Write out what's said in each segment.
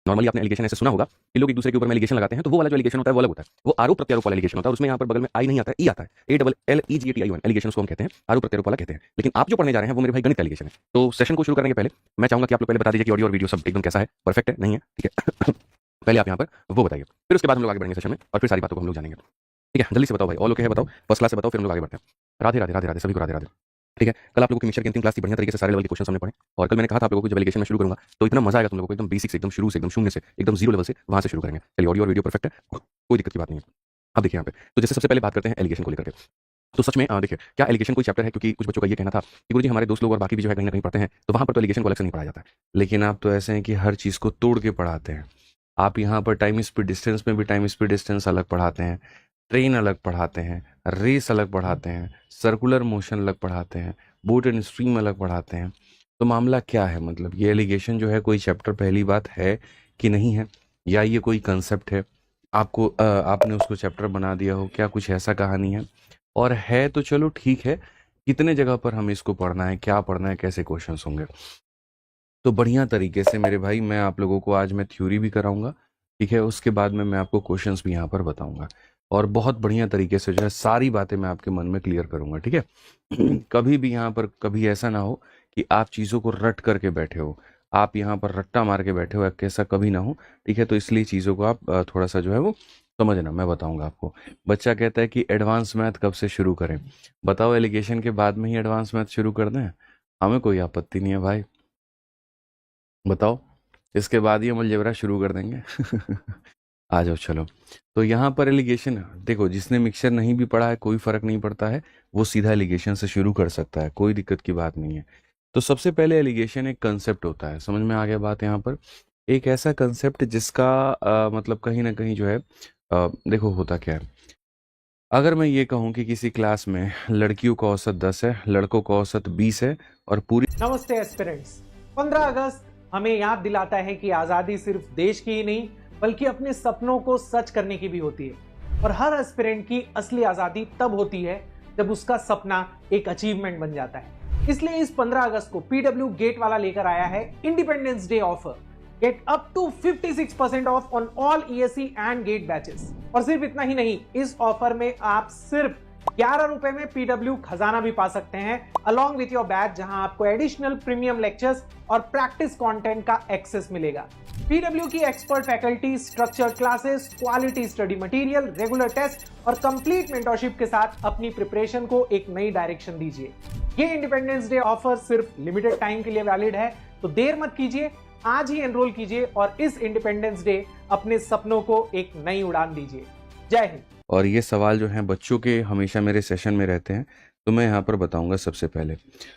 Normally आपने allegation ऐसे सुना होगा कि लोग एक दूसरे के ऊपर में एलिगेशन लगाते हैं, तो वो वाला जो एलिगेशन होता है वो अलग होता है, वो आरोप प्रत्यारोप वाला एलिगेशन होता है, और उसमें यहाँ पर बगल में आई नहीं आता है, ई आता है, ALLEGATION एलिगेशन को हम कहते हैं, आरोप प्रत्यारोप वाला कहते हैं। लेकिन आप जो पढ़ने जा रहे हैं वो मेरे भाई गणित का एलिगेशन है। तो सेशन को शुरू करने के पहले मैं चाहूंगा कि आप लोग पहले बता दीजिए कि ऑडियो और वीडियो सब एकदम कैसा है, परफेक्ट है, नहीं है, ठीक है। पहले आप यहाँ पर वो बताइए, फिर उसके बाद हम लोग आगे बढ़ेंगे सेशन में और फिर सारी बातों को हम लोग जानेंगे। ठीक है, जल्दी से बताओ भाई, ऑल ओके है बताओ, फर्स्ट क्लास से बताओ, फिर हम लोग आगे बढ़ते हैं। राधे राधे राधे राधे सभी को राधे राधे। ठीक है, कल आप लोगों की मिक्सचर की अंतिम क्लास थी, बढ़िया तरीके से सारे लेवल के क्वेश्चन हमने पढ़े, और कल मैंने कहा था आप लोगों को जब एलिगेशन में शुरू करूंगा तो इतना मजा आएगा तुम लोगों को, एकदम बेसिक से, एकदम शुरू से, एकदम शून्य से, एकदम जीरो लेवल से वहां से शुरू करेंगे। चलिए, ऑडियो और वीडियो परफेक्ट है, कोई दिक्कत की बात नहीं है। अब देखिए यहाँ पे, तो जैसे सबसे पहले बात करते हैं एलिगेशन को लेकर के। तो सच में देखिए, क्या एलिगेशन कोई चैप्टर है? क्योंकि कुछ बच्चों का ये कहना था कि गुरुजी हमारे दोस्त लोग और बाकी भी जो है कहीं ना कहीं पढ़ते हैं, तो वहां पर तो एलिगेशन को अलग से नहीं पढ़ाया जाता है। लेकिन आप तो ऐसे हैं कि हर चीज़ को तोड़ के पढ़ाते हैं। आप यहाँ पर टाइम स्पीड डिस्टेंस में भी टाइम स्पीड डिस्टेंस अलग पढ़ाते हैं, ट्रेन अलग पढ़ाते हैं, रेस अलग पढ़ाते हैं, सर्कुलर मोशन अलग पढ़ाते हैं, बोट एंड स्ट्रीम अलग पढ़ाते हैं। तो मामला क्या है? मतलब ये एलिगेशन जो है कोई चैप्टर पहली बात है कि नहीं है, या ये कोई कंसेप्ट है आपको आपने उसको चैप्टर बना दिया हो, क्या कुछ ऐसा कहानी है? और है तो चलो ठीक है, कितने जगह पर हमें इसको पढ़ना है, क्या पढ़ना है, कैसे क्वेश्चंस होंगे? तो बढ़िया तरीके से मेरे भाई मैं आप लोगों को आज मैं थ्योरी भी कराऊंगा, ठीक है, उसके बाद में मैं आपको क्वेश्चंस भी यहाँ पर बताऊंगा, और बहुत बढ़िया तरीके से जो है सारी बातें मैं आपके मन में क्लियर करूंगा, ठीक है। कभी भी यहाँ पर कभी ऐसा ना हो कि आप चीज़ों को रट करके बैठे हो, आप यहाँ पर रट्टा मार के बैठे हो, ऐसा कभी ना हो, ठीक है। तो इसलिए चीज़ों को आप थोड़ा सा जो है वो समझना, मैं बताऊंगा आपको। बच्चा कहता है कि एडवांस मैथ कब से शुरू करें? बताओ, एलिगेशन के बाद में ही एडवांस मैथ शुरू कर दें? हमें कोई आपत्ति नहीं है भाई, बताओ, इसके बाद ही हम अलजेब्रा शुरू कर देंगे। आ जाओ चलो। तो यहाँ पर एलिगेशन देखो, जिसने मिक्सचर नहीं भी पढ़ा है कोई फर्क नहीं पड़ता है, वो सीधा एलिगेशन से शुरू कर सकता है, कोई दिक्कत की बात नहीं है। तो सबसे पहले एलिगेशन एक कंसेप्ट होता है, समझ में आ गया बात? यहाँ पर एक ऐसा कंसेप्ट जिसका मतलब कहीं ना कहीं जो है देखो होता क्या है। अगर मैं ये कहूँ कि किसी क्लास में लड़कियों का औसत 10 है, लड़कों का औसत 20 है, और पूरी नमस्ते एस्पिरेंट्स। 15 अगस्त हमें याद दिलाता है कि आजादी सिर्फ देश की ही नहीं बल्कि अपने सपनों को सच करने की भी होती है, और हर एस्पिरेंट की असली आजादी तब होती है जब उसका सपना एक अचीवमेंट बन जाता है। इसलिए इस 15 अगस्त को पीडब्ल्यू गेट वाला लेकर आया है independence day offer. Get up to 56% off on all ESC and get batches. और सिर्फ इतना ही नहीं, इस ऑफर में आप सिर्फ 11 रुपए में पीडब्ल्यू खजाना भी पा सकते हैं अलॉन्ग विथ योर बैच, जहां आपको एडिशनल प्रीमियम लेक्चर्स और प्रैक्टिस कंटेंट का एक्सेस मिलेगा। पीडब्ल्यू की expert faculty, structured classes, quality study material, regular test और कंप्लीट मेंटरशिप के साथ अपनी प्रिपरेशन को एक नई डायरेक्शन दीजिए। ये इंडिपेंडेंस डे ऑफर सिर्फ लिमिटेड टाइम के लिए वैलिड है, तो देर मत कीजिए, आज ही एनरोल कीजिए और इस इंडिपेंडेंस डे अपने सपनों को एक नई उड़ान दीजिए। जय हिंद। और ये सवाल जो हैं बच्चों के हमेशा मेरे सेशन में रहते हैं, तो मैं यहाँ पर बताऊंगा सबसे पहले।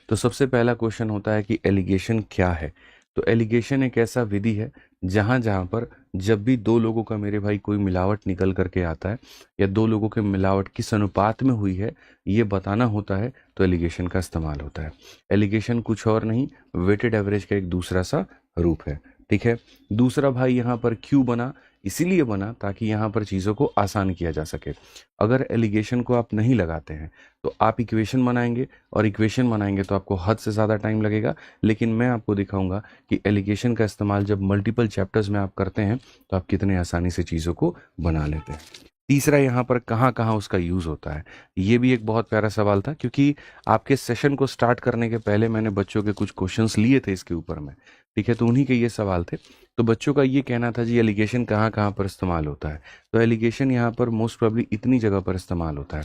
तो सबसे पहला क्वेश्चन होता है कि एलिगेशन क्या है? तो एलिगेशन एक ऐसा विधि है जहाँ जहाँ पर जब भी दो लोगों का मेरे भाई कोई मिलावट निकल करके आता है, या दो लोगों के मिलावट किस अनुपात में हुई है ये बताना होता है, तो एलिगेशन का इस्तेमाल होता है। एलिगेशन कुछ और नहीं, वेटेड एवरेज का एक दूसरा सा रूप है, ठीक है। दूसरा भाई यहाँ पर क्यों बना? इसीलिए बना ताकि यहाँ पर चीज़ों को आसान किया जा सके। अगर एलिगेशन को आप नहीं लगाते हैं तो आप इक्वेशन बनाएंगे, और इक्वेशन बनाएंगे तो आपको हद से ज़्यादा टाइम लगेगा। लेकिन मैं आपको दिखाऊंगा कि एलिगेशन का इस्तेमाल जब मल्टीपल चैप्टर्स में आप करते हैं तो आप कितने आसानी से चीज़ों को बना लेते हैं। तीसरा, यहाँ पर कहाँ कहाँ उसका यूज़ होता है, ये भी एक बहुत प्यारा सवाल था, क्योंकि आपके सेशन को स्टार्ट करने के पहले मैंने बच्चों के कुछ क्वेश्चंस लिए थे इसके ऊपर में, ठीक है। तो उन्हीं के ये सवाल थे। तो बच्चों का ये कहना था जी एलिगेशन कहाँ कहाँ पर इस्तेमाल होता है? तो एलिगेशन यहाँ पर मोस्ट प्रोबेबली इतनी जगह पर इस्तेमाल होता है।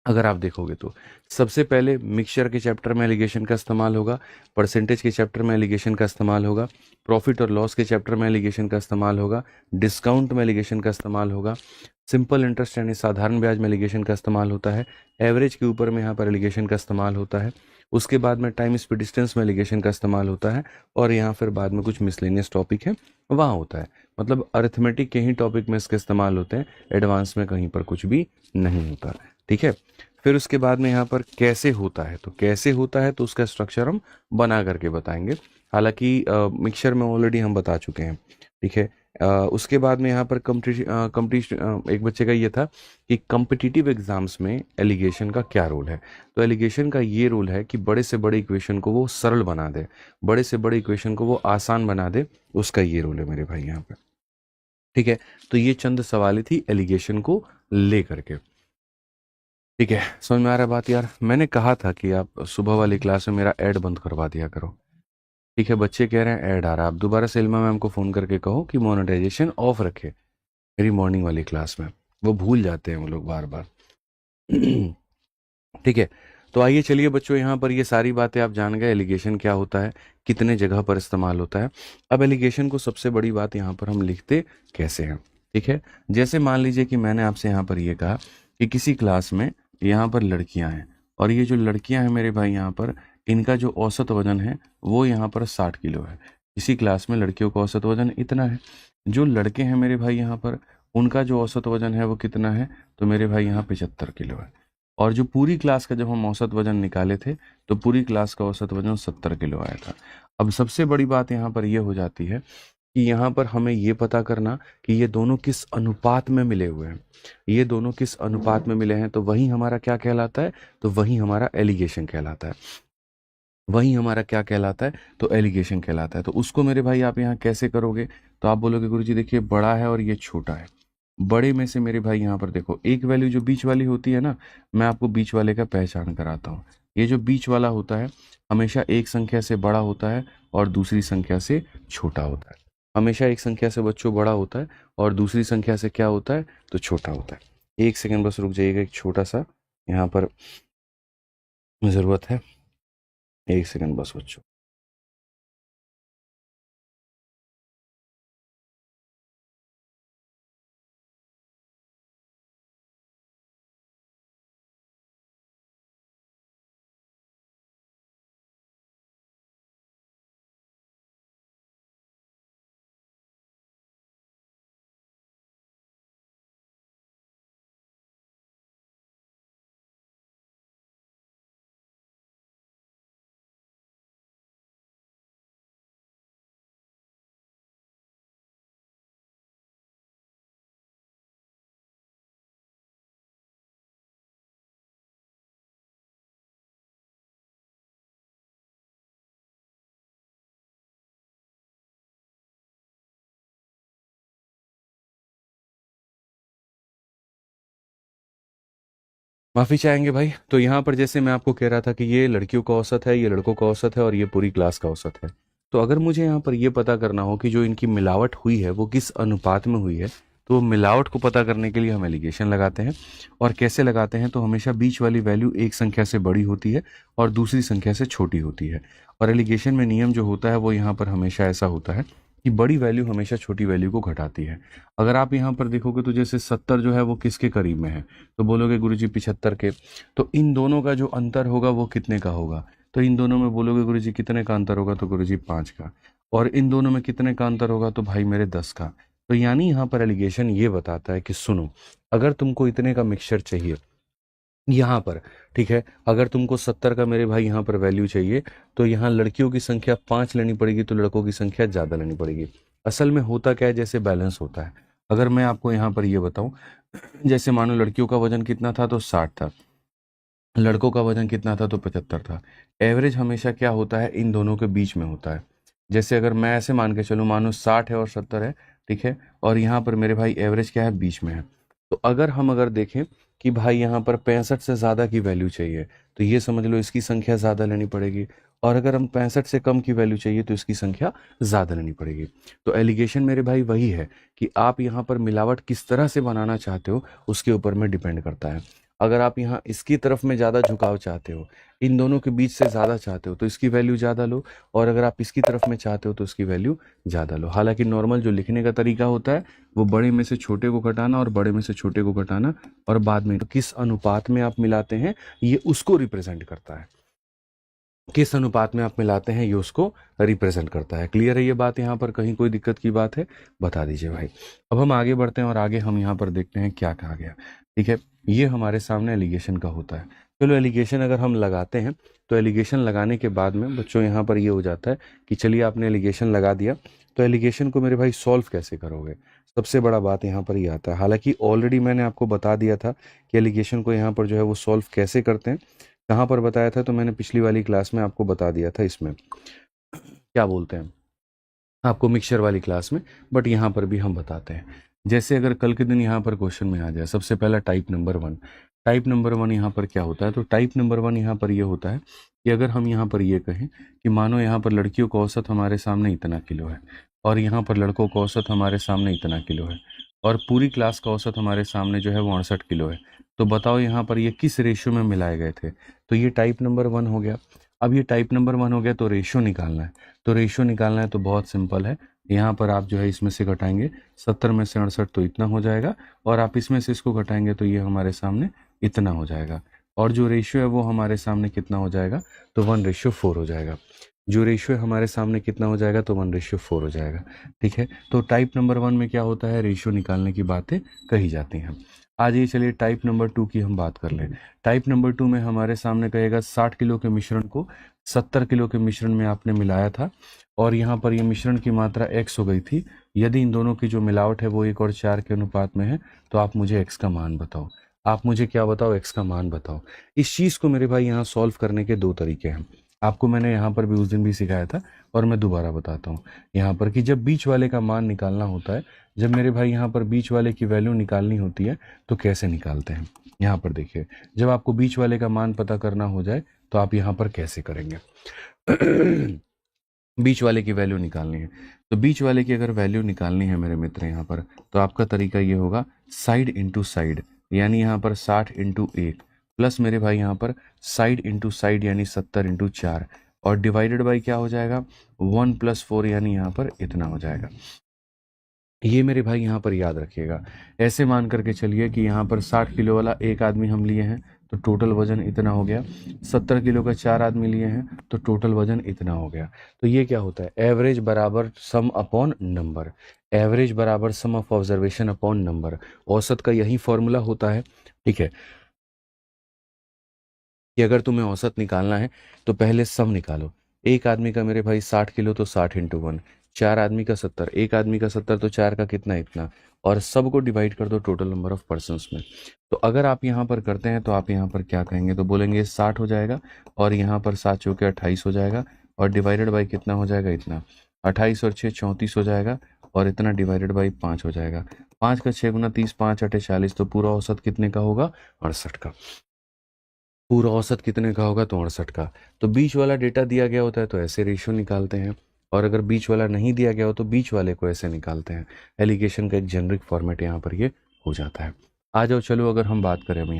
अगर आप देखोगे तो सबसे पहले मिक्सचर के चैप्टर में एलिगेशन का इस्तेमाल होगा, परसेंटेज के चैप्टर में एलिगेशन का इस्तेमाल होगा, प्रॉफिट और लॉस के चैप्टर में एलिगेशन का इस्तेमाल होगा, डिस्काउंट में एलिगेशन का इस्तेमाल होगा, सिंपल इंटरेस्ट यानी साधारण ब्याज में एलिगेशन का इस्तेमाल होता है, एवरेज के ऊपर में यहाँ पर एलिगेशन का इस्तेमाल होता है, उसके बाद में टाइम स्पीड डिस्टेंस में एलिगेशन का इस्तेमाल होता है, और यहाँ फिर बाद में कुछ मिसलेनियस टॉपिक है वहाँ होता है। मतलब अरिथमेटिक के ही टॉपिक में इसके इस्तेमाल होते हैं, एडवांस में कहीं पर कुछ भी नहीं होता, ठीक है। फिर उसके बाद में यहाँ पर कैसे होता है, तो कैसे होता है तो उसका स्ट्रक्चर हम बना करके बताएंगे। हालांकि मिक्सचर में ऑलरेडी हम बता चुके हैं, ठीक है। उसके बाद में यहाँ पर कंपटीशन एक बच्चे का ये था कि कॉम्पिटिटिव एग्जाम्स में एलिगेशन का क्या रोल है। तो एलिगेशन का ये रोल है कि बड़े से बड़े इक्वेशन को वो सरल बना दे, बड़े से बड़े इक्वेशन को वो आसान बना दे, उसका ये रोल है मेरे भाई यहाँ पे। ठीक है, तो ये चंद सवालें थी एलिगेशन को ले करके। ठीक है, समझ में आ रहा है बात यार। मैंने कहा था कि आप सुबह वाली क्लास में मेरा ऐड बंद करवा दिया करो। ठीक है, बच्चे कह रहे हैं ऐड आ रहा है। आप दोबारा से इल्मा मैम को फ़ोन करके कहो कि मोनेटाइजेशन ऑफ रखे मेरी मॉर्निंग वाली क्लास में, वो भूल जाते हैं वो लोग बार बार। ठीक है, तो आइए चलिए बच्चों, यहाँ पर ये सारी बातें आप जान गए, एलिगेशन क्या होता है, कितने जगह पर इस्तेमाल होता है। अब एलिगेशन को सबसे बड़ी बात यहाँ पर हम लिखते कैसे हैं। ठीक है, जैसे मान लीजिए कि मैंने आपसे यहाँ पर ये कहा कि किसी क्लास में यहाँ पर लड़कियाँ हैं, और ये जो लड़कियाँ हैं मेरे भाई यहाँ पर, इनका जो औसत वजन है वो यहाँ पर 60 किलो है। इसी क्लास में लड़कियों का औसत वजन इतना है। जो लड़के हैं मेरे भाई यहाँ पर, उनका जो औसत वजन है वो कितना है, तो मेरे भाई यहाँ 75 किलो है। और जो पूरी क्लास का जब हम औसत वजन निकाले थे तो पूरी क्लास का औसत वजन 70 किलो आया था। अब सबसे बड़ी बात यहाँ पर ये हो जाती है कि यहाँ पर हमें ये पता करना कि ये दोनों किस अनुपात में मिले हुए हैं। ये दोनों किस अनुपात में मिले हैं, तो वही हमारा क्या कहलाता है, तो वही हमारा एलिगेशन कहलाता है। वही हमारा क्या कहलाता है, तो एलिगेशन कहलाता है। तो उसको मेरे भाई आप यहाँ कैसे करोगे, तो आप बोलोगे गुरुजी देखिए बड़ा है और ये छोटा है। बड़े में से मेरे भाई यहाँ पर देखो एक वैल्यू जो बीच वाली होती है ना, मैं आपको बीच वाले का पहचान कराता हूँ। ये जो बीच वाला होता है हमेशा एक संख्या से बड़ा होता है और दूसरी संख्या से छोटा होता है। हमेशा एक संख्या से बच्चों बड़ा होता है और दूसरी संख्या से क्या होता है, तो छोटा होता है। एक सेकंड बस रुक जाइएगा, एक छोटा सा यहाँ पर ज़रूरत है, एक सेकंड बस बच्चों। माफ़ी चाहेंगे भाई। तो यहाँ पर जैसे मैं आपको कह रहा था कि ये लड़कियों का औसत है, ये लड़कों का औसत है और ये पूरी क्लास का औसत है। तो अगर मुझे यहाँ पर ये पता करना हो कि जो इनकी मिलावट हुई है वो किस अनुपात में हुई है, तो मिलावट को पता करने के लिए हम एलिगेशन लगाते हैं। और कैसे लगाते हैं, तो हमेशा बीच वाली वैल्यू एक संख्या से बड़ी होती है और दूसरी संख्या से छोटी होती है। और एलिगेशन में नियम जो होता है वो यहाँ पर हमेशा ऐसा होता है कि बड़ी वैल्यू हमेशा छोटी वैल्यू को घटाती है। अगर आप यहाँ पर देखोगे तो जैसे 70 जो है वो किसके करीब में है, तो बोलोगे गुरुजी 75 के। तो इन दोनों का जो अंतर होगा वो कितने का होगा, तो इन दोनों में बोलोगे गुरुजी कितने का अंतर होगा, तो गुरुजी 5 का। और इन दोनों में कितने का अंतर होगा, तो भाई मेरे 10 का। तो यानी यहाँ पर एलिगेशन ये बताता है कि सुनो, अगर तुमको इतने का मिक्सचर चाहिए यहाँ पर, ठीक है, अगर तुमको 70 का मेरे भाई यहाँ पर वैल्यू चाहिए, तो यहाँ लड़कियों की संख्या 5 लेनी पड़ेगी, तो लड़कों की संख्या ज़्यादा लेनी पड़ेगी। असल में होता क्या है, जैसे बैलेंस होता है। अगर मैं आपको यहाँ पर ये बताऊँ, जैसे मानो लड़कियों का वजन कितना था, तो 60 था, लड़कों का वजन कितना था, तो 75 था। एवरेज हमेशा क्या होता है, इन दोनों के बीच में होता है। जैसे अगर मैं ऐसे मान के चलूँ, मानो 60 है और 70 है, ठीक है, और यहाँ पर मेरे भाई एवरेज क्या है, बीच में है। तो अगर देखें कि भाई यहाँ पर 65 से ज़्यादा की वैल्यू चाहिए, तो ये समझ लो इसकी संख्या ज़्यादा लेनी पड़ेगी। और अगर हम 65 से कम की वैल्यू चाहिए तो इसकी संख्या ज़्यादा लेनी पड़ेगी। तो एलिगेशन मेरे भाई वही है कि आप यहाँ पर मिलावट किस तरह से बनाना चाहते हो उसके ऊपर में डिपेंड करता है। अगर आप यहाँ इसकी तरफ में ज़्यादा झुकाव चाहते हो, इन दोनों के बीच से ज़्यादा चाहते हो, तो इसकी वैल्यू ज़्यादा लो। और अगर आप इसकी तरफ में चाहते हो तो इसकी वैल्यू ज़्यादा लो। हालांकि नॉर्मल जो लिखने का तरीका होता है वो बड़े में से छोटे को घटाना और बड़े में से छोटे को घटाना, और बाद में किस अनुपात में आप मिलाते हैं ये उसको रिप्रेजेंट करता है। किस अनुपात में आप मिलाते हैं ये उसको रिप्रेजेंट करता है। क्लियर है ये बात, यहाँ पर कहीं कोई दिक्कत की बात है, बता दीजिए भाई। अब हम आगे बढ़ते हैं और आगे हम यहाँ पर देखते हैं क्या कहा गया। ठीक है, ये हमारे सामने एलिगेशन का होता है। चलो एलिगेशन अगर हम लगाते हैं तो एलिगेशन लगाने के बाद में बच्चों यहाँ पर ये हो जाता है कि चलिए आपने एलिगेशन लगा दिया, तो एलिगेशन को मेरे भाई सॉल्व कैसे करोगे, सबसे बड़ा बात यहाँ पर ये आता है। हालांकि ऑलरेडी मैंने आपको बता दिया था कि एलिगेशन को यहाँ पर जो है वो सॉल्व कैसे करते हैं, कहाँ पर बताया था, तो मैंने पिछली वाली क्लास में आपको बता दिया था, इसमें क्या बोलते हैं आपको मिक्सचर वाली क्लास में, बट यहाँ पर भी हम बताते हैं। जैसे अगर कल के दिन यहाँ पर क्वेश्चन में आ जाए, सबसे पहला टाइप नंबर 1, टाइप नंबर 1 यहाँ पर क्या होता है, तो टाइप नंबर 1 यहाँ पर ये होता है कि अगर हम यहाँ पर ये कहें कि मानो यहाँ पर लड़कियों का औसत हमारे सामने इतना किलो है और यहाँ पर लड़कों का औसत हमारे सामने इतना किलो है और पूरी क्लास का औसत हमारे सामने जो है वो 68 किलो है, तो बताओ यहाँ पर ये किस रेशियो में मिलाए गए थे, तो ये टाइप नंबर 1 हो गया। अब ये टाइप नंबर 1 हो गया तो रेशियो निकालना है, तो रेशियो निकालना है तो बहुत सिंपल है, यहाँ पर आप जो है इसमें से घटाएंगे 70 में से 68 तो इतना हो जाएगा और आप इसमें से इसको घटाएंगे तो ये हमारे सामने इतना हो जाएगा, और जो रेशियो है वो हमारे सामने कितना हो जाएगा, तो 1:4 हो जाएगा। जो रेशियो हमारे सामने कितना हो जाएगा, तो 1:4 हो जाएगा। ठीक है, तो टाइप नंबर 1 में क्या होता है, रेशियो निकालने की बातें कही जाती हैं। आज ये चलिए टाइप नंबर 2 की हम बात कर लें। टाइप नंबर 2 में हमारे सामने कहेगा 60 किलो के मिश्रण को 70 किलो के मिश्रण में आपने मिलाया था और यहाँ पर ये मिश्रण की मात्रा x हो गई थी। यदि इन दोनों की जो मिलावट है वो 1 और 4 के अनुपात में है तो आप मुझे x का मान बताओ। आप मुझे क्या बताओ, x का मान बताओ। इस चीज़ को मेरे भाई यहाँ सॉल्व करने के 2 तरीके हैं। आपको मैंने यहाँ पर भी उस दिन भी सिखाया था और मैं दोबारा बताता हूँ यहाँ पर कि जब बीच वाले का मान निकालना होता है, जब मेरे भाई यहाँ पर बीच वाले की वैल्यू निकालनी होती है तो कैसे निकालते हैं। यहाँ पर देखिए, जब आपको बीच वाले का मान पता करना हो जाए तो आप यहाँ पर कैसे करेंगे बीच वाले की वैल्यू निकालनी है, तो बीच वाले की अगर वैल्यू निकालनी है मेरे मित्र यहाँ पर, तो आपका तरीका ये होगा साइड इंटू साइड, यानी यहाँ पर 60 इंटू 1 प्लस मेरे भाई यहाँ पर साइड इंटू साइड यानी 70 इंटू 4 और डिवाइडेड बाई क्या हो जाएगा 1 + 4 यानी यहाँ पर इतना हो जाएगा। ये मेरे भाई यहाँ पर याद रखिएगा। ऐसे मान करके चलिए कि यहाँ पर 60 किलो वाला एक आदमी हम लिए हैं तो टोटल वजन इतना हो गया, 70 किलो का 4 आदमी लिए हैं तो टोटल वजन इतना हो गया। तो ये क्या होता है, एवरेज बराबर सम अपॉन नंबर, एवरेज बराबर सम ऑफ ऑब्जर्वेशन अपॉन नंबर। औसत का यही फॉर्मूला होता है। ठीक है, कि अगर तुम्हें औसत निकालना है तो पहले सम निकालो। एक आदमी का मेरे भाई 60 किलो तो 60 इंटू 1, 4 आदमी का 70, एक आदमी का 70 तो 4 का कितना इतना, और सबको डिवाइड कर दो टोटल नंबर ऑफ पर्सन्स में। तो अगर आप यहाँ पर करते हैं तो आप यहाँ पर क्या कहेंगे, तो बोलेंगे 60 हो जाएगा और यहाँ पर 7 चौके 28 हो जाएगा और डिवाइडेड बाई कितना हो जाएगा इतना, 28 और 6 34 हो जाएगा और इतना डिवाइडेड बाई 5 हो जाएगा। 5 का 6 गुना 30, 5 8 40, तो पूरा औसत कितने का होगा, 68 का। पूरा औसत कितने का होगा, तो 68 का। तो बीच वाला डेटा दिया गया होता है तो ऐसे रेशियो निकालते हैं, और अगर बीच वाला नहीं दिया गया हो तो बीच वाले को ऐसे निकालते हैं। एलिगेशन का एक जेनरिक फॉर्मेट यहाँ पर ये हो जाता है। आ जाओ चलो, अगर हम बात करें अब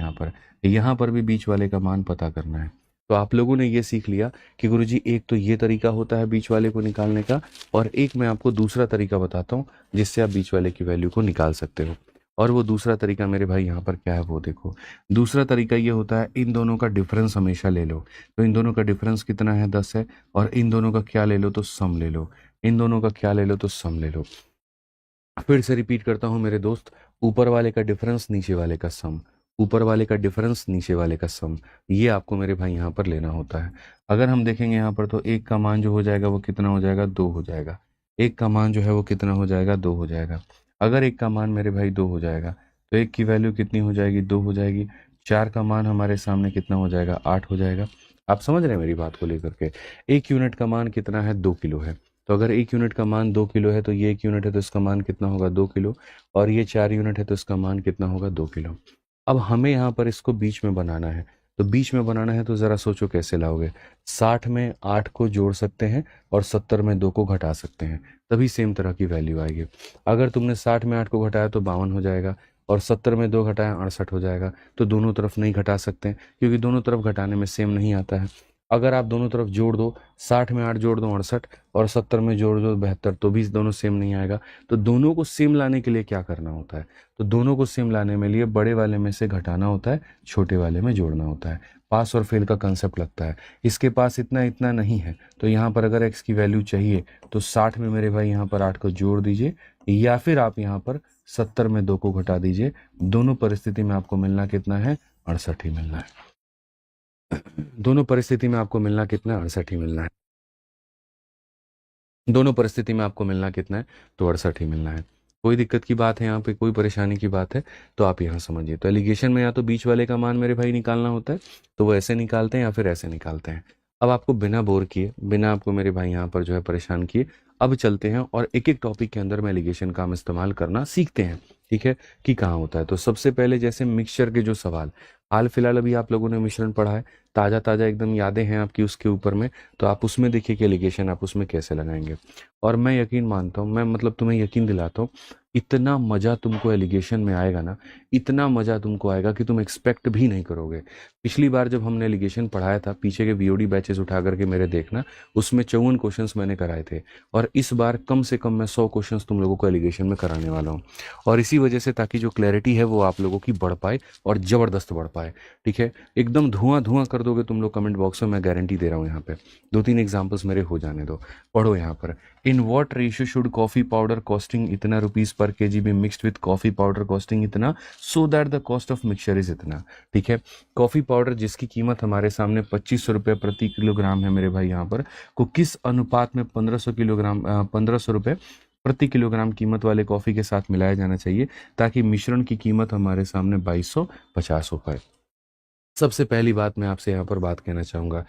यहाँ पर भी बीच वाले का मान पता करना है, तो आप लोगों ने ये सीख लिया कि गुरुजी एक तो ये तरीका होता है बीच वाले को निकालने का, और एक मैं आपको दूसरा तरीका बताता हूँ जिससे आप बीच वाले की वैल्यू को निकाल सकते हो। और वो दूसरा तरीका मेरे भाई यहाँ पर क्या है वो देखो। दूसरा तरीका ये होता है, इन दोनों का डिफरेंस हमेशा ले लो। तो इन दोनों का डिफरेंस कितना है, 10 है, और इन दोनों का क्या ले लो, तो सम ले लो। इन दोनों का क्या ले लो, तो सम ले लो। फिर से रिपीट करता हूँ मेरे दोस्त, ऊपर वाले का डिफरेंस नीचे वाले का सम, ऊपर वाले का डिफरेंस नीचे वाले का सम, ये आपको मेरे भाई यहाँ पर लेना होता है। अगर हम देखेंगे यहाँ पर तो एक का मान जो हो जाएगा वो कितना हो जाएगा, 2 हो जाएगा। एक का मान जो है वो कितना हो जाएगा, 2 हो जाएगा। अगर एक का मान मेरे भाई 2 हो जाएगा तो एक की वैल्यू कितनी हो जाएगी, 2 हो जाएगी। 4 का मान हमारे सामने कितना हो जाएगा, 8 हो जाएगा। आप समझ रहे हैं मेरी बात को लेकर के। एक यूनिट का मान कितना है, 2 किलो है। तो अगर एक यूनिट का मान 2 किलो है तो ये एक यूनिट है तो इसका मान कितना होगा, 2 किलो, और ये 4 यूनिट है तो इसका मान कितना होगा, 2 किलो। अब हमें यहाँ पर इसको बीच में बनाना है, तो बीच में बनाना है तो ज़रा सोचो कैसे लाओगे। 60 में 8 को जोड़ सकते हैं और 70 में 2 को घटा सकते हैं, तभी सेम तरह की वैल्यू आएगी। अगर तुमने 60 में 8 को घटाया तो 52 हो जाएगा, और 70 में 2 घटाया 68 हो जाएगा। तो दोनों तरफ नहीं घटा सकते हैं क्योंकि दोनों तरफ घटाने में सेम नहीं आता है। अगर आप दोनों तरफ जोड़ दो, 60 में 8 जोड़ दो 68, और 70 में जोड़ दो 72, तो भी दोनों सेम नहीं आएगा। तो दोनों को सेम लाने के लिए क्या करना होता है, तो दोनों को सेम लाने में लिए बड़े वाले में से घटाना होता है, छोटे वाले में जोड़ना होता है। पास और फेल का कंसेप्ट लगता है। इसके पास इतना इतना नहीं है, तो यहाँ पर अगर x की वैल्यू चाहिए तो 60 में मेरे भाई यहाँ पर 8 को जोड़ दीजिए, या फिर आप यहाँ पर 70 में 2 को घटा दीजिए। दोनों परिस्थिति में आपको मिलना कितना है, 68 ही मिलना है। दोनों परिस्थिति में आपको मिलना कितना है? 68 ही मिलना है। दोनों परिस्थिति में आपको मिलना कितना है? तो 68 ही मिलना है। कोई दिक्कत की बात है यहाँ पे, कोई परेशानी की बात है तो आप यहाँ समझिए। तो एलिगेशन में या तो बीच वाले का मान मेरे भाई निकालना होता है, तो वो ऐसे निकालते हैं या फिर ऐसे निकालते हैं। अब आपको बिना बोर किए, बिना आपको मेरे भाई यहाँ पर जो है परेशान किए, अब चलते हैं और एक एक टॉपिक के अंदर में एलिगेशन का हम इस्तेमाल करना सीखते हैं। ठीक है, कि कहाँ होता है। तो सबसे पहले जैसे मिक्सचर के जो सवाल, हाल फिलहाल अभी आप लोगों ने मिश्रण पढ़ा है, ताज़ा ताज़ा एकदम यादें हैं आपकी उसके ऊपर में, तो आप उसमें देखिए कि एलिगेशन आप उसमें कैसे लगाएंगे। और मैं यकीन मानता हूँ, मैं मतलब तुम्हें यकीन दिलाता हूँ, इतना मज़ा तुमको एलिगेशन में आएगा ना, इतना मज़ा तुमको आएगा कि तुम एक्सपेक्ट भी नहीं करोगे। पिछली बार जब हमने एलिगेशन पढ़ाया था, पीछे के वीओडी बैचेस उठा करके मेरे देखना, उसमें 54 क्वेश्चंस मैंने कराए थे। और इस बार कम से कम मैं 100 क्वेश्चंस तुम लोगों को एलिगेशन में कराने वाला हूँ। और इसी वजह से, ताकि जो क्लैरिटी है वो आप लोगों की बढ़ पाए और ज़बरदस्त बढ़ पाए। ठीक है, एकदम धुआं धुआं कर दोगे तुम लोग कमेंट बॉक्स में, मैं गारंटी दे रहा हूँ। यहाँ पे 2-3 एग्जाम्पल्स मेरे हो जाने दो। पढ़ो यहाँ पर, in what ratio should coffee powder costing इतना rupees per kg be mixed with coffee powder costing इतना, so that the cost of mixture is इतना। ठीक है, कॉफी पाउडर जिसकी कीमत हमारे सामने 2500 रुपये प्रति किलोग्राम है मेरे भाई यहाँ पर, को किस अनुपात में 1500 रुपये प्रति किलोग्राम कीमत वाले कॉफी के साथ मिलाया जाना चाहिए, ताकि मिश्रण की कीमत हमारे सामने 2250 हो पाए। सबसे पहली बात मैं आपसे यहाँ पर बात कहना चाहूँगा,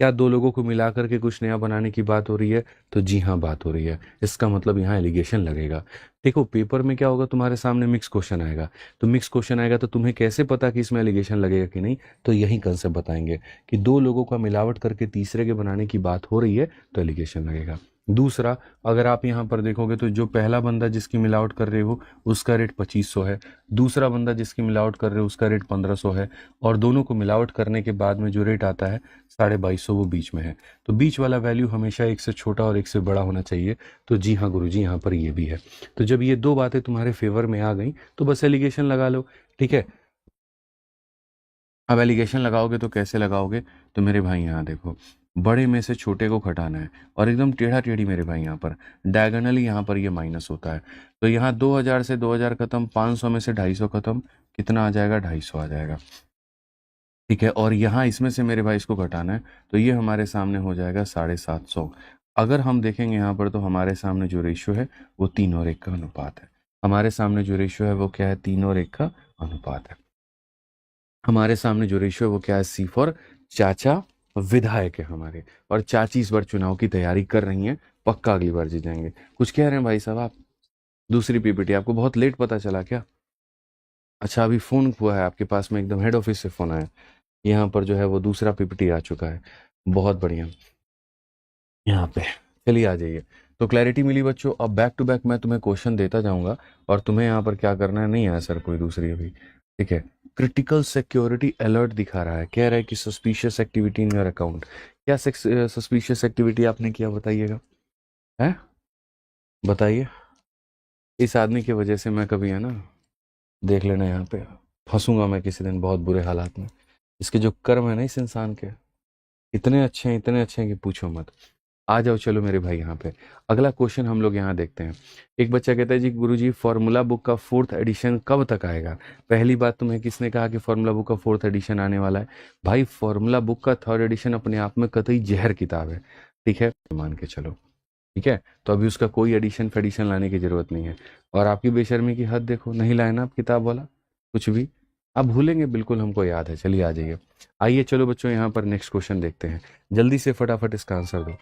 क्या दो लोगों को मिला करके कुछ नया बनाने की बात हो रही है? तो जी हाँ, बात हो रही है। इसका मतलब यहाँ एलिगेशन लगेगा। देखो, पेपर में क्या होगा, तुम्हारे सामने मिक्स क्वेश्चन आएगा, तो मिक्स क्वेश्चन आएगा तो तुम्हें कैसे पता कि इसमें एलिगेशन लगेगा कि नहीं? तो यही कंसेप्ट बताएंगे कि दो लोगों का मिलावट करके तीसरे के बनाने की बात हो रही है तो एलिगेशन लगेगा। दूसरा, अगर आप यहाँ पर देखोगे तो जो पहला बंदा जिसकी मिलावट कर रहे हो उसका रेट 2500 है, दूसरा बंदा जिसकी मिलावट कर रहे हो उसका रेट 1500 है, और दोनों को मिलावट करने के बाद में जो रेट आता है 2250, वो बीच में है। तो बीच वाला वैल्यू हमेशा एक से छोटा और एक से बड़ा होना चाहिए। तो जी हाँ गुरुजी, यहाँ पर ये भी है। तो जब ये दो बातें तुम्हारे फेवर में आ गई तो बस एलिगेशन लगा लो। ठीक है, अब एलिगेशन लगाओगे तो कैसे लगाओगे? तो मेरे भाई यहाँ देखो, बड़े में से छोटे को घटाना है, और एकदम टेढ़ा टेढ़ी मेरे भाई यहाँ पर डायगोनली यहाँ पर ये माइनस होता है। तो यहाँ 2000 से 2000 खत्म, 500 में से 250 खत्म, कितना आ जाएगा? 250 आ जाएगा। ठीक है, और यहाँ इसमें से मेरे भाई इसको घटाना है, तो ये हमारे सामने हो जाएगा 750। अगर हम देखेंगे यहाँ पर तो हमारे सामने जो रेशियो है वो 3 और 1 का अनुपात है। हमारे सामने जो रेशियो है वो क्या है? 3 और 1 का अनुपात है। हमारे सामने जो रेशियो है वो क्या है? सी फॉर चाचा विधायक है हमारे, और चाची इस बार चुनाव की तैयारी कर रही हैं, पक्का अगली बार जीत जाएंगे। कुछ कह रहे हैं भाई साहब आप? दूसरी पीपीटी आपको बहुत लेट पता चला क्या? अच्छा, अभी फोन हुआ है आपके पास में, एकदम हेड ऑफिस से फोन आया, यहाँ पर जो है वो दूसरा पीपीटी आ चुका है। बहुत बढ़िया, यहाँ पे चलिए आ जाइए। तो क्लैरिटी मिली बच्चों। अब बैक टू बैक मैं तुम्हें क्वेश्चन देता जाऊंगा, और तुम्हें यहाँ पर क्या करना है, नहीं है सर कोई दूसरी अभी। ठीक है, क्रिटिकल सिक्योरिटी अलर्ट दिखा रहा है, कह रहा है कि suspicious activity in your account. क्या सस्पिशियस एक्टिविटी आपने किया, बताइएगा? है, बताइए। इस आदमी की वजह से मैं कभी, है ना, देख लेना यहाँ पे फंसूंगा मैं किसी दिन बहुत बुरे हालात में। इसके जो कर्म है ना इस इंसान के, इतने अच्छे हैं, इतने अच्छे हैं कि पूछो मत। आ जाओ चलो मेरे भाई यहाँ पे, अगला क्वेश्चन हम लोग यहाँ देखते हैं। एक बच्चा कहता है जी गुरुजी, फार्मूला बुक का 4th एडिशन कब तक आएगा? पहली बात, तुम्हें किसने कहा कि फार्मूला बुक का 4th एडिशन आने वाला है? भाई फार्मूला बुक का 3rd एडिशन अपने आप में कतई जहर किताब है। ठीक है, मान के चलो। ठीक है, तो अभी उसका कोई एडिशन फेडिशन लाने की जरूरत नहीं है। और आपकी बेशर्मी की हद देखो, नहीं लाए ना आप किताब वाला कुछ भी, आप भूलेंगे बिल्कुल, हमको याद है। चलिए आ जाइए, आइए चलो बच्चों यहाँ पर नेक्स्ट क्वेश्चन देखते हैं। जल्दी से फटाफट इसका आंसर दो।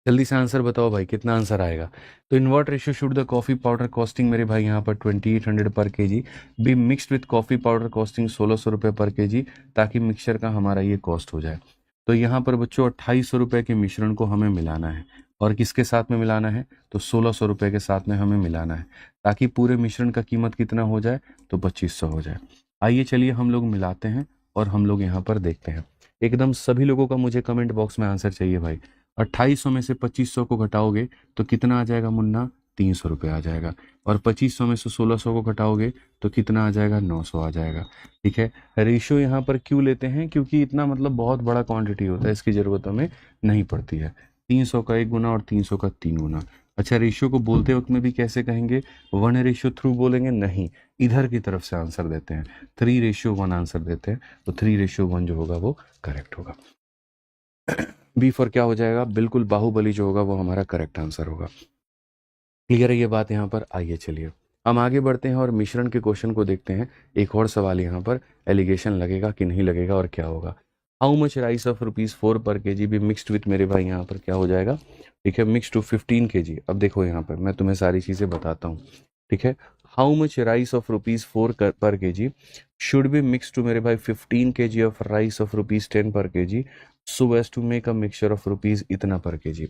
जल्दी से आंसर बताओ भाई, कितना आंसर आएगा? तो in what ratio should the coffee powder costing मेरे भाई यहाँ पर 2800 पर kg be mixed with coffee powder costing 1600 रुपये पर केजी, ताकि मिक्सचर का हमारा ये कॉस्ट हो जाए। तो यहाँ पर बच्चों 2800 रुपये के मिश्रण को हमें मिलाना है, और किसके साथ में मिलाना है? तो 1600 रुपये के साथ में हमें मिलाना है, ताकि पूरे मिश्रण का कीमत कितना हो जाए? तो 2500 हो जाए। आइए चलिए हम लोग मिलाते हैं, और हम लोग यहाँ पर देखते हैं। एकदम सभी लोगों का मुझे कमेंट बॉक्स में आंसर चाहिए भाई। 2800 में से 2500 को घटाओगे तो कितना आ जाएगा मुन्ना? 300 रुपये आ जाएगा। और 2500 में से 1600 को घटाओगे तो कितना आ जाएगा? 900 आ जाएगा। ठीक है, रेशियो यहाँ पर क्यों लेते हैं? क्योंकि इतना मतलब बहुत बड़ा क्वांटिटी होता है, इसकी ज़रूरत हमें नहीं पड़ती है। 300 का 1 गुना और 300 का 3 गुना। अच्छा, रेशियो को बोलते वक्त में भी कैसे कहेंगे? 1:3 बोलेंगे? नहीं, इधर की तरफ से आंसर देते हैं, 3:1 आंसर देते हैं, तो 3:1 जो होगा वो करेक्ट होगा। बी फॉर क्या हो जाएगा? बिल्कुल बाहुबली जो होगा वो हमारा करेक्ट आंसर होगा। क्लियर है ये बात यहाँ पर? आइए चलिए हम आगे बढ़ते हैं और मिश्रण के क्वेश्चन को देखते हैं। एक और सवाल यहाँ पर, एलिगेशन लगेगा कि नहीं लगेगा और क्या होगा। हाउ मच राइस ऑफ ₹4 पर kg भी मिक्सड विथ, मेरे भाई यहाँ पर क्या हो जाएगा? ठीक है, मिक्स टू 15 kg। अब देखो यहाँ पर मैं तुम्हें सारी चीज़ें बताता हूँ। ठीक है, हाउ मच राइस ऑफ ₹4 पर kg should be mix to, मेरे भाई 15 kg ऑफ राइस ऑफ ₹10 पर kg so as to make a mixture of rupees इतना पर kg।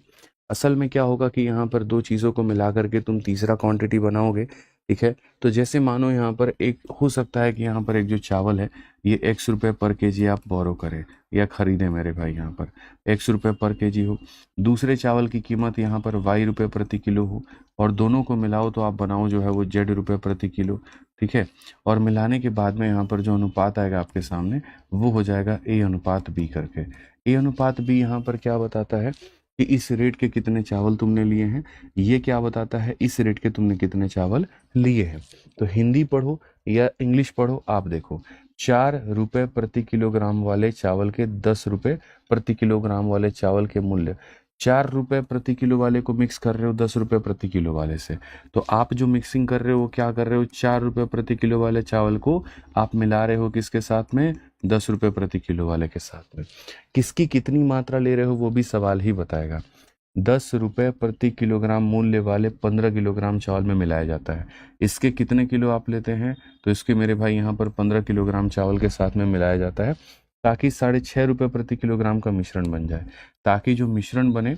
असल में क्या होगा कि यहाँ पर दो चीज़ों को मिला करके तुम तीसरा क्वांटिटी बनाओगे। ठीक है, तो जैसे मानो यहाँ पर एक हो सकता है कि यहाँ पर एक जो चावल है ये ₹X पर kg आप बोरो करें या खरीदें, मेरे भाई यहाँ पर ₹X पर kg हो, दूसरे चावल की कीमत यहाँ पर ₹Y प्रति किलो हो, और दोनों को मिलाओ तो आप बनाओ जो है वो ₹Z प्रति किलो। ठीक है, और मिलाने के बाद में यहाँ पर जो अनुपात आएगा आपके सामने वो हो जाएगा A/B करके। A/B यहाँ पर क्या बताता है कि इस रेट के कितने चावल तुमने लिए हैं, ये क्या बताता है इस रेट के तुमने कितने चावल लिए हैं। तो हिंदी पढ़ो या इंग्लिश पढ़ो, आप देखो ₹4 प्रति किलोग्राम वाले चावल के ₹10 प्रति किलोग्राम वाले चावल के मूल्य, ₹4 प्रति किलो वाले को मिक्स कर रहे हो ₹10 प्रति किलो वाले से, तो आप जो मिक्सिंग कर रहे हो क्या कर रहे हो, ₹4 प्रति किलो वाले चावल को आप मिला रहे हो किसके साथ में, ₹10 प्रति किलो वाले के साथ में। किसकी कितनी मात्रा ले रहे हो वो भी सवाल ही बताएगा। ₹10 प्रति किलोग्राम मूल्य वाले 15 किलोग्राम चावल में मिलाया जाता है। इसके कितने किलो आप लेते हैं, तो इसके मेरे भाई यहाँ पर 15 किलोग्राम चावल के साथ में मिलाया जाता है ताकि ₹6.5 प्रति किलोग्राम का मिश्रण बन जाए। ताकि जो मिश्रण बने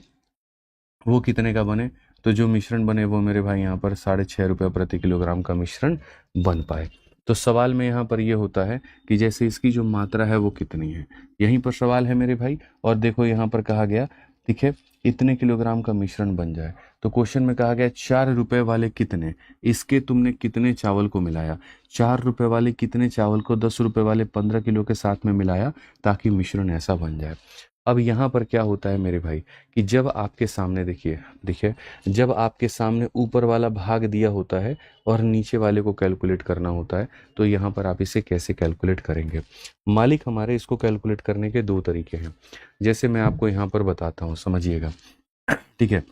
वो कितने का बने, तो जो मिश्रण बने वो मेरे भाई यहाँ पर ₹6.5 प्रति किलोग्राम का मिश्रण बन पाए। तो सवाल में यहाँ पर ये होता है कि जैसे इसकी जो मात्रा है वो कितनी है, यहीं पर सवाल है मेरे भाई। और देखो यहाँ पर कहा गया, ठीक है, इतने किलोग्राम का मिश्रण बन जाए, तो क्वेश्चन में कहा गया ₹4 वाले कितने, इसके तुमने कितने चावल को मिलाया, ₹4 वाले कितने चावल को ₹10 वाले 15 किलो के साथ में मिलाया ताकि मिश्रण ऐसा बन जाए। अब यहाँ पर क्या होता है मेरे भाई कि जब आपके सामने देखिए देखिए जब आपके सामने ऊपर वाला भाग दिया होता है और नीचे वाले को कैलकुलेट करना होता है, तो यहाँ पर आप इसे कैसे कैलकुलेट करेंगे। मालिक हमारे इसको कैलकुलेट करने के दो तरीके हैं, जैसे मैं आपको यहाँ पर बताता हूँ, समझिएगा। ठीक है,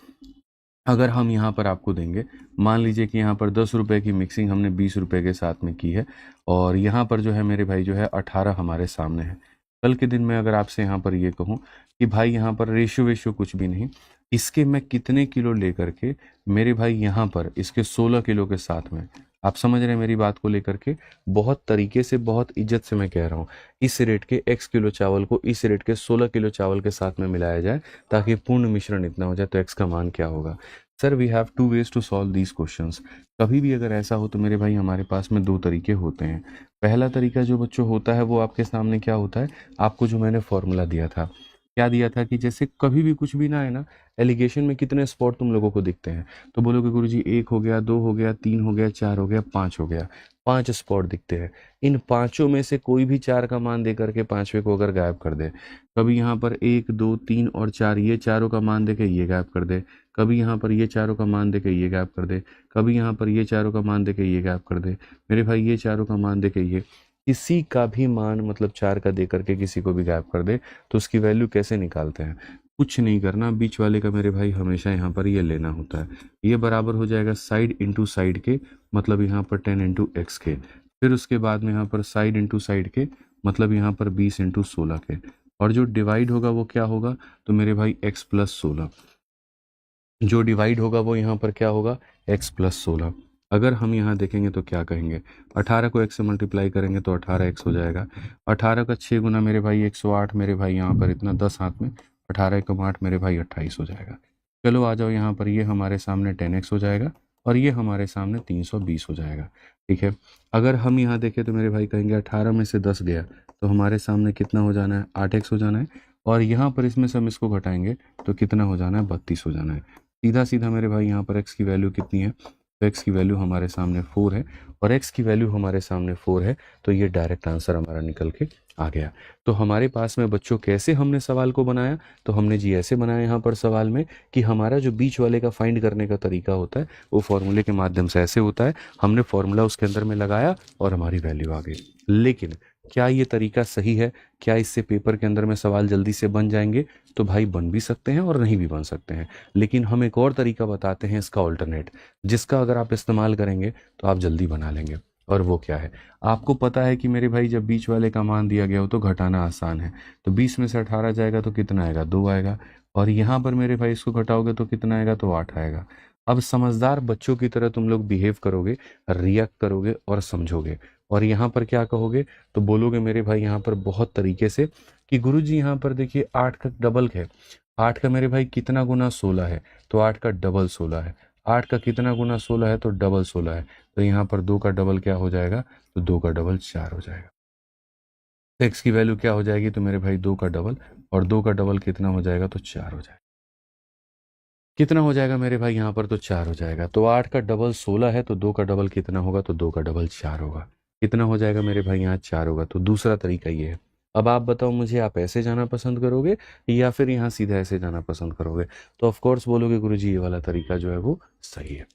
अगर हम यहाँ पर आपको देंगे, मान लीजिए कि यहाँ पर ₹10 की मिक्सिंग हमने ₹20 के साथ में की है, और यहाँ पर जो है मेरे भाई जो है 18 हमारे सामने है। कल के दिन में अगर आपसे यहाँ पर ये कहूँ कि भाई यहाँ पर रेशियो वेशियो कुछ भी नहीं, इसके मैं कितने किलो लेकर के मेरे भाई यहाँ पर इसके 16 किलो के साथ में, आप समझ रहे हैं मेरी बात को लेकर के, बहुत तरीके से बहुत इज्जत से मैं कह रहा हूँ, इस रेट के x किलो चावल को इस रेट के 16 किलो चावल के साथ में मिलाया जाए ताकि पूर्ण मिश्रण इतना हो जाए, तो x का मान क्या होगा। Sir we have 2 ways to solve these questions. कभी भी अगर ऐसा हो तो मेरे भाई हमारे पास में दो तरीके होते हैं। पहला तरीका जो बच्चों होता है वो आपके सामने क्या होता है, आपको जो मैंने फॉर्मूला दिया था, क्या दिया था कि जैसे कभी भी कुछ भी ना है ना, एलिगेशन में कितने स्पॉट तुम लोगों को दिखते हैं, तो बोलोगे गुरुजी 1 हो गया, 2 हो गया, 3 हो गया, 4 हो गया, 5 हो गया, 5 स्पॉट दिखते हैं। इन पांचों में से कोई भी 4 का मान दे करके पांचवे को अगर गायब कर दे, कभी यहाँ पर 1, 2, 3 और 4 ये चारों का मान दे के ये गायब कर दे, कभी यहाँ पर ये चारों का मान दे के ये गायब कर दे, कभी यहाँ पर ये चारों का मान दे के ये गायब कर दे, मेरे भाई ये चारों का मान दे के ये, किसी का भी मान मतलब 4 का दे करके किसी को भी गायब कर दे, तो उसकी वैल्यू कैसे निकालते हैं, कुछ नहीं करना, बीच वाले का मेरे भाई हमेशा यहाँ पर ये लेना होता है। ये बराबर हो जाएगा साइड इंटू साइड के, मतलब यहाँ पर 10 इंटू एक्स के, फिर उसके बाद में यहाँ पर साइड इंटू साइड के, मतलब यहाँ पर 20 इंटू 16 के, और जो डिवाइड होगा वो क्या होगा, तो मेरे भाई x प्लस 16, जो डिवाइड होगा वो यहाँ पर क्या होगा, x प्लस 16। अगर हम यहाँ देखेंगे तो क्या कहेंगे, 18 को x से मल्टीप्लाई करेंगे तो 18x हो जाएगा, 18 का 6 गुना मेरे भाई 108, मेरे भाई यहाँ पर इतना 10 हाथ में, 18 × 8 मेरे भाई 28 हो जाएगा। चलो आ जाओ यहाँ पर, ये हमारे सामने 10x हो जाएगा और ये हमारे सामने 320 हो जाएगा। ठीक है, अगर हम यहाँ देखें तो मेरे भाई कहेंगे 18 में से 10 गया तो हमारे सामने कितना हो जाना है, 8x हो जाना है, और यहाँ पर इसमें से हम इसको घटाएंगे तो कितना हो जाना है, 32 हो जाना है। सीधा सीधा मेरे भाई यहाँ पर x की वैल्यू कितनी है, तो तो x की वैल्यू हमारे सामने 4 है और x की वैल्यू हमारे सामने 4 है, तो ये डायरेक्ट आंसर हमारा निकल के आ गया। तो हमारे पास में बच्चों कैसे हमने सवाल को बनाया, तो हमने जी ऐसे बनाया यहाँ पर सवाल में कि हमारा जो बीच वाले का फाइंड करने का तरीका होता है वो फॉर्मूले के माध्यम से ऐसे होता है, हमने फॉर्मूला उसके अंदर में लगाया और हमारी वैल्यू आ गई। लेकिन क्या ये तरीका सही है? क्या इससे पेपर के अंदर में सवाल जल्दी से बन जाएंगे? तो भाई बन भी सकते हैं और नहीं भी बन सकते हैं, लेकिन हम एक और तरीका बताते हैं इसका ऑल्टरनेट, जिसका अगर आप इस्तेमाल करेंगे तो आप जल्दी बना लेंगे। और वो क्या है? आपको पता है कि मेरे भाई जब बीच वाले का मान दिया गया हो तो घटाना आसान है, तो 20 में से 18 जाएगा तो कितना आएगा? 2 आएगा। और यहाँ पर मेरे भाई इसको घटाओगे तो कितना आएगा? तो 8 आएगा। अब समझदार बच्चों की तरह तुम लोग बिहेव करोगे, रिएक्ट करोगे और समझोगे, और यहाँ पर क्या कहोगे? तो बोलोगे मेरे भाई यहाँ पर बहुत तरीके से कि गुरुजी यहाँ पर देखिए 8 का डबल है, 8 का मेरे भाई कितना गुना 16 है, तो 8 का डबल 16 है, 8 का कितना गुना 16 है, तो डबल 16 है, तो यहाँ पर 2 का डबल क्या हो जाएगा? तो 2 का डबल 4 हो जाएगा। तो x की वैल्यू क्या हो जाएगी? तो मेरे भाई 2 का डबल, और 2 का डबल कितना हो जाएगा? तो 4 हो जाएगा। कितना हो जाएगा मेरे भाई यहाँ पर? तो 4 हो जाएगा। तो 8 का डबल 16 है, तो 2 का डबल कितना होगा? तो 2 का डबल 4 होगा। कितना हो जाएगा मेरे भाई? यहाँ 4 होगा। तो दूसरा तरीका ये है। अब आप बताओ मुझे, आप ऐसे जाना पसंद करोगे या फिर यहाँ सीधा ऐसे जाना पसंद करोगे? तो ऑफ कोर्स बोलोगे गुरुजी ये वाला तरीका जो है वो सही है।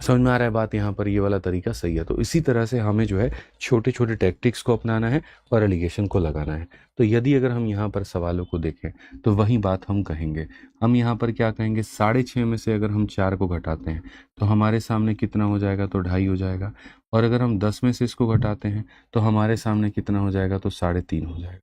समझ में आ रहा है बात? यहाँ पर ये वाला तरीका सही है। तो इसी तरह से हमें जो है छोटे छोटे टैक्टिक्स को अपनाना है और एलिगेशन को लगाना है। तो यदि अगर हम यहाँ पर सवालों को देखें तो वही बात हम कहेंगे। हम यहाँ पर क्या कहेंगे? 6.5 में से अगर हम 4 को घटाते हैं तो हमारे सामने कितना हो जाएगा? तो 2.5 हो जाएगा। और अगर हम 10 में से इसको घटाते हैं तो हमारे सामने कितना हो जाएगा? तो 3.5 हो जाएगा।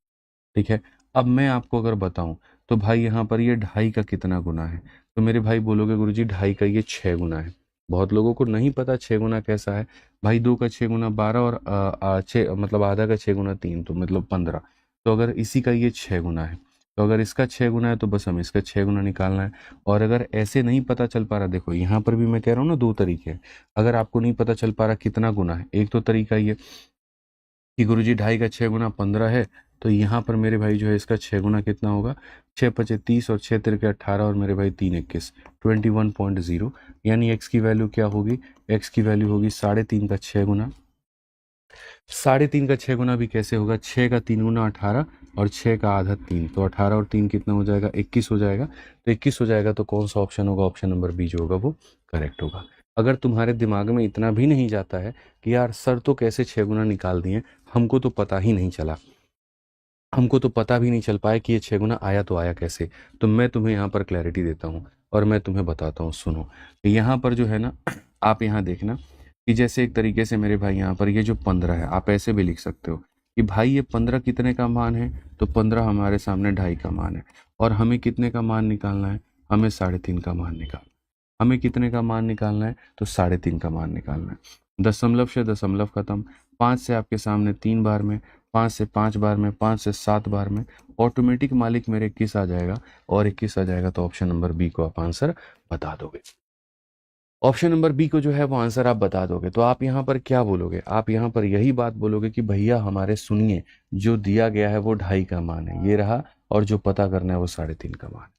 ठीक है। अब मैं आपको अगर बताऊं तो भाई यहाँ पर ये 2.5 का कितना गुना है? तो मेरे भाई बोलोगे गुरुजी 2.5 का ये 6 गुना है। बहुत लोगों को नहीं पता 6 गुना कैसा है। भाई 2 का 6 गुना 12 और 6 मतलब आधा का 6 गुना 3 तो मतलब 15। तो अगर इसी का ये 6 गुना है तो अगर इसका 6 गुना है तो बस हमें इसका 6 गुना निकालना है। और अगर ऐसे नहीं पता चल पा रहा, देखो यहाँ पर भी मैं कह रहा हूँ ना 2 तरीके हैं। अगर आपको नहीं पता चल पा रहा कितना गुना है, एक तो तरीका ये कि गुरुजी 2.5 का 6 गुना 15 है, तो यहाँ पर मेरे भाई जो है इसका 6 गुना कितना होगा? 6 पचे 30 और 6 तिरके 18 और मेरे भाई 3 21 21.0। यानी x की वैल्यू क्या होगी? x की वैल्यू होगी 3.5 का 6 गुना। 3.5 का 6 गुना भी कैसे होगा? 6 का 3 गुना 18 और 6 का आधा 3, तो 18 और 3 कितना हो जाएगा? 21 हो जाएगा। तो 21 हो जाएगा तो कौन सा ऑप्शन होगा? ऑप्शन नंबर बी जो होगा वो करेक्ट होगा। अगर तुम्हारे दिमाग में इतना भी नहीं जाता है कि यार सर तो कैसे 6 गुना निकाल दिए, हमको तो पता ही नहीं चला, हमको तो पता भी नहीं चल पाया कि ये 6 गुना आया तो आया कैसे, तो मैं तुम्हें यहाँ पर क्लैरिटी देता हूँ और मैं तुम्हें बताता हूँ। सुनो, यहाँ पर जो है ना, आप यहाँ देखना कि जैसे एक तरीके से मेरे भाई यहाँ पर ये जो 15 है, आप ऐसे भी लिख सकते हो कि भाई ये 15 कितने का मान है? तो 15 हमारे सामने 2.5 का मान है। और हमें कितने का मान निकालना है? हमें 3.5 का मान निकालना। हमें कितने का मान निकालना है? तो 3.5 का मान निकालना है। दशमलव से दशमलव खत्म, 5 से आपके सामने 3 बार में, 5 से 5 बार में, 5 से 7 बार में, ऑटोमेटिक मालिक मेरे 21 आ जाएगा। और 21 आ जाएगा तो ऑप्शन नंबर बी को आप आंसर बता दोगे। ऑप्शन नंबर बी को जो है वो आंसर आप बता दोगे। तो आप यहाँ पर क्या बोलोगे? आप यहाँ पर यही बात बोलोगे कि भैया हमारे सुनिए, जो दिया गया है वो 2.5 का मान है, ये रहा, और जो पता करना है वो 3.5 का मान है।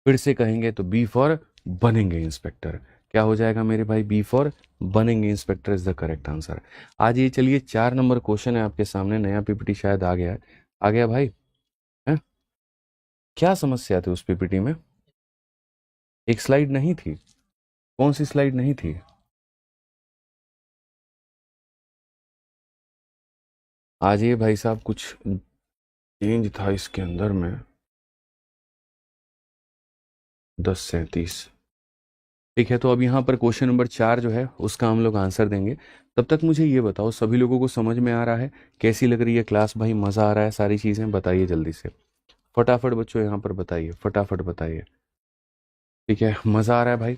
फिर से कहेंगे तो बी फॉर बनेंगे इंस्पेक्टर। क्या हो जाएगा मेरे भाई? बी फॉर बनेंगे inspector is the correct answer. आज ये चलिए 4 नंबर क्वेश्चन है आपके सामने। नया पीपीटी शायद आ गया है। आ गया भाई? है क्या समस्या थी उस पीपीटी में? एक स्लाइड नहीं थी? कौन सी स्लाइड नहीं थी? आज ये भाई साहब कुछ चेंज था इसके अंदर में। 10:37। ठीक है, तो अब यहाँ पर क्वेश्चन नंबर 4 जो है उसका हम लोग आंसर देंगे। तब तक मुझे ये बताओ, सभी लोगों को समझ में आ रहा है? कैसी लग रही है क्लास भाई? मज़ा आ रहा है? सारी चीज़ें बताइए जल्दी से, फटाफट बच्चों यहाँ पर बताइए, फटाफट बताइए। ठीक है, मज़ा आ रहा है भाई?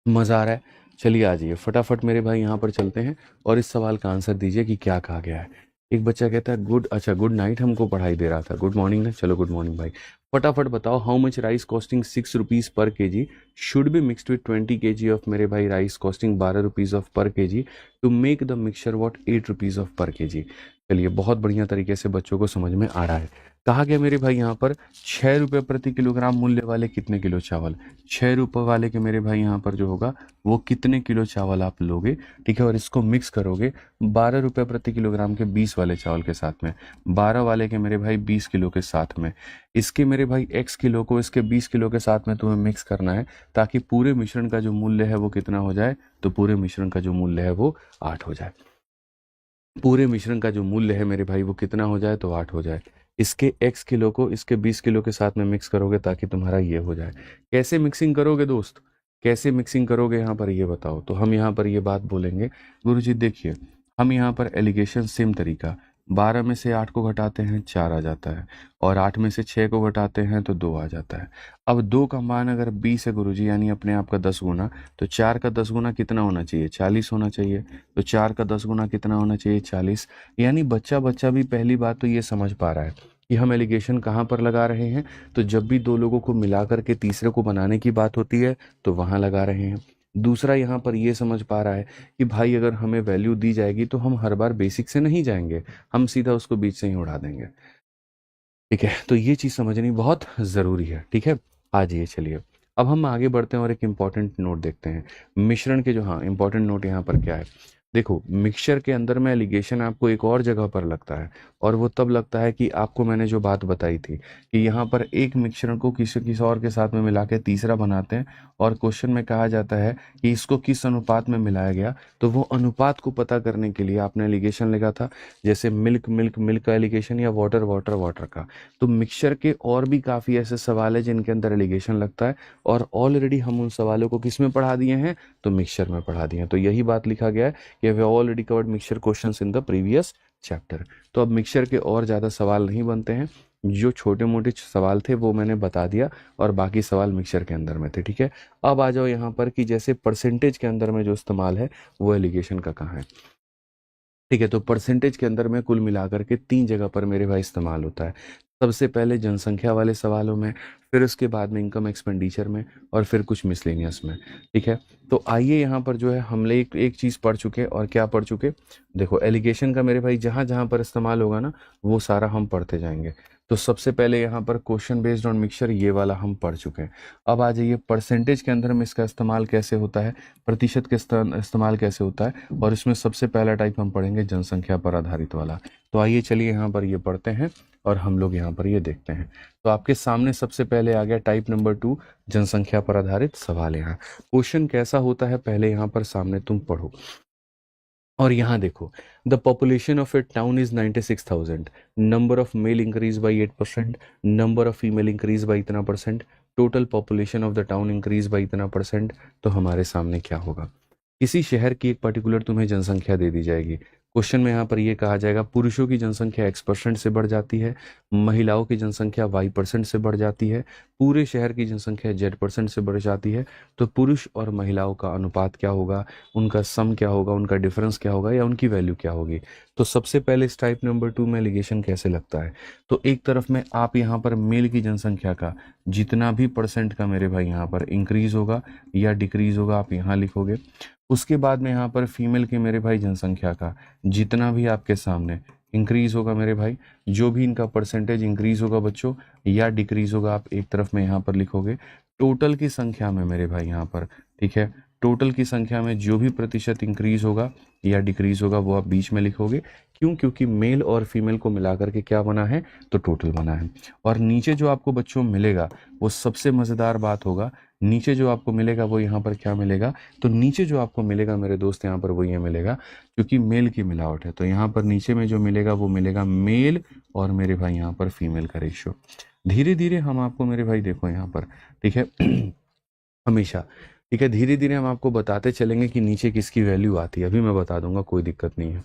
मज़ा आ रहा है? चलिए आ जाइए फटाफट मेरे भाई, यहाँ पर चलते हैं और इस सवाल का आंसर दीजिए कि क्या कहा गया है। एक बच्चा कहता है गुड, अच्छा गुड नाइट हमको पढ़ाई दे रहा था, गुड मॉर्निंग ना, चलो गुड मॉर्निंग भाई। फटाफट बताओ, how much rice costing 6 rupees per kg should be mixed with 20 kg of मेरे भाई rice costing 12 rupees of per kg to make the mixture what 8 rupees of per kg. चलिए, बहुत बढ़िया तरीके से बच्चों को समझ में आ रहा है। कहा गया मेरे भाई यहाँ पर 6 रुपये प्रति किलोग्राम मूल्य वाले कितने किलो चावल, 6 रुपये वाले के मेरे भाई यहाँ पर जो होगा वो कितने किलो चावल आप लोगे, ठीक है, और इसको मिक्स करोगे 12 रुपये प्रति किलोग्राम के 20 वाले चावल के साथ में, 12 वाले के मेरे भाई 20 किलो के साथ में, इसके मेरे भाई x किलो को इसके 20 किलो के साथ में तुम्हें मिक्स करना है ताकि पूरे मिश्रण का जो मूल्य है वो कितना हो जाए, तो पूरे मिश्रण का जो मूल्य है वो 8 हो जाए। पूरे मिश्रण का जो मूल्य है मेरे भाई वो कितना हो जाए, तो 8 हो जाए। इसके x किलो को इसके 20 किलो के साथ में मिक्स करोगे ताकि तुम्हारा ये हो जाए। कैसे मिक्सिंग करोगे दोस्त, कैसे मिक्सिंग करोगे यहाँ पर ये बताओ। तो हम यहाँ पर ये बात बोलेंगे, गुरुजी देखिए हम यहाँ पर एलिगेशन सेम तरीका, 12 में से 8 को घटाते हैं 4 आ जाता है, और 8 में से 6 को घटाते हैं तो 2 आ जाता है। अब 2 का मान अगर 20 है गुरुजी, यानी अपने आप का 10 गुना, तो 4 का 10 गुना कितना होना चाहिए, 40 होना चाहिए। तो 4 का 10 गुना कितना होना चाहिए, 40। यानी बच्चा भी पहली बात तो ये समझ पा रहा है कि हम एलिगेशन कहाँ पर लगा रहे हैं। तो जब भी दो लोगों को मिला करके तीसरे को बनाने की बात होती है तो वहाँ लगा रहे हैं। दूसरा यहाँ पर ये समझ पा रहा है कि भाई अगर हमें वैल्यू दी जाएगी तो हम हर बार बेसिक से नहीं जाएंगे, हम सीधा उसको बीच से ही उड़ा देंगे, ठीक है। तो ये चीज़ समझनी बहुत ज़रूरी है, ठीक है। आ जाइए, चलिए अब हम आगे बढ़ते हैं और एक इम्पॉर्टेंट नोट देखते हैं मिश्रण के। जो हाँ इम्पॉर्टेंट नोट यहाँ पर क्या है, देखो मिक्सचर के अंदर में एलिगेशन आपको एक और जगह पर लगता है, और वो तब लगता है कि आपको मैंने जो बात बताई थी कि यहाँ पर एक मिक्सचर को किसी और के साथ में मिला के तीसरा बनाते हैं, और क्वेश्चन में कहा जाता है कि इसको किस अनुपात में मिलाया गया। तो वो अनुपात को पता करने के लिए आपने एलिगेशन लिखा था, जैसे मिल्क मिल्क मिल्क का एलिगेशन या वाटर वाटर वाटर का। तो मिक्सचर के और भी काफ़ी ऐसे सवाल है जिनके अंदर एलिगेशन लगता है, और ऑलरेडी हम उन सवालों को किस में पढ़ा दिए हैं, तो मिक्सचर में पढ़ा दिए हैं। तो यही बात लिखा गया है कि we already covered mixture questions in the previous chapter. तो अब मिक्सचर के और ज़्यादा सवाल नहीं बनते हैं, जो छोटे मोटे सवाल थे वो मैंने बता दिया, और बाकी सवाल मिक्सचर के अंदर में थे, ठीक है। अब आ जाओ यहाँ पर कि जैसे परसेंटेज के अंदर में जो इस्तेमाल है वो एलिगेशन का कहाँ है, ठीक है। तो परसेंटेज के अंदर में कुल मिलाकर के 3 जगह पर मेरे भाई इस्तेमाल होता है। सबसे पहले जनसंख्या वाले सवालों में, फिर उसके बाद में इनकम एक्सपेंडिचर में, और फिर कुछ मिसलेनियस में, ठीक है। तो आइए यहाँ पर जो है हम एक चीज़ पढ़ चुके, और क्या पढ़ चुके, देखो एलिगेशन का मेरे भाई जहाँ जहाँ पर इस्तेमाल होगा ना वो सारा हम पढ़ते जाएंगे। तो सबसे पहले यहाँ पर क्वेश्चन बेस्ड ऑन मिक्सचर ये वाला हम पढ़ चुके हैं। अब आ जाइए परसेंटेज के अंदर में इसका इस्तेमाल कैसे होता है, प्रतिशत के इस्तेमाल कैसे होता है, और इसमें सबसे पहला टाइप हम पढ़ेंगे जनसंख्या पर आधारित वाला। तो आइए चलिए यहाँ पर ये पढ़ते हैं और हम लोग यहाँ पर ये देखते हैं। तो आपके सामने सबसे पहले आ गया टाइप नंबर 2 जनसंख्या पर आधारित सवाल। यहाँ क्वेश्चन कैसा होता है पहले यहाँ पर सामने तुम पढ़ो, और यहाँ देखो the population of a town is 96,000, number of mail increase by 8%, number of female increase by इतना %, total population of the town increase by इतना %। तो हमारे सामने क्या होगा, किसी शहर की एक पर्टिकुलर तुम्हें जनसंख्या दे दी जाएगी। क्वेश्चन में यहाँ पर ये कहा जाएगा पुरुषों की जनसंख्या X% से बढ़ जाती है, महिलाओं की जनसंख्या Y% से बढ़ जाती है, पूरे शहर की जनसंख्या Z% से बढ़ जाती है। तो पुरुष और महिलाओं का अनुपात क्या होगा, उनका सम क्या होगा, उनका डिफरेंस क्या होगा, या उनकी वैल्यू क्या होगी। तो सबसे पहले इस टाइप नंबर 2 में एलिगेशन कैसे लगता है, तो एक तरफ में आप यहाँ पर मेल की जनसंख्या का जितना भी % का मेरे भाई यहाँ पर इंक्रीज होगा या डिक्रीज होगा आप यहाँ लिखोगे। उसके बाद में यहाँ पर फीमेल के मेरे भाई जनसंख्या का जितना भी आपके सामने इंक्रीज होगा मेरे भाई, जो भी इनका परसेंटेज इंक्रीज होगा बच्चों या डिक्रीज होगा आप एक तरफ में यहाँ पर लिखोगे। टोटल की संख्या में मेरे भाई यहाँ पर, ठीक है, टोटल की संख्या में जो भी प्रतिशत इंक्रीज होगा या डिक्रीज होगा वो आप बीच में लिखोगे। क्यों, क्योंकि मेल और फीमेल को मिलाकर के क्या बना है, तो टोटल बना है। और नीचे जो आपको बच्चों मिलेगा वो सबसे मज़ेदार बात होगा, नीचे जो आपको मिलेगा वो यहाँ पर क्या मिलेगा, तो नीचे जो आपको मिलेगा मेरे दोस्त यहाँ पर वो ये मिलेगा क्योंकि मेल की मिलावट है। तो यहाँ पर नीचे में जो मिलेगा वो मिलेगा मेल और मेरे भाई यहाँ पर फीमेल का रेशियो। धीरे धीरे हम आपको मेरे भाई देखो यहाँ पर, ठीक है हमेशा, ठीक है, धीरे धीरे हम आपको बताते चलेंगे कि नीचे किसकी वैल्यू आती है। अभी मैं बता दूंगा, कोई दिक्कत नहीं है।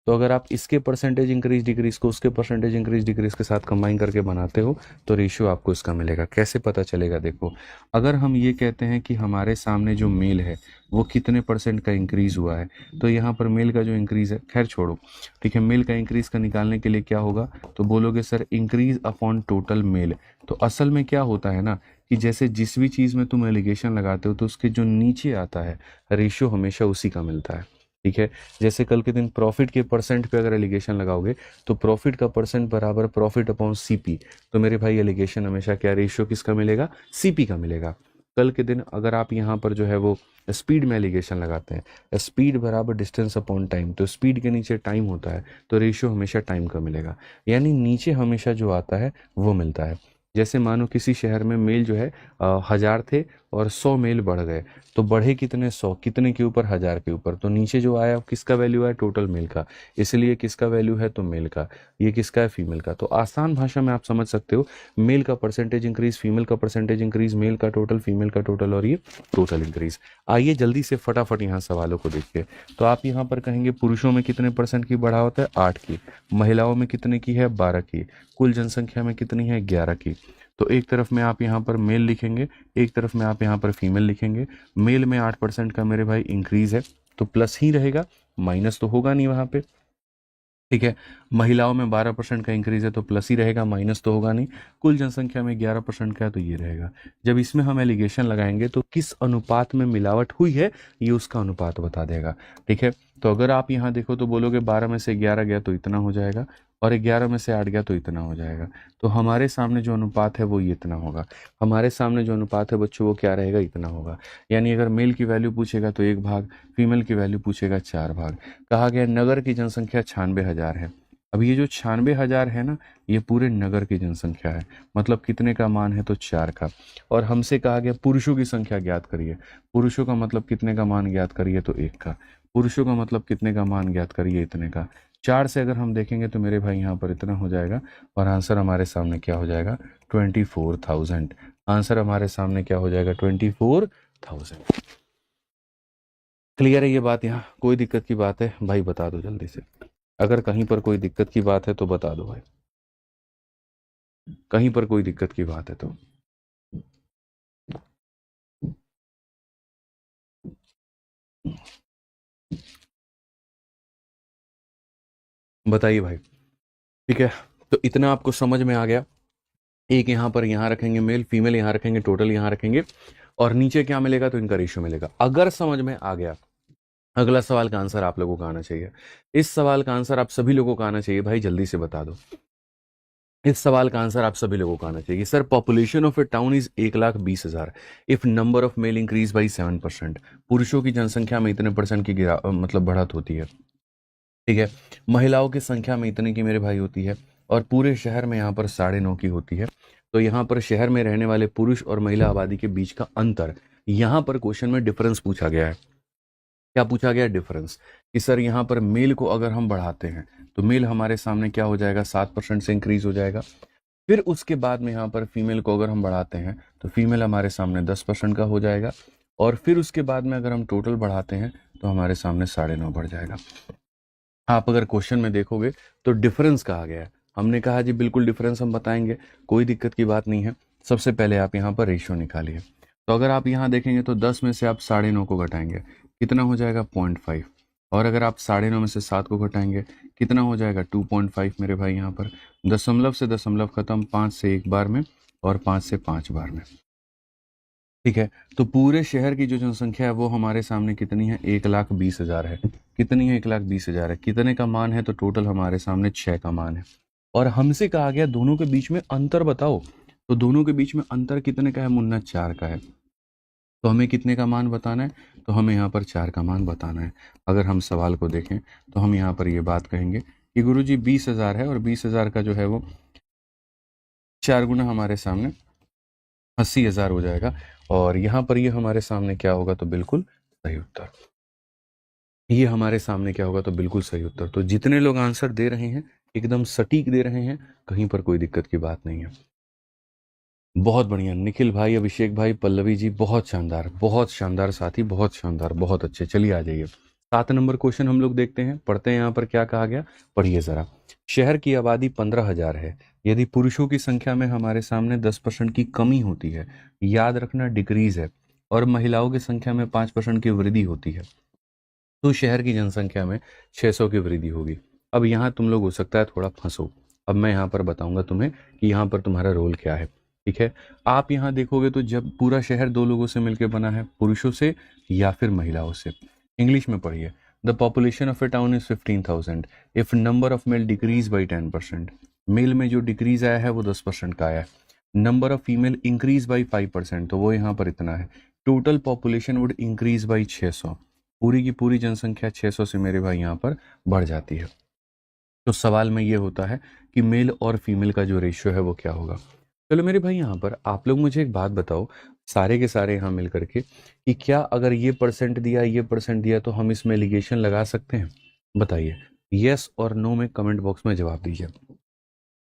तो अगर आप इसके परसेंटेज इंक्रीज डिक्रीज को उसके परसेंटेज इंक्रीज डिक्रीज के साथ कंबाइन करके बनाते हो तो रेशियो आपको इसका मिलेगा। कैसे पता चलेगा? देखो, अगर हम ये कहते हैं कि हमारे सामने जो मेल है वो कितने परसेंट का इंक्रीज हुआ है, तो यहाँ पर मेल का जो इंक्रीज है, खैर छोड़ो, ठीक है, मेल का इंक्रीज का निकालने के लिए क्या होगा, तो बोलोगे sir increase upon total male. तो असल में क्या होता है ना कि जैसे जिस भी चीज़ में तुम एलिगेशन लगाते हो तो उसके जो नीचे आता है रेशियो हमेशा उसी का मिलता है। ठीक है, जैसे कल के दिन प्रॉफिट के परसेंट पे अगर एलिगेशन लगाओगे तो प्रॉफिट का परसेंट बराबर प्रॉफिट अपॉन सीपी, तो मेरे भाई एलिगेशन हमेशा क्या रेशियो किसका मिलेगा? सीपी का मिलेगा। कल के दिन अगर आप यहाँ पर जो है वो स्पीड में एलिगेशन लगाते हैं, स्पीड बराबर डिस्टेंस अपॉन टाइम, तो स्पीड के नीचे टाइम होता है तो रेशियो हमेशा टाइम का मिलेगा, यानी नीचे हमेशा जो आता है वो मिलता है। जैसे मानो किसी शहर में मेल जो है 1000 थे और 100 मेल बढ़ गए, तो बढ़े कितने? 100, कितने के ऊपर? 1000 के ऊपर, तो नीचे जो आया किसका वैल्यू है? टोटल मेल का, इसलिए किसका वैल्यू है? तो मेल का। ये किसका है? फीमेल का। तो आसान भाषा में आप समझ सकते हो, मेल का परसेंटेज इंक्रीज, फीमेल का परसेंटेज इंक्रीज, मेल का टोटल, फीमेल का टोटल, और ये टोटल इंक्रीज। आइए जल्दी से फटाफट यहाँ सवालों को देखिए। तो आप यहाँ पर कहेंगे पुरुषों में कितने परसेंट की बढ़ावत है? 8 की। महिलाओं में कितने की है? 12 की। कुल जनसंख्या में कितनी है? 11 की। तो एक तरफ में आप यहाँ पर मेल लिखेंगे, एक तरफ में आप यहाँ पर फीमेल लिखेंगे। मेल में 8% का मेरे भाई इंक्रीज है तो प्लस ही रहेगा, माइनस तो होगा नहीं वहाँ पे। ठीक है, महिलाओं में 12% का इंक्रीज है तो प्लस ही रहेगा, माइनस तो होगा नहीं। कुल जनसंख्या में 11% का है तो ये रहेगा। जब इसमें हम एलिगेशन लगाएंगे तो किस अनुपात में मिलावट हुई है ये उसका अनुपात बता देगा। ठीक है, तो अगर आप यहाँ देखो तो बोलोगे 12 में से 11 गया तो इतना हो जाएगा, और 11 में से 8 गया तो इतना हो जाएगा। तो हमारे सामने जो अनुपात है वो ये इतना होगा। हमारे सामने जो अनुपात है बच्चों वो क्या रहेगा? इतना होगा। यानी अगर मेल की वैल्यू पूछेगा तो 1 भाग, फीमेल की वैल्यू पूछेगा 4 भाग। कहा गया नगर की जनसंख्या 96,000 है। अब ये जो 96,000 है ना, ये पूरे नगर की जनसंख्या है, मतलब कितने का मान है? तो 4 का। और हमसे कहा गया पुरुषों की संख्या ज्ञात करिए। पुरुषों का मतलब कितने का मान ज्ञात करिए? तो 1 का। पुरुषों का मतलब कितने का मान ज्ञात करिए? इतने का। 4 से अगर हम देखेंगे तो मेरे भाई यहाँ पर इतना हो जाएगा, और आंसर हमारे सामने क्या हो जाएगा? 24,000। आंसर हमारे सामने क्या हो जाएगा? 24,000। क्लियर है ये बात? यहाँ कोई दिक्कत की बात है भाई बता दो जल्दी से। अगर कहीं पर कोई दिक्कत की बात है तो बता दो भाई, कहीं पर कोई दिक्कत की बात है तो। बताइए भाई। ठीक है, तो इतना आपको समझ में आ गया। एक यहाँ पर यहाँ रखेंगे मेल, फीमेल यहाँ रखेंगे, टोटल यहाँ रखेंगे, और नीचे क्या मिलेगा? तो इनका रेशियो मिलेगा। अगर समझ में आ गया, अगला सवाल का आंसर आप लोगों का आना चाहिए। इस सवाल का आंसर आप सभी लोगों का आना चाहिए भाई, जल्दी से बता दो। इस सवाल का आंसर आप सभी लोगों को आना चाहिए। Sir population of a town is 1,20,000 if number of mail increase by 7%। पुरुषों की जनसंख्या में इतने परसेंट की मतलब बढ़त होती है। ठीक है, महिलाओं की संख्या में इतने की मेरे भाई होती है, और पूरे शहर में यहाँ पर 9.5 की होती है। तो यहाँ पर शहर में रहने वाले पुरुष और महिला आबादी के बीच का अंतर, यहाँ पर क्वेश्चन में डिफरेंस पूछा गया है। क्या पूछा गया? डिफरेंस। कि सर यहाँ पर मेल को अगर हम बढ़ाते हैं तो मेल हमारे सामने क्या हो जाएगा? 7% से इंक्रीज हो जाएगा। फिर उसके बाद में यहाँ पर फीमेल को अगर हम बढ़ाते हैं तो फीमेल हमारे सामने 10% का हो जाएगा, और फिर उसके बाद में अगर हम टोटल बढ़ाते हैं तो हमारे सामने 9.5 बढ़ जाएगा। आप अगर क्वेश्चन में देखोगे तो डिफरेंस कहा गया है। हमने कहा जी बिल्कुल डिफरेंस हम बताएंगे, कोई दिक्कत की बात नहीं है। सबसे पहले आप यहाँ पर रेशियो निकालिए। तो अगर आप यहाँ देखेंगे तो 10 में से आप 9.5 को घटाएंगे, कितना हो जाएगा? 0.5। और अगर आप 9.5 में से 7 को घटाएंगे कितना हो जाएगा? 2.5 मेरे भाई। यहाँ पर दशमलव से दशमलव खत्म, 5 से 1 बार में और 5 से 5 बार में। ठीक है, तो पूरे शहर की जो जनसंख्या है वो हमारे सामने कितनी है? 1,20,000 है। कितनी है? 1,20,000 है। कितने का मान है? तो टोटल हमारे सामने 6 का मान है। और हमसे कहा गया दोनों के बीच में अंतर बताओ, तो दोनों के बीच में अंतर कितने का है मुन्ना? 4 का है। तो हमें कितने का मान बताना है? तो हमें यहाँ पर 4 का मान बताना है। अगर हम सवाल को देखें तो हम यहाँ पर ये बात कहेंगे कि गुरुजी 20,000 है, और 20,000 का जो है वो 4 गुना हमारे सामने 80,000 हो जाएगा। और यहाँ पर ये हमारे सामने क्या होगा? तो बिल्कुल सही उत्तर। ये हमारे सामने क्या होगा? तो बिल्कुल सही उत्तर। तो जितने लोग आंसर दे रहे हैं एकदम सटीक दे रहे हैं, कहीं पर कोई दिक्कत की बात नहीं है। बहुत बढ़िया निखिल भाई, अभिषेक भाई, पल्लवी जी, बहुत शानदार साथी, बहुत शानदार, बहुत अच्छे। चलिए आ जाइए। 7 नंबर क्वेश्चन हम लोग देखते हैं, पढ़ते हैं यहाँ पर क्या कहा गया, पढ़िए जरा। शहर की आबादी 15,000 है। यदि पुरुषों की संख्या में हमारे सामने 10% की कमी होती है, याद रखना डिक्रीज है, और महिलाओं की संख्या में 5% की वृद्धि होती है, तो शहर की जनसंख्या में 600 की वृद्धि होगी। अब यहाँ तुम लोग हो सकता है थोड़ा फंसो। अब मैं यहाँ पर बताऊंगा तुम्हें कि यहाँ पर तुम्हारा रोल क्या है। ठीक है, आप यहाँ देखोगे तो जब पूरा शहर 2 लोगों से मिलकर बना है, पुरुषों से या फिर महिलाओं से। इंग्लिश में पढ़िए। The population of a town is 15,000 if number of male decrease by 10%। Male में जो डिक्रीज आया है वो 10% का आया है। Number of female increase by 5%, तो वो यहाँ पर इतना है। Total population would increase by 600। पूरी की पूरी जनसंख्या 600 से मेरे भाई यहाँ पर बढ़ जाती है। तो सवाल में ये होता है कि मेल और फीमेल का जो रेशियो है वो क्या होगा। चलो मेरे भाई यहाँ पर आप लोग मुझे एक बात बताओ, सारे के सारे यहाँ मिल करके, कि क्या अगर ये परसेंट दिया, ये परसेंट दिया, तो हम इसमें एलिगेशन लगा सकते हैं? बताइए, यस और नो में कमेंट बॉक्स में जवाब दीजिए।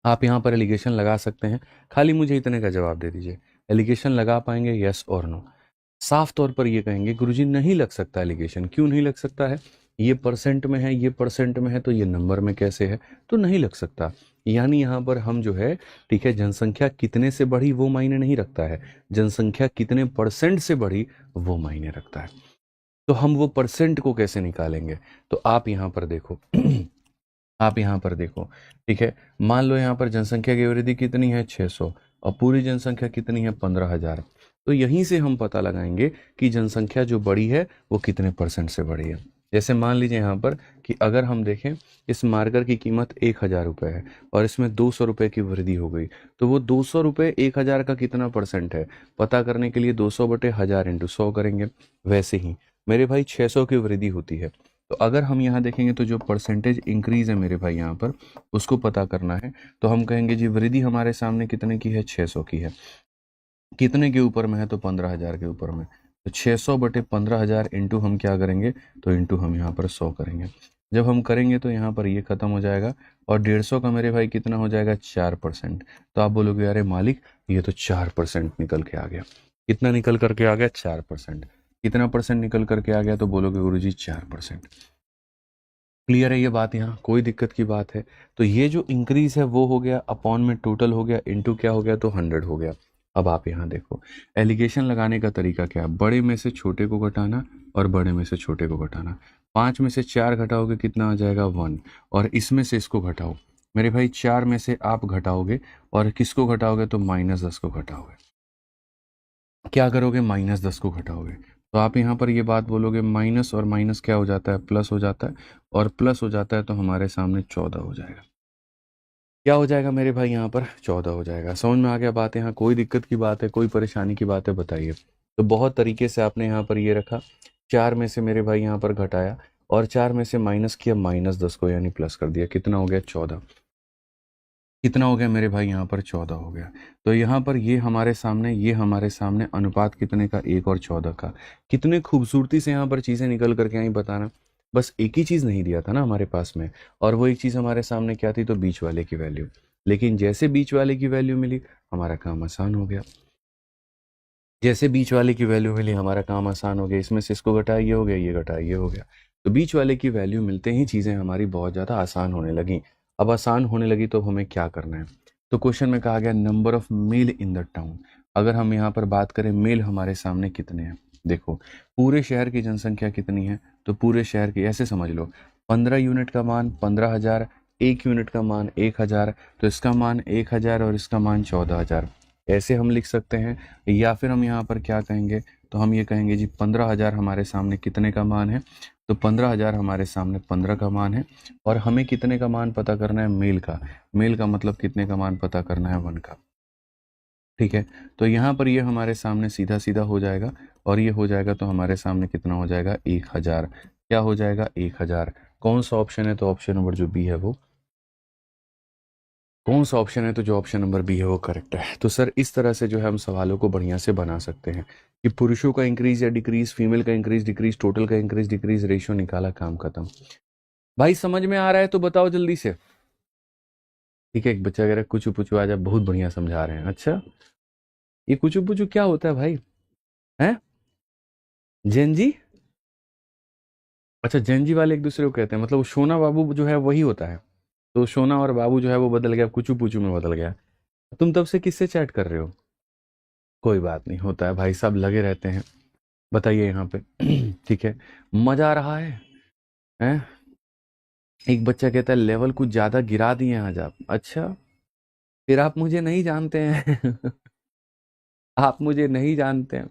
आप यहाँ पर एलिगेशन लगा सकते हैं? खाली मुझे इतने का जवाब दे दीजिए, एलिगेशन लगा पाएंगे, यस और नो? साफ तौर पर ये कहेंगे गुरुजी नहीं लग सकता एलिगेशन। क्यों नहीं लग सकता है? ये परसेंट में है, ये परसेंट में है, तो ये नंबर में कैसे है? तो नहीं लग सकता। यानी यहाँ पर हम जो है, ठीक है, जनसंख्या कितने से बढ़ी वो मायने नहीं रखता है, जनसंख्या कितने परसेंट से बढ़ी वो मायने रखता है। तो हम वो परसेंट को कैसे निकालेंगे? तो आप यहाँ पर देखो आप यहाँ पर देखो, ठीक है, मान लो यहाँ पर जनसंख्या की वृद्धि कितनी है, 600, और पूरी जनसंख्या कितनी है, 15,000। तो यहीं से हम पता लगाएंगे कि जनसंख्या जो बढ़ी है वो कितने परसेंट से बढ़ी है। जैसे मान लीजिए यहाँ पर कि अगर हम देखें, इस मार्कर की कीमत 1,000 रुपये है और इसमें 200 रुपये की वृद्धि हो गई, तो वो 200 रुपये 1,000 का कितना परसेंट है पता करने के लिए 200/1000 × 100 करेंगे। वैसे ही मेरे भाई 600 की वृद्धि होती है, तो अगर हम यहाँ देखेंगे तो जो परसेंटेज इंक्रीज है मेरे भाई यहाँ पर, उसको पता करना है, तो हम कहेंगे जी वृद्धि हमारे सामने कितने की है, 600 की है। कितने के ऊपर में है, तो 15,000 के ऊपर में। तो 600/15,000 इंटू हम क्या करेंगे, तो इंटू हम यहाँ पर 100 करेंगे। जब हम करेंगे तो यहाँ पर ये खत्म हो जाएगा, और 150 का मेरे भाई कितना हो जाएगा, 4%। तो आप बोलोगे अरे मालिक ये तो 4% निकल के आ गया। कितना निकल करके आ गया, 4%। कितना परसेंट निकल करके आ गया, तो बोलोगे गुरुजी 4%। क्लियर है ये बात? यहाँ कोई दिक्कत की बात है? तो ये जो इंक्रीज है वो हो गया, अपॉन में टोटल हो गया, इंटू क्या हो गया, तो 100 हो गया। अब आप यहाँ देखो, एलिगेशन लगाने का तरीका क्या है, बड़े में से छोटे को घटाना और बड़े में से छोटे को घटाना। 5 में से 4 घटाओगे कितना आ जाएगा, 1, और इसमें से इसको घटाओ मेरे भाई, 4 में से आप घटाओगे और किसको घटाओगे, तो -10 को घटाओगे। क्या करोगे, -10 को घटाओगे, तो आप यहाँ पर ये बात बोलोगे, माइनस और माइनस क्या हो जाता है, प्लस हो जाता है, और प्लस हो जाता है तो हमारे सामने 14 हो जाएगा। क्या हो जाएगा मेरे भाई, यहाँ पर 14 हो जाएगा। समझ में आ गया बात? यहाँ कोई दिक्कत की बात है, कोई परेशानी की बात है, बताइए। तो बहुत तरीके से आपने यहाँ पर ये रखा, 4 में से मेरे भाई यहाँ पर घटाया, और 4 में से माइनस किया, -10 को यानी प्लस कर दिया, कितना हो गया, 14। कितना हो गया मेरे भाई, यहाँ पर 14 हो गया। तो यहाँ पर ये हमारे सामने अनुपात कितने का, 1 और 14 का। कितने खूबसूरती से यहाँ पर चीज़ें निकल करके आई, बताना। बस एक ही चीज़ नहीं दिया था ना हमारे पास में, और वो एक चीज़ हमारे सामने क्या थी, तो बीच वाले की वैल्यू। लेकिन जैसे बीच वाले की वैल्यू मिली, हमारा काम आसान हो गया। जैसे बीच वाले की वैल्यू मिली, हमारा काम आसान हो गया। इसमें से इसको घटाया, ये हो गया, ये घटाया, ये हो गया। तो बीच वाले की वैल्यू मिलते ही चीज़ें हमारी बहुत ज़्यादा आसान होने लगी। अब आसान होने लगी तो हमें क्या करना है? तो क्वेश्चन में कहा गया number of male in the town. अगर हम यहाँ पर बात करें, मेल हमारे सामने कितने हैं, देखो पूरे शहर की जनसंख्या कितनी है, तो पूरे शहर की ऐसे समझ लो, 15 यूनिट का मान 15,000, 1 यूनिट का मान 1,000, तो इसका मान 1,000 और इसका मान 14,000, ऐसे हम लिख सकते हैं। या फिर हम यहाँ पर क्या कहेंगे, तो हम ये कहेंगे जी 15,000 हमारे सामने कितने का मान है, तो 15,000 हमारे सामने 15 का मान है, और हमें कितने का मान पता करना है, मेल का। मेल का मतलब कितने का मान पता करना है, 1 का। ठीक है, तो यहाँ पर ये हमारे सामने सीधा सीधा हो जाएगा, और ये हो जाएगा तो हमारे सामने कितना हो जाएगा, 1,000। क्या हो जाएगा, 1,000। कौन सा ऑप्शन है, तो ऑप्शन नंबर जो बी है वो, कौन सा ऑप्शन है, तो जो ऑप्शन नंबर बी है वो करेक्ट है। तो सर इस तरह से जो है हम सवालों को बढ़िया से बना सकते हैं कि पुरुषों का इंक्रीज या डिक्रीज, फीमेल का इंक्रीज डिक्रीज, टोटल का इंक्रीज डिक्रीज, रेशियो निकाला, काम खत्म। भाई समझ में आ रहा है तो बताओ जल्दी से। ठीक है, एक बच्चा कह रहा है कुछ पुचू आज आप बहुत बढ़िया समझा रहे हैं। अच्छा, ये कुछ पुचू क्या होता है भाई, हैं जैन जी? अच्छा, जेनजी वाले एक दूसरे को कहते हैं, मतलब वो सोना बाबू जो है वही होता है। तो सोना और बाबू जो है वो बदल गया, कुचू पुचू में बदल गया। तुम तब से किससे चैट कर रहे हो? कोई बात नहीं, होता है भाई, सब लगे रहते हैं। बताइए यहाँ पे। ठीक है, मजा आ रहा है? हैं? एक बच्चा कहता है लेवल कुछ ज्यादा गिरा दिए आज आप। अच्छा, फिर आप मुझे नहीं जानते हैं। आप मुझे नहीं जानते हैं।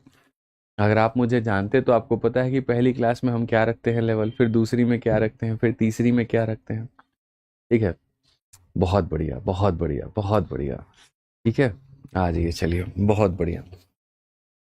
अगर आप मुझे जानते तो आपको पता है कि पहली क्लास में हम क्या रखते हैं लेवल, फिर दूसरी में क्या रखते हैं, फिर तीसरी में क्या रखते हैं। ठीक है, बहुत बढ़िया, बहुत बढ़िया, बहुत बढ़िया। ठीक है, आ जाइए, चलिए, बहुत बढ़िया।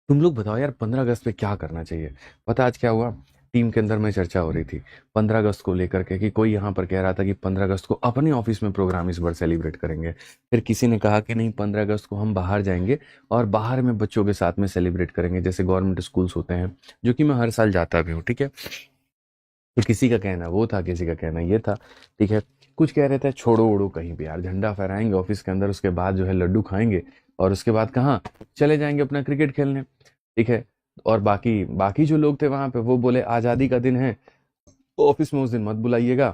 तुम लोग बताओ यार, 15 अगस्त पे क्या करना चाहिए? पता आज क्या हुआ? टीम के अंदर में चर्चा हो रही थी 15 अगस्त को लेकर के, कि कोई यहाँ पर कह रहा था कि 15 अगस्त को अपने ऑफिस में प्रोग्राम इस बार सेलिब्रेट करेंगे। फिर किसी ने कहा कि नहीं, 15 अगस्त को हम बाहर जाएंगे और बाहर में बच्चों के साथ में सेलिब्रेट करेंगे, जैसे गवर्नमेंट स्कूल्स होते हैं, जो कि मैं हर साल जाता भी हूँ। ठीक है, तो किसी का कहना वो था, किसी का कहना ये था। ठीक है, कुछ कह रहे थे छोड़ो ओड़ो कहीं भी यार, झंडा फहराएंगे ऑफिस के अंदर, उसके बाद जो है लड्डू खाएंगे, और उसके बाद कहाँ चले जाएंगे अपना क्रिकेट खेलने। ठीक है, और बाकी बाकी जो लोग थे वहां पे वो बोले आज़ादी का दिन है, ऑफिस में उस दिन मत बुलाइएगा,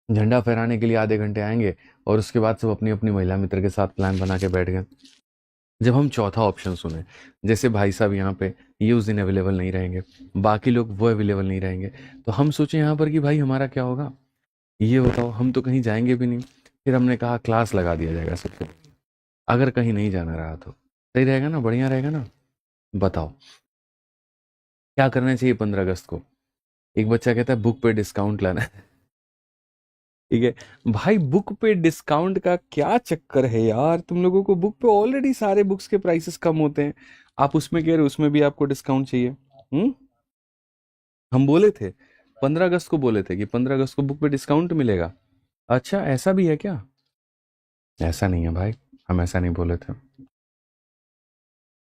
झंडा फहराने के लिए आधे घंटे आएंगे, और उसके बाद सब अपनी अपनी महिला मित्र के साथ प्लान बना के बैठ गए। जब हम चौथा ऑप्शन सुने, जैसे भाई साहब यहाँ पे ये उस दिन अवेलेबल नहीं रहेंगे, बाकी लोग वो अवेलेबल नहीं रहेंगे, तो हम सोचे यहाँ पर कि भाई हमारा क्या होगा, ये बताओ, हम तो कहीं जाएंगे भी नहीं। फिर हमने कहा क्लास लगा दिया जाएगा सबको, अगर कहीं नहीं जाना रहा तो। सही रहेगा ना, बढ़िया रहेगा ना? बताओ क्या करना चाहिए 15 अगस्त को? एक बच्चा कहता है बुक पे डिस्काउंट लाना है। ठीक है भाई, बुक पे डिस्काउंट का क्या चक्कर है यार तुम लोगों को? बुक पे ऑलरेडी सारे बुक्स के प्राइसेस कम होते हैं, आप उसमें कह रहे हो उसमें भी आपको डिस्काउंट चाहिए? हम बोले थे 15 अगस्त को, बोले थे कि 15 अगस्त को बुक पे डिस्काउंट मिलेगा। अच्छा, ऐसा भी है क्या? ऐसा नहीं है भाई, हम ऐसा नहीं बोले थे।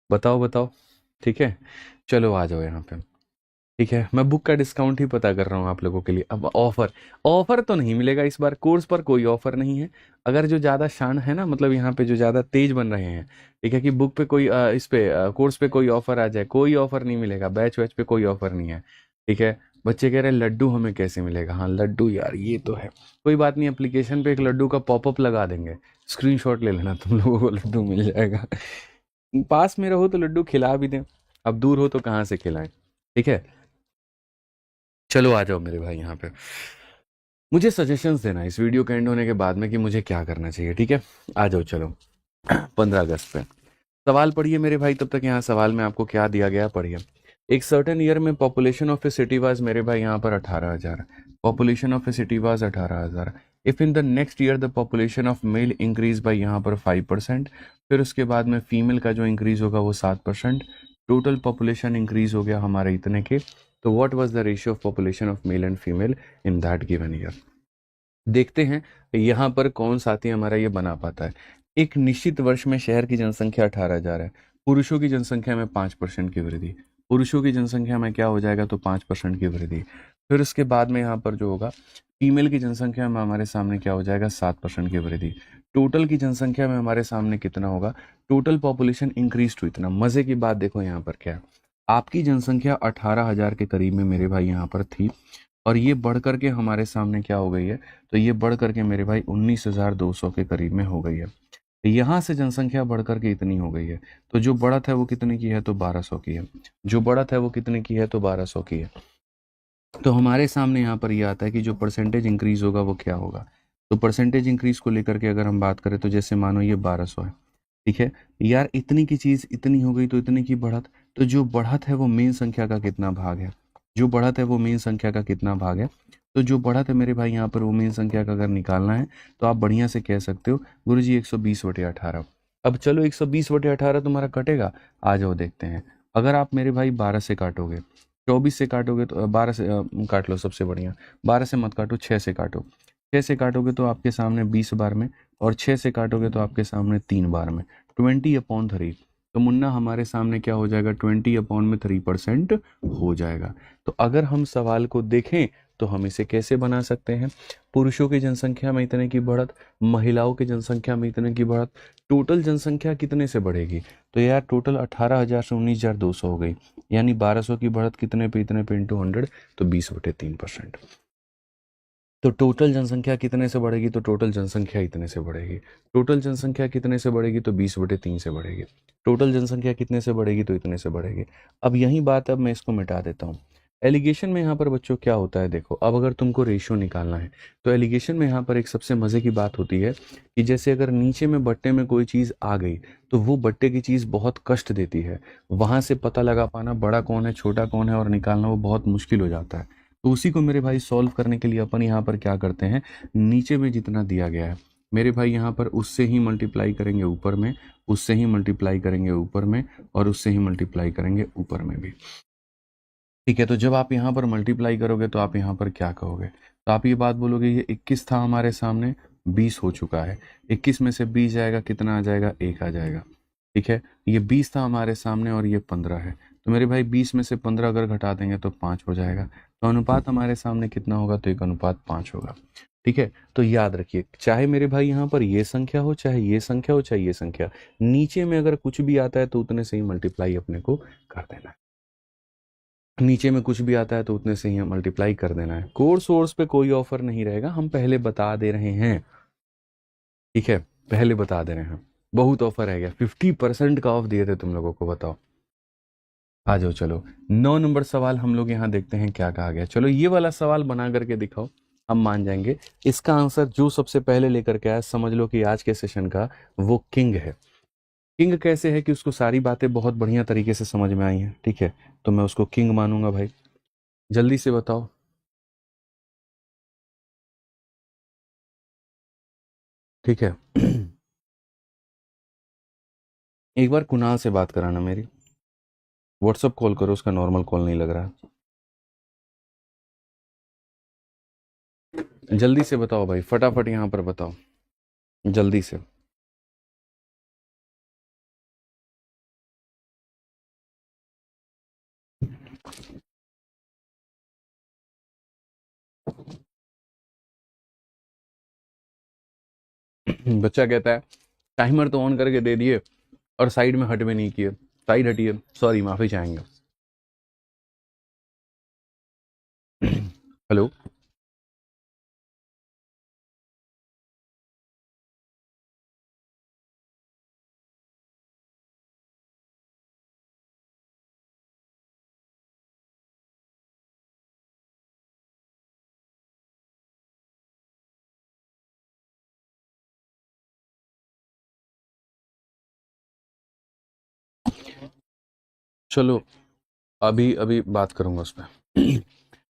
बताओ बताओ। ठीक है, चलो आ जाओ यहाँ पे। ठीक है, मैं बुक का डिस्काउंट ही पता कर रहा हूँ आप लोगों के लिए। अब ऑफर, ऑफर तो नहीं मिलेगा इस बार, कोर्स पर कोई ऑफर नहीं है। अगर जो ज़्यादा शान है ना, मतलब यहाँ पे जो ज़्यादा तेज बन रहे हैं, ठीक है, कि बुक पे कोई इस पे कोर्स पे कोई ऑफर आ जाए, कोई ऑफर नहीं मिलेगा, बैच वैच पे कोई ऑफर नहीं है। ठीक है, बच्चे कह रहे हैं लड्डू हमें कैसे मिलेगा? हाँ लड्डू यार, ये तो है, कोई बात नहीं, एप्लीकेशन पे एक लड्डू का पॉपअप लगा देंगे, स्क्रीनशॉट ले लेना, तुम लोगों को लड्डू मिल जाएगा। पास में रहो तो लड्डू खिला भी दें, अब दूर हो तो कहाँ से खिलाएं। ठीक है, चलो आ जाओ मेरे भाई यहाँ पे। मुझे सजेशंस देना इस वीडियो के एंड होने के बाद में कि मुझे क्या करना चाहिए। ठीक है, आ जाओ चलो। 15 अगस्त पे सवाल पढ़िए मेरे भाई, तब तक यहाँ सवाल में आपको क्या दिया गया पढ़िए। एक सर्टेन ईयर में population of A city was, मेरे भाई यहाँ पर 18,000, population of A city was 18,000। If in the next year the population of male increase by यहाँ पर 5%, फिर उसके बाद में फीमेल का जो इंक्रीज होगा वो 7%, टोटल पॉपुलेशन इंक्रीज हो गया हमारे इतने के। तो what was the ratio of population of male and female in that given year? देखते हैं यहाँ पर कौन साथी हमारा ये बना पाता है। एक निश्चित वर्ष में शहर की जनसंख्या 18,000 है, पुरुषों की जनसंख्या में 5% की वृद्धि, पुरुषों की जनसंख्या में क्या हो जाएगा, तो 5% की वृद्धि। फिर उसके बाद में यहाँ पर जो होगा, फीमेल की जनसंख्या में हमारे सामने क्या हो जाएगा, 7% की वृद्धि। टोटल की जनसंख्या में हमारे सामने कितना होगा, टोटल पॉपुलेशन इंक्रीज टू इतना। मजे की बात देखो यहाँ पर क्या है, आपकी जनसंख्या 18,000 के करीब में मेरे भाई यहाँ पर थी, और ये बढ़ करके हमारे सामने क्या हो गई है, तो ये बढ़ करके मेरे भाई 19,200 के करीब में हो गई है। यहाँ से जनसंख्या बढ़ करके इतनी हो गई है, तो जो बढ़त है वो कितने की है, तो 1200 की है। जो बढ़त है वो कितने की है, तो 1200 की है। तो हमारे सामने यहाँ पर ये आता है कि जो परसेंटेज इंक्रीज होगा वो क्या होगा। तो परसेंटेज इंक्रीज को लेकर के अगर हम बात करें, तो जैसे मानो ये 1200 है, ठीक है यार, इतनी की चीज़ इतनी हो गई, तो इतनी की बढ़त, तो जो बढ़त है वो मेन संख्या का कितना भाग है, जो बढ़त है वो मेन संख्या का कितना भाग है। तो जो बढ़त है मेरे भाई यहाँ पर वो मेन संख्या का अगर निकालना है, तो आप बढ़िया से कह सकते हो गुरुजी 120/18। अब चलो 120/18 तुम्हारा कटेगा, आ जाओ देखते हैं। अगर आप मेरे भाई 12 से काटोगे, 24 से काटोगे, तो 12 से काट लो, सबसे बढ़िया। 12 से मत काटो, 6 से काटो, 6 से काटोगे तो आपके सामने 20 बार में, और 6 से काटोगे तो आपके सामने 3 बार में, 20/3। तो मुन्ना हमारे सामने क्या हो जाएगा, 20/3% हो जाएगा। तो अगर हम सवाल को देखें तो हम इसे कैसे बना सकते हैं? पुरुषों की जनसंख्या में इतने की बढ़त, महिलाओं की जनसंख्या में इतने की बढ़त, टोटल जनसंख्या कितने से बढ़ेगी? तो यार टोटल 18,000 से 19,200 हो गई, यानी 1200 की बढ़त कितने पे, इतने पे इंटू 100, तो 20/3%। तो टोटल जनसंख्या कितने से बढ़ेगी? तो टोटल जनसंख्या इतने से बढ़ेगी। टोटल जनसंख्या कितने से बढ़ेगी? तो 20/3 से बढ़ेगी। टोटल जनसंख्या कितने से बढ़ेगी? तो इतने से बढ़ेगी। अब यही बात, अब मैं इसको मिटा देता हूँ। एलिगेशन में यहाँ पर बच्चों क्या होता है, देखो अब अगर तुमको रेशियो निकालना है तो एलिगेशन में यहाँ पर एक सबसे मज़े की बात होती है कि जैसे अगर नीचे में बट्टे में कोई चीज़ आ गई तो वो बट्टे की चीज़ बहुत कष्ट देती है, वहाँ से पता लगा पाना बड़ा कौन है छोटा कौन है और निकालना वो बहुत मुश्किल हो जाता है। तो उसी को मेरे भाई सॉल्व करने के लिए अपन यहाँ पर क्या करते हैं, नीचे में जितना दिया गया है मेरे भाई यहाँ पर उससे ही मल्टीप्लाई करेंगे ऊपर में, उससे ही मल्टीप्लाई करेंगे ऊपर में, और उससे ही मल्टीप्लाई करेंगे ऊपर में भी। ठीक है, तो जब आप यहाँ पर मल्टीप्लाई करोगे तो आप यहाँ पर क्या कहोगे? तो आप ये बात बोलोगे ये 21 था हमारे सामने, 20 हो चुका है। 21 में से 20 जाएगा, कितना आ जाएगा? 1 आ जाएगा। ठीक है, ये 20 था हमारे सामने और ये 15 है, तो मेरे भाई 20 में से 15 अगर घटा देंगे तो 5 हो जाएगा। तो अनुपात हमारे सामने कितना होगा? तो 1:5 होगा। ठीक है, तो याद रखिए, चाहे मेरे भाई यहाँ पर ये संख्या हो, चाहे ये संख्या हो, चाहे ये संख्या, नीचे में अगर कुछ भी आता है तो उतने से ही मल्टीप्लाई अपने को कर देना है। नीचे में कुछ भी आता है तो उतने से ही मल्टीप्लाई कर देना है। कोर्स वोर्स पे कोई ऑफर नहीं रहेगा, हम पहले बता दे रहे हैं। ठीक है, पहले बता दे रहे हैं, बहुत ऑफर है गया, 50% का ऑफ दिए थे तुम लोगों को, बताओ। आ जाओ, चलो 9 नंबर सवाल हम लोग यहाँ देखते हैं क्या कहा गया। चलो ये वाला सवाल बना करके दिखाओ, हम मान जाएंगे। इसका आंसर जो सबसे पहले लेकर के आया, समझ लो कि आज के सेशन का वो किंग है। किंग कैसे है कि उसको सारी बातें बहुत बढ़िया तरीके से समझ में आई हैं। ठीक है, तो मैं उसको किंग मानूंगा भाई। जल्दी से बताओ। ठीक है एक बार कुणाल से बात कराना मेरी, व्हाट्सअप कॉल करो, उसका नॉर्मल कॉल नहीं लग रहा। जल्दी से बताओ भाई, फटाफट यहाँ पर बताओ, जल्दी से। बच्चा कहता है टाइमर तो ऑन करके दे दिए और साइड में हट भी नहीं किए। साइड हटिए, सॉरी, माफी चाहेंगे। हेलो, चलो अभी अभी बात करूंगा उस पर।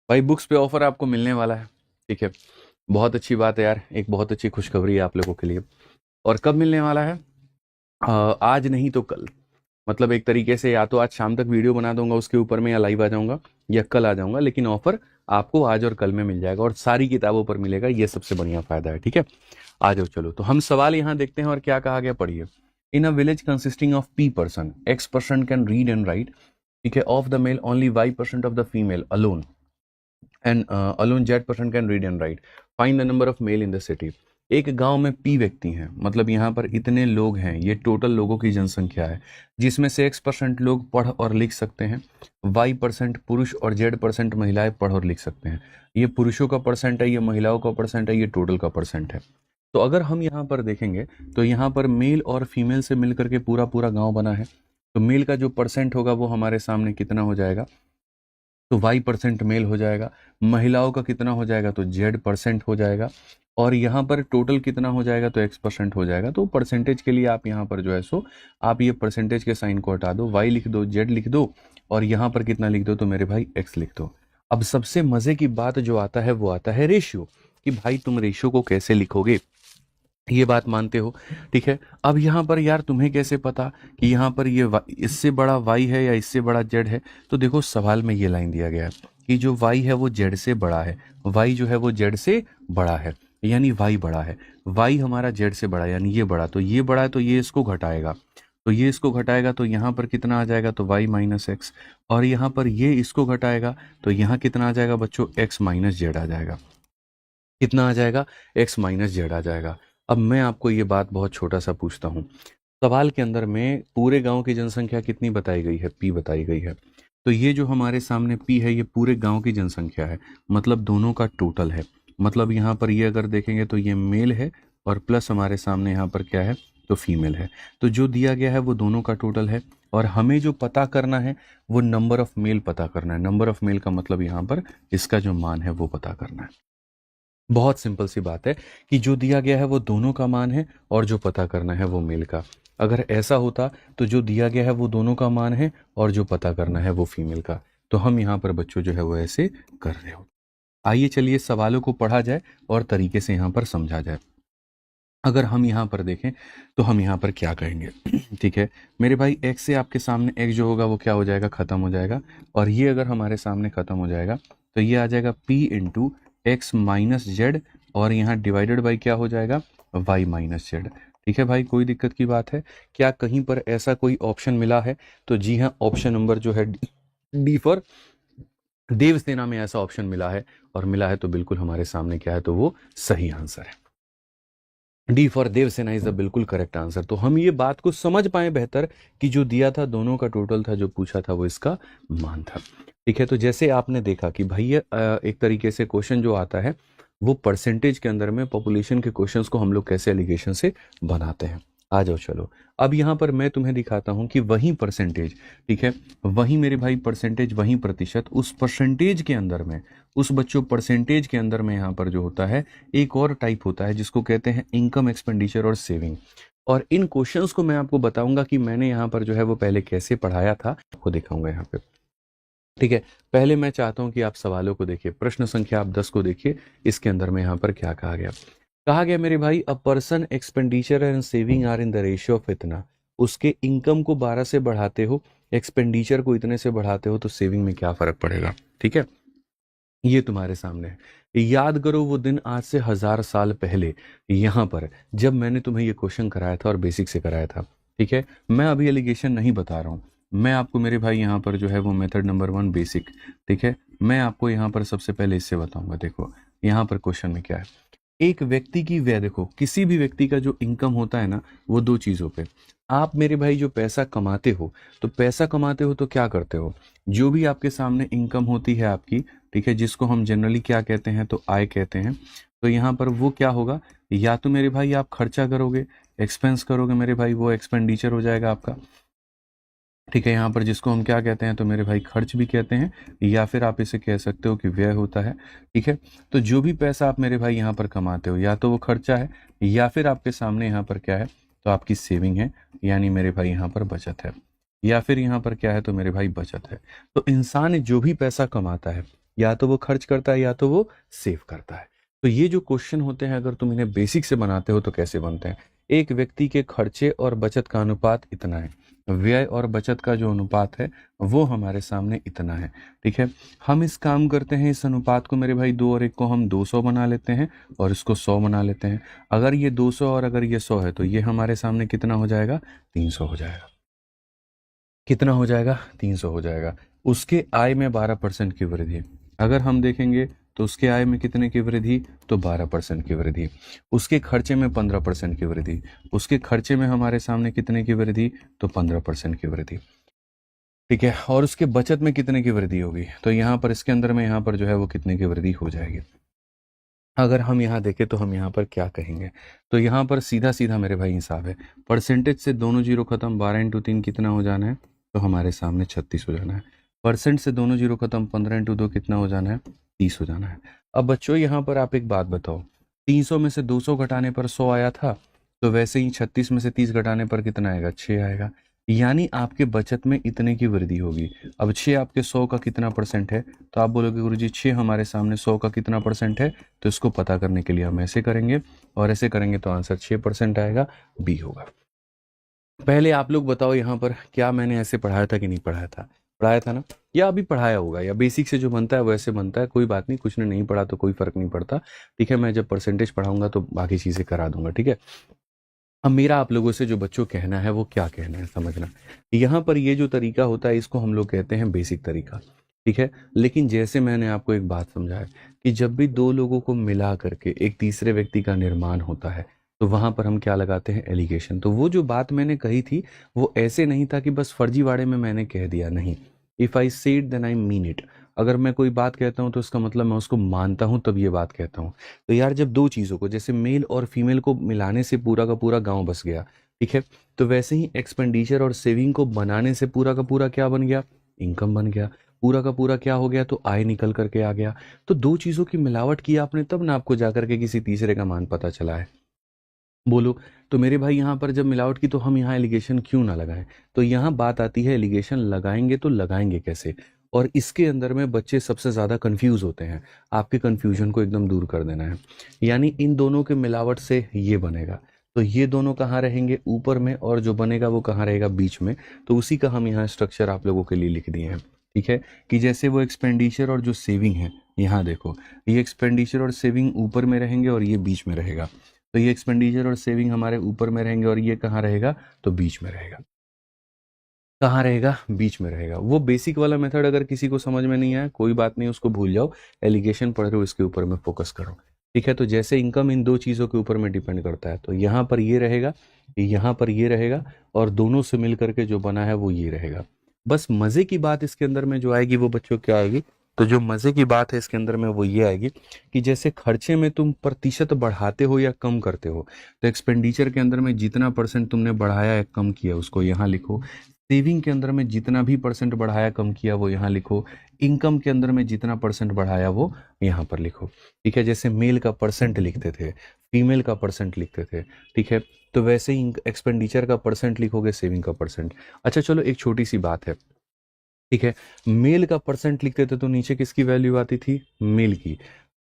भाई बुक्स पे ऑफर आपको मिलने वाला है। ठीक है, बहुत अच्छी बात है यार, एक बहुत अच्छी खुशखबरी है आप लोगों के लिए। और कब मिलने वाला है? आज नहीं तो कल, मतलब एक तरीके से या तो आज शाम तक वीडियो बना दूंगा उसके ऊपर में, या लाइव आ जाऊंगा, या कल आ जाऊंगा, लेकिन ऑफर आपको आज और कल में मिल जाएगा और सारी किताबों पर मिलेगा, ये सबसे बढ़िया फायदा है। ठीक है, आ जाओ, चलो तो हम सवाल यहाँ देखते हैं और क्या कहा गया, पढ़िए। In a village consisting of P%, X% can read and write, ठीक है, of the male only Y% of the female alone and alone Z% can read and write, find the number of male in the city. एक गांव में P व्यक्ति हैं, मतलब यहाँ पर इतने लोग हैं, ये टोटल लोगों की जनसंख्या है, जिसमें से X% लोग पढ़ और लिख सकते हैं, Y% पुरुष और Z% महिलाएं पढ़ और लिख सकते हैं। ये पुरुषों का परसेंट है, ये महिलाओं का परसेंट है, ये टोटल का परसेंट है। तो अगर हम यहाँ पर देखेंगे तो यहाँ पर मेल और फीमेल से मिलकर के पूरा पूरा गांव बना है। तो मेल का जो परसेंट होगा वो हमारे सामने कितना हो जाएगा? तो Y% मेल हो जाएगा। महिलाओं का कितना हो जाएगा? तो Z% हो जाएगा। और यहाँ पर टोटल कितना हो जाएगा? तो X% हो जाएगा। तो परसेंटेज के लिए आप यहाँ पर जो है सो आप ये परसेंटेज के साइन को हटा दो, Y लिख दो, Z लिख दो, और यहाँ पर कितना लिख दो? तो मेरे भाई X लिख दो। अब सबसे मजे की बात जो आता है वो आता है रेशियो, कि भाई तुम रेशियो को कैसे लिखोगे, ये बात मानते हो। ठीक है, अब यहाँ पर यार तुम्हें कैसे पता कि यहाँ पर ये इससे बड़ा Y है या इससे बड़ा Z है? तो देखो सवाल में ये लाइन दिया गया है कि जो Y है वो Z से बड़ा है, Y जो है वो Z से बड़ा है, यानी Y बड़ा है। Y हमारा Z से बड़ा है, यानी ये बड़ा, तो ये बड़ा है तो ये इसको घटाएगा। तो ये इसको घटाएगा तो यहाँ पर कितना आ जाएगा, तो y माइनस एक्स, और यहाँ पर ये इसको घटाएगा तो यहाँ कितना आ जाएगा बच्चों, x माइनस जेड आ जाएगा। कितना आ जाएगा, x माइनस जेड आ जाएगा। अब मैं आपको ये बात बहुत छोटा सा पूछता हूँ, सवाल के अंदर में पूरे गांव की जनसंख्या कितनी बताई गई है, p बताई गई है। तो ये जो हमारे सामने p है ये पूरे गांव की जनसंख्या है, मतलब दोनों का टोटल है। मतलब यहाँ पर ये अगर देखेंगे तो ये मेल है और प्लस हमारे सामने यहाँ पर क्या है, तो फीमेल है। तो जो दिया गया है वो दोनों का टोटल है, और हमें जो पता करना है वो नंबर ऑफ मेल पता करना है। नंबर ऑफ मेल का मतलब यहाँ पर इसका जो मान है वो पता करना है। बहुत सिंपल सी बात है कि जो दिया गया है वो दोनों का मान है और जो पता करना है वो मेल का। अगर ऐसा होता तो जो दिया गया है वो दोनों का मान है और जो पता करना है वो फीमेल का, तो हम यहाँ पर बच्चों जो है वो ऐसे कर रहे हो। आइए चलिए सवालों को पढ़ा जाए और तरीके से यहाँ पर समझा जाए। अगर हम यहाँ पर देखें तो हम यहाँ पर क्या कहेंगे, ठीक है मेरे भाई, x से आपके सामने x जो होगा वो क्या हो जाएगा, खत्म हो जाएगा, और ये अगर हमारे सामने खत्म हो जाएगा तो ये आ जाएगा p into x minus Z, और यहाँ डिवाइडेड बाई क्या हो जाएगा, y माइनस जेड। ठीक है भाई, कोई दिक्कत की बात है क्या, कहीं पर ऐसा कोई ऑप्शन मिला है? तो जी हाँ, ऑप्शन नंबर जो है डी फॉर देवसेना में ऐसा ऑप्शन मिला है, और मिला है तो बिल्कुल हमारे सामने क्या है, तो वो सही आंसर है। D for Devsena is the बिल्कुल करेक्ट आंसर। तो हम ये बात को समझ पाए बेहतर कि जो दिया था दोनों का टोटल था, जो पूछा था वो इसका मान था। ठीक है, तो जैसे आपने देखा कि भाई ये एक तरीके से क्वेश्चन जो आता है वो परसेंटेज के अंदर में पॉपुलेशन के क्वेश्चंस को हम लोग कैसे एलिगेशन से बनाते हैं। आ जाओ चलो, अब यहाँ पर मैं तुम्हें दिखाता हूँ कि वही परसेंटेज, ठीक है वही मेरे भाई परसेंटेज, वही प्रतिशत, उस परसेंटेज के अंदर में, उस बच्चों परसेंटेज के अंदर में यहाँ पर जो होता है एक और टाइप होता है जिसको कहते हैं इनकम, एक्सपेंडिचर और सेविंग। और इन क्वेश्चंस को मैं आपको बताऊंगा कि मैंने यहाँ पर जो है वो पहले कैसे पढ़ाया था, वो दिखाऊंगा यहाँ पे। ठीक है, पहले मैं चाहता हूं कि आप सवालों को देखिए, प्रश्न संख्या आप 10 को देखिए। इसके अंदर में यहाँ पर क्या कहा गया, कहा गया मेरे भाई a person expenditure and saving are in the ratio of इतना, उसके इनकम को 12 से बढ़ाते हो, एक्सपेंडिचर को इतने से बढ़ाते हो, तो सेविंग में क्या फर्क पड़ेगा। ठीक है, ये तुम्हारे सामने है। याद करो वो दिन आज से 1000 साल पहले यहाँ पर जब मैंने तुम्हें ये क्वेश्चन कराया था और बेसिक से कराया था। ठीक है, मैं अभी एलिगेशन नहीं बता रहा हूँ, मैं आपको मेरे भाई यहाँ पर जो है वो मेथड नंबर 1 बेसिक, ठीक है मैं आपको यहाँ पर सबसे पहले इससे बताऊंगा। देखो यहाँ पर क्वेश्चन में क्या है, एक व्यक्ति की व्यय, देखो किसी भी व्यक्ति का जो इनकम होता है ना वो दो चीज़ों पे, आप मेरे भाई जो पैसा कमाते हो, तो पैसा कमाते हो तो क्या करते हो, जो भी आपके सामने इनकम होती है आपकी, ठीक है जिसको हम जनरली क्या कहते हैं, तो आय कहते हैं, तो यहाँ पर वो क्या होगा, या तो मेरे भाई आप खर्चा करोगे, एक्सपेंस करोगे मेरे भाई, वो एक्सपेंडिचर हो जाएगा आपका। ठीक है, यहाँ पर जिसको हम क्या कहते हैं, तो मेरे भाई खर्च भी कहते हैं, या फिर आप इसे कह सकते हो कि व्यय होता है। ठीक है, तो जो भी पैसा आप मेरे भाई यहाँ पर कमाते हो, या तो वो खर्चा है, या फिर आपके सामने यहाँ पर क्या है, तो आपकी सेविंग है, यानी मेरे भाई यहाँ पर बचत है, या फिर यहाँ पर क्या है, तो मेरे भाई बचत है। तो इंसान जो भी पैसा कमाता है या तो वो खर्च करता है या तो वो सेव करता है। तो ये जो क्वेश्चन होते हैं अगर तुम इन्हें बेसिक से बनाते हो तो कैसे बनते हैं, एक व्यक्ति के खर्चे और बचत का अनुपात इतना है, व्यय और बचत का जो अनुपात है वो हमारे सामने इतना है। ठीक है, हम इस काम करते हैं, इस अनुपात को मेरे भाई 2 और 1 को हम 200 बना लेते हैं और इसको 100 बना लेते हैं। अगर ये 200 और अगर ये 100 है तो ये हमारे सामने कितना हो जाएगा, 300 हो जाएगा। कितना हो जाएगा, 300 हो जाएगा। उसके आय में 12% की वृद्धि, अगर हम देखेंगे तो उसके आय में कितने की वृद्धि, तो 12% की वृद्धि। उसके खर्चे में 15% की वृद्धि, उसके खर्चे में हमारे सामने कितने की वृद्धि, तो 15% की वृद्धि। ठीक है, और उसके बचत में कितने की वृद्धि होगी, तो यहाँ पर इसके अंदर में यहाँ पर जो है वो कितने की वृद्धि हो जाएगी। अगर हम यहाँ देखें तो हम यहाँ पर क्या कहेंगे, तो यहाँ पर सीधा सीधा मेरे भाई हिसाब है, परसेंटेज से दोनों जीरो खत्म, 12 इंटू 3 कितना हो जाना है, तो हमारे सामने 36 हो जाना है। परसेंट से दोनों जीरो खत्म, 15 इंटू 2 कितना हो जाना है, 30 हो जाना है। अब बच्चों यहाँ पर आप एक बात बताओ, 300 में से 200 घटाने पर 100 आया था, तो वैसे ही 36 में से 30 घटाने पर कितना आएगा, 6 आएगा, यानी आपके बचत में इतने की वृद्धि होगी। अब 6 आपके 100 का कितना परसेंट है, तो आप बोलोगे गुरुजी 6 हमारे सामने 100 का कितना परसेंट है, तो इसको पता करने के लिए हम ऐसे करेंगे और ऐसे करेंगे तो आंसर 6% आएगा, बी होगा। पहले आप लोग बताओ यहाँ पर क्या मैंने ऐसे पढ़ाया था कि नहीं पढ़ाया था, पढ़ाया था ना, या अभी पढ़ाया होगा, या बेसिक से जो बनता है वैसे बनता है, कोई बात नहीं, कुछ ने नहीं पढ़ा तो कोई फर्क नहीं पड़ता। ठीक है, मैं जब परसेंटेज पढ़ाऊंगा तो बाकी चीज़ें करा दूंगा। ठीक है, अब मेरा आप लोगों से जो बच्चों कहना है वो क्या कहना है समझना। यहाँ पर ये जो तरीका होता है इसको हम लोग कहते हैं बेसिक तरीका, ठीक है। लेकिन जैसे मैंने आपको एक बात समझाया कि जब भी दो लोगों को मिला करके एक तीसरे व्यक्ति का निर्माण होता है तो वहां पर हम क्या लगाते हैं, एलिगेशन। तो वो जो बात मैंने कही थी वो ऐसे नहीं था कि बस फर्जीवाड़े में मैंने कह दिया, नहीं। If I say it then I mean it. अगर मैं कोई बात कहता हूं तो उसका मतलब मैं उसको मानता हूं तब ये बात कहता हूं। तो यार जब दो चीज़ों को, जैसे मेल और फीमेल को मिलाने से पूरा का पूरा गांव बस गया, ठीक है, तो वैसे ही एक्सपेंडिचर और सेविंग को बनाने से पूरा का पूरा क्या बन गया, इनकम बन गया। पूरा का पूरा क्या हो गया, तो आय निकल करके आ गया। तो दो चीज़ों की मिलावट की आपने तब ना आपको जाकर के किसी तीसरे का मान पता चला है। बोलो तो मेरे भाई यहाँ पर जब मिलावट की तो हम यहाँ एलिगेशन क्यों ना लगाएं। तो यहाँ बात आती है एलिगेशन लगाएंगे तो लगाएंगे कैसे, और इसके अंदर में बच्चे सबसे ज़्यादा कंफ्यूज होते हैं। आपके कंफ्यूजन को एकदम दूर कर देना है। यानी इन दोनों के मिलावट से ये बनेगा, तो ये दोनों कहाँ रहेंगे, ऊपर में, और जो बनेगा वो कहाँ रहेगा, बीच में। तो उसी का हम यहाँ स्ट्रक्चर आप लोगों के लिए लिख दिए हैं, ठीक है। कि जैसे वो एक्सपेंडिचर और जो सेविंग है, यहाँ देखो ये एक्सपेंडिचर और सेविंग ऊपर में रहेंगे और ये बीच में रहेगा। तो ये एक्सपेंडिचर और सेविंग हमारे ऊपर में रहेंगे और ये कहाँ रहेगा, तो बीच में रहेगा। कहाँ रहेगा, बीच में रहेगा। वो बेसिक वाला मेथड अगर किसी को समझ में नहीं आया कोई बात नहीं, उसको भूल जाओ, एलिगेशन पढ़ रहे हो इसके ऊपर में फोकस करो, ठीक है। तो जैसे इनकम इन दो चीज़ों के ऊपर में डिपेंड करता है, तो यहाँ पर ये रहेगा, यहाँ पर ये रहेगा, और दोनों से मिल करके जो बना है वो ये रहेगा। बस मज़े की बात इसके अंदर में जो आएगी वो बच्चों क्या आएगी, तो जो मज़े की बात है इसके अंदर में वो ये आएगी कि जैसे खर्चे में तुम प्रतिशत बढ़ाते हो या कम करते हो, तो एक्सपेंडिचर के अंदर में जितना परसेंट तुमने बढ़ाया या कम किया उसको यहाँ लिखो। सेविंग के अंदर में जितना भी परसेंट बढ़ाया कम किया वो यहाँ लिखो। इनकम के अंदर में जितना परसेंट बढ़ाया वो यहाँ पर लिखो, ठीक है। जैसे मेल का परसेंट लिखते थे, फीमेल का परसेंट लिखते थे, ठीक है, तो वैसे ही एक्सपेंडिचर का परसेंट लिखोगे, सेविंग का परसेंट। अच्छा चलो एक छोटी सी बात है, ठीक है। मेल का परसेंट लिखते थे तो नीचे किसकी वैल्यू आती थी, मेल की।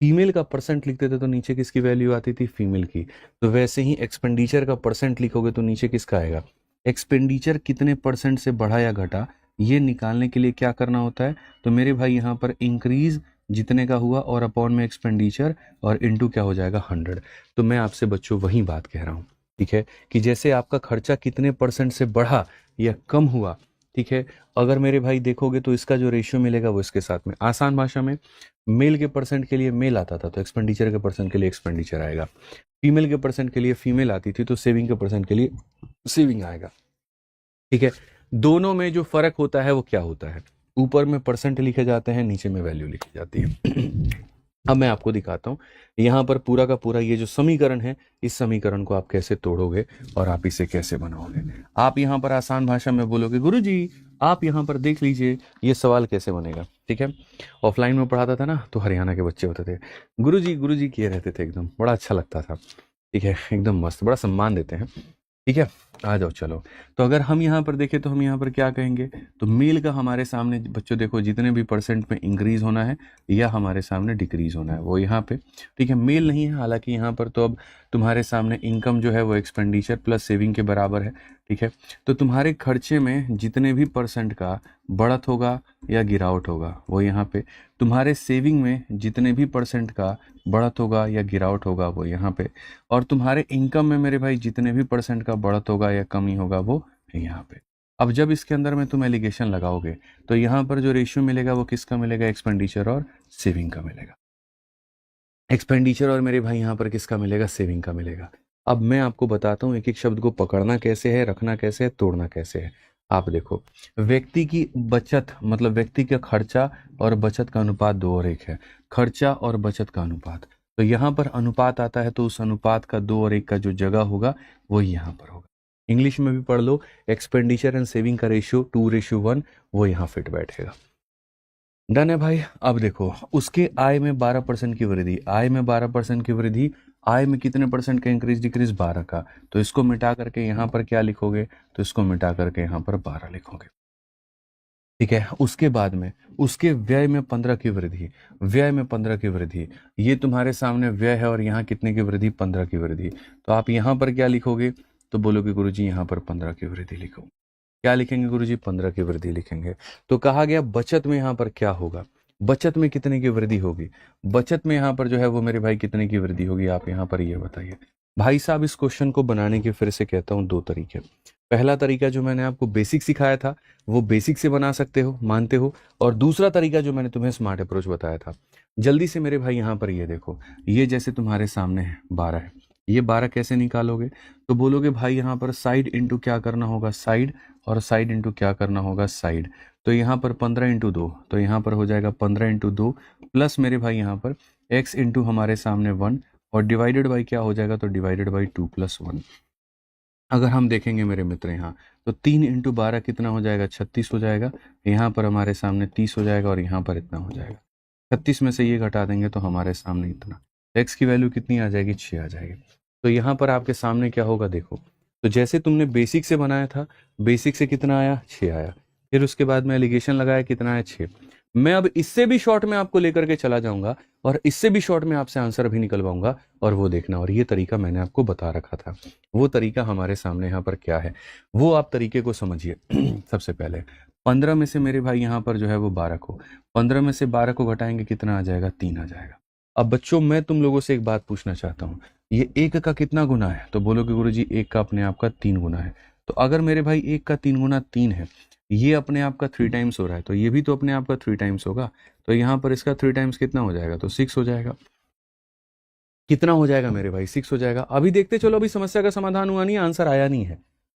फीमेल का परसेंट लिखते थे तो नीचे किसकी वैल्यू आती थी, फीमेल की। तो वैसे ही एक्सपेंडिचर का परसेंट लिखोगे तो नीचे किसका आएगा, एक्सपेंडिचर कितने परसेंट से बढ़ा या घटा, ये निकालने के लिए क्या करना होता है, तो मेरे भाई यहाँ पर इंक्रीज जितने का हुआ और अपॉन में एक्सपेंडिचर और इनटू क्या हो जाएगा, 100। तो मैं आपसे बच्चों वही बात कह रहा हूँ, ठीक है, कि जैसे आपका खर्चा कितने परसेंट से बढ़ा या कम हुआ, ठीक है, अगर मेरे भाई देखोगे तो इसका जो रेशियो मिलेगा वो इसके साथ में। आसान भाषा में मेल के परसेंट के लिए मेल आता था तो एक्सपेंडिचर के परसेंट के लिए एक्सपेंडिचर आएगा, फीमेल के परसेंट के लिए फीमेल आती थी तो सेविंग के परसेंट के लिए सेविंग आएगा, ठीक है। दोनों में जो फर्क होता है वो क्या होता है, ऊपर में परसेंट लिखे जाते हैं, नीचे में वैल्यू लिखी जाती है। अब मैं आपको दिखाता हूं यहाँ पर पूरा का पूरा ये जो समीकरण है, इस समीकरण को आप कैसे तोड़ोगे और आप इसे कैसे बनाओगे। आप यहाँ पर आसान भाषा में बोलोगे गुरुजी आप यहाँ पर देख लीजिए ये सवाल कैसे बनेगा, ठीक है। ऑफलाइन में पढ़ाता था ना तो हरियाणा के बच्चे होते थे, गुरुजी किए रहते थे, एकदम बड़ा अच्छा लगता था, ठीक है, एकदम मस्त, बड़ा सम्मान देते हैं, ठीक है। आ जाओ चलो, तो अगर हम यहाँ पर देखें तो हम यहाँ पर क्या कहेंगे, तो मेल का हमारे सामने बच्चों देखो जितने भी परसेंट में इंक्रीज होना है या हमारे सामने डिक्रीज होना है वो यहाँ पे, ठीक है। मेल नहीं है, हालांकि यहाँ पर तो अब तुम्हारे सामने इनकम जो है वो एक्सपेंडिचर प्लस सेविंग के बराबर है, ठीक है। तो तुम्हारे खर्चे में जितने भी परसेंट का बढ़त होगा या गिरावट होगा वो यहाँ पे, तुम्हारे सेविंग में जितने भी परसेंट का बढ़त होगा या गिरावट होगा वो यहाँ पे, और तुम्हारे इनकम में मेरे भाई जितने भी परसेंट का बढ़त होगा या कमी होगा वो यहाँ पे। अब जब इसके अंदर में तुम एलिगेशन लगाओगे तो यहाँ पर जो रेशियो मिलेगा वो किसका मिलेगा, एक्सपेंडिचर और सेविंग का मिलेगा। एक्सपेंडिचर और मेरे भाई यहाँ पर किसका मिलेगा, सेविंग का मिलेगा। अब मैं आपको बताता हूँ एक एक शब्द को पकड़ना कैसे है, रखना कैसे है, तोड़ना कैसे है। आप देखो व्यक्ति की बचत मतलब व्यक्ति का खर्चा और बचत का अनुपात 2 और 1 है, खर्चा और बचत का अनुपात। तो यहाँ पर अनुपात आता है तो उस अनुपात का 2 और 1 का जो जगह होगा वो यहाँ पर होगा। इंग्लिश में भी पढ़ लो, एक्सपेंडिचर एंड सेविंग का रेशियो 2:1 वो यहाँ फिट बैठेगा। डन है भाई। अब देखो उसके आय में 12% की वृद्धि, आय में 12% की वृद्धि, आय में कितने परसेंट का इंक्रीज डिक्रीज, 12 का। तो इसको मिटा करके यहाँ पर क्या लिखोगे, तो इसको मिटा करके यहाँ पर 12 लिखोगे, ठीक है। उसके बाद में उसके व्यय में 15 की वृद्धि, व्यय में 15 की वृद्धि, ये तुम्हारे सामने व्यय है और यहाँ कितने की वृद्धि, 15 की वृद्धि। तो आप यहाँ पर क्या लिखोगे, तो बोलोगे गुरुजी यहाँ पर 15 की वृद्धि लिखो। क्या लिखेंगे गुरुजी, 15 की वृद्धि लिखेंगे। तो कहा गया बचत में यहाँ पर क्या होगा, बचत में कितने की वृद्धि होगी, बचत में यहाँ पर जो है वो मेरे भाई कितने की वृद्धि होगी, आप यहाँ पर ये बताइए। भाई साहब इस क्वेश्चन को बनाने के फिर से कहता हूँ 2 तरीके। पहला तरीका जो मैंने आपको बेसिक सिखाया था वो बेसिक से बना सकते हो, मानते हो, और दूसरा तरीका जो मैंने तुम्हें स्मार्ट अप्रोच बताया था। जल्दी से मेरे भाई यहाँ पर ये देखो, ये जैसे तुम्हारे सामने है 12 है, ये 12 कैसे निकालोगे? तो बोलोगे भाई यहाँ पर साइड इंटू क्या करना होगा, साइड, और साइड इंटू क्या करना होगा, साइड। तो यहाँ पर 15 इंटू 2, तो यहाँ पर हो जाएगा 15 इंटू 2 प्लस मेरे भाई यहाँ पर x इंटू हमारे सामने 1 और डिवाइडेड बाई क्या हो जाएगा, तो डिवाइडेड बाई 2 प्लस 1। अगर हम देखेंगे मेरे मित्र यहाँ, तो 3 इंटू 12 कितना हो जाएगा, 36 हो जाएगा। यहाँ पर हमारे सामने 30 हो जाएगा और यहाँ पर इतना हो जाएगा। 36 में से ये घटा देंगे तो हमारे सामने इतना, x की वैल्यू कितनी आ जाएगी, 6 आ जाएगी। तो यहाँ पर आपके सामने क्या होगा देखो, तो जैसे तुमने बेसिक से बनाया था, बेसिक से कितना आया, 6 आया। फिर उसके बाद में एलिगेशन लगाया, कितना है, 6। मैं अब इससे भी शॉर्ट में आपको लेकर के चला जाऊंगा और इससे भी शॉर्ट में आपसे आंसर भी निकलवाऊंगा, और वो देखना। और ये तरीका मैंने आपको बता रखा था, वो तरीका हमारे सामने यहाँ पर क्या है, वो आप तरीके को समझिए। सबसे पहले 15 में से मेरे भाई यहाँ पर जो है वो 12 को, 15 में से 12 को घटाएंगे, कितना आ जाएगा, 3 आ जाएगा। अब बच्चों मैं तुम लोगों से एक बात पूछना चाहता हूँ, ये 1 का कितना गुना है? तो बोलोगे गुरुजी 1 का अपने आप का 3 गुना है। तो अगर मेरे भाई 1 का 3 गुना 3 है, ये अपने आप का 3 टाइम्स हो रहा है, तो ये भी तो अपने आप का 3 टाइम्स होगा। तो यहाँ पर इसका 3 टाइम्स कितना हो जाएगा, तो 6 हो जाएगा। कितना हो जाएगा मेरे भाई, 6 हो जाएगा। अभी देखते चलो, अभी समस्या का समाधान हुआ नहीं, आंसर आया नहीं है।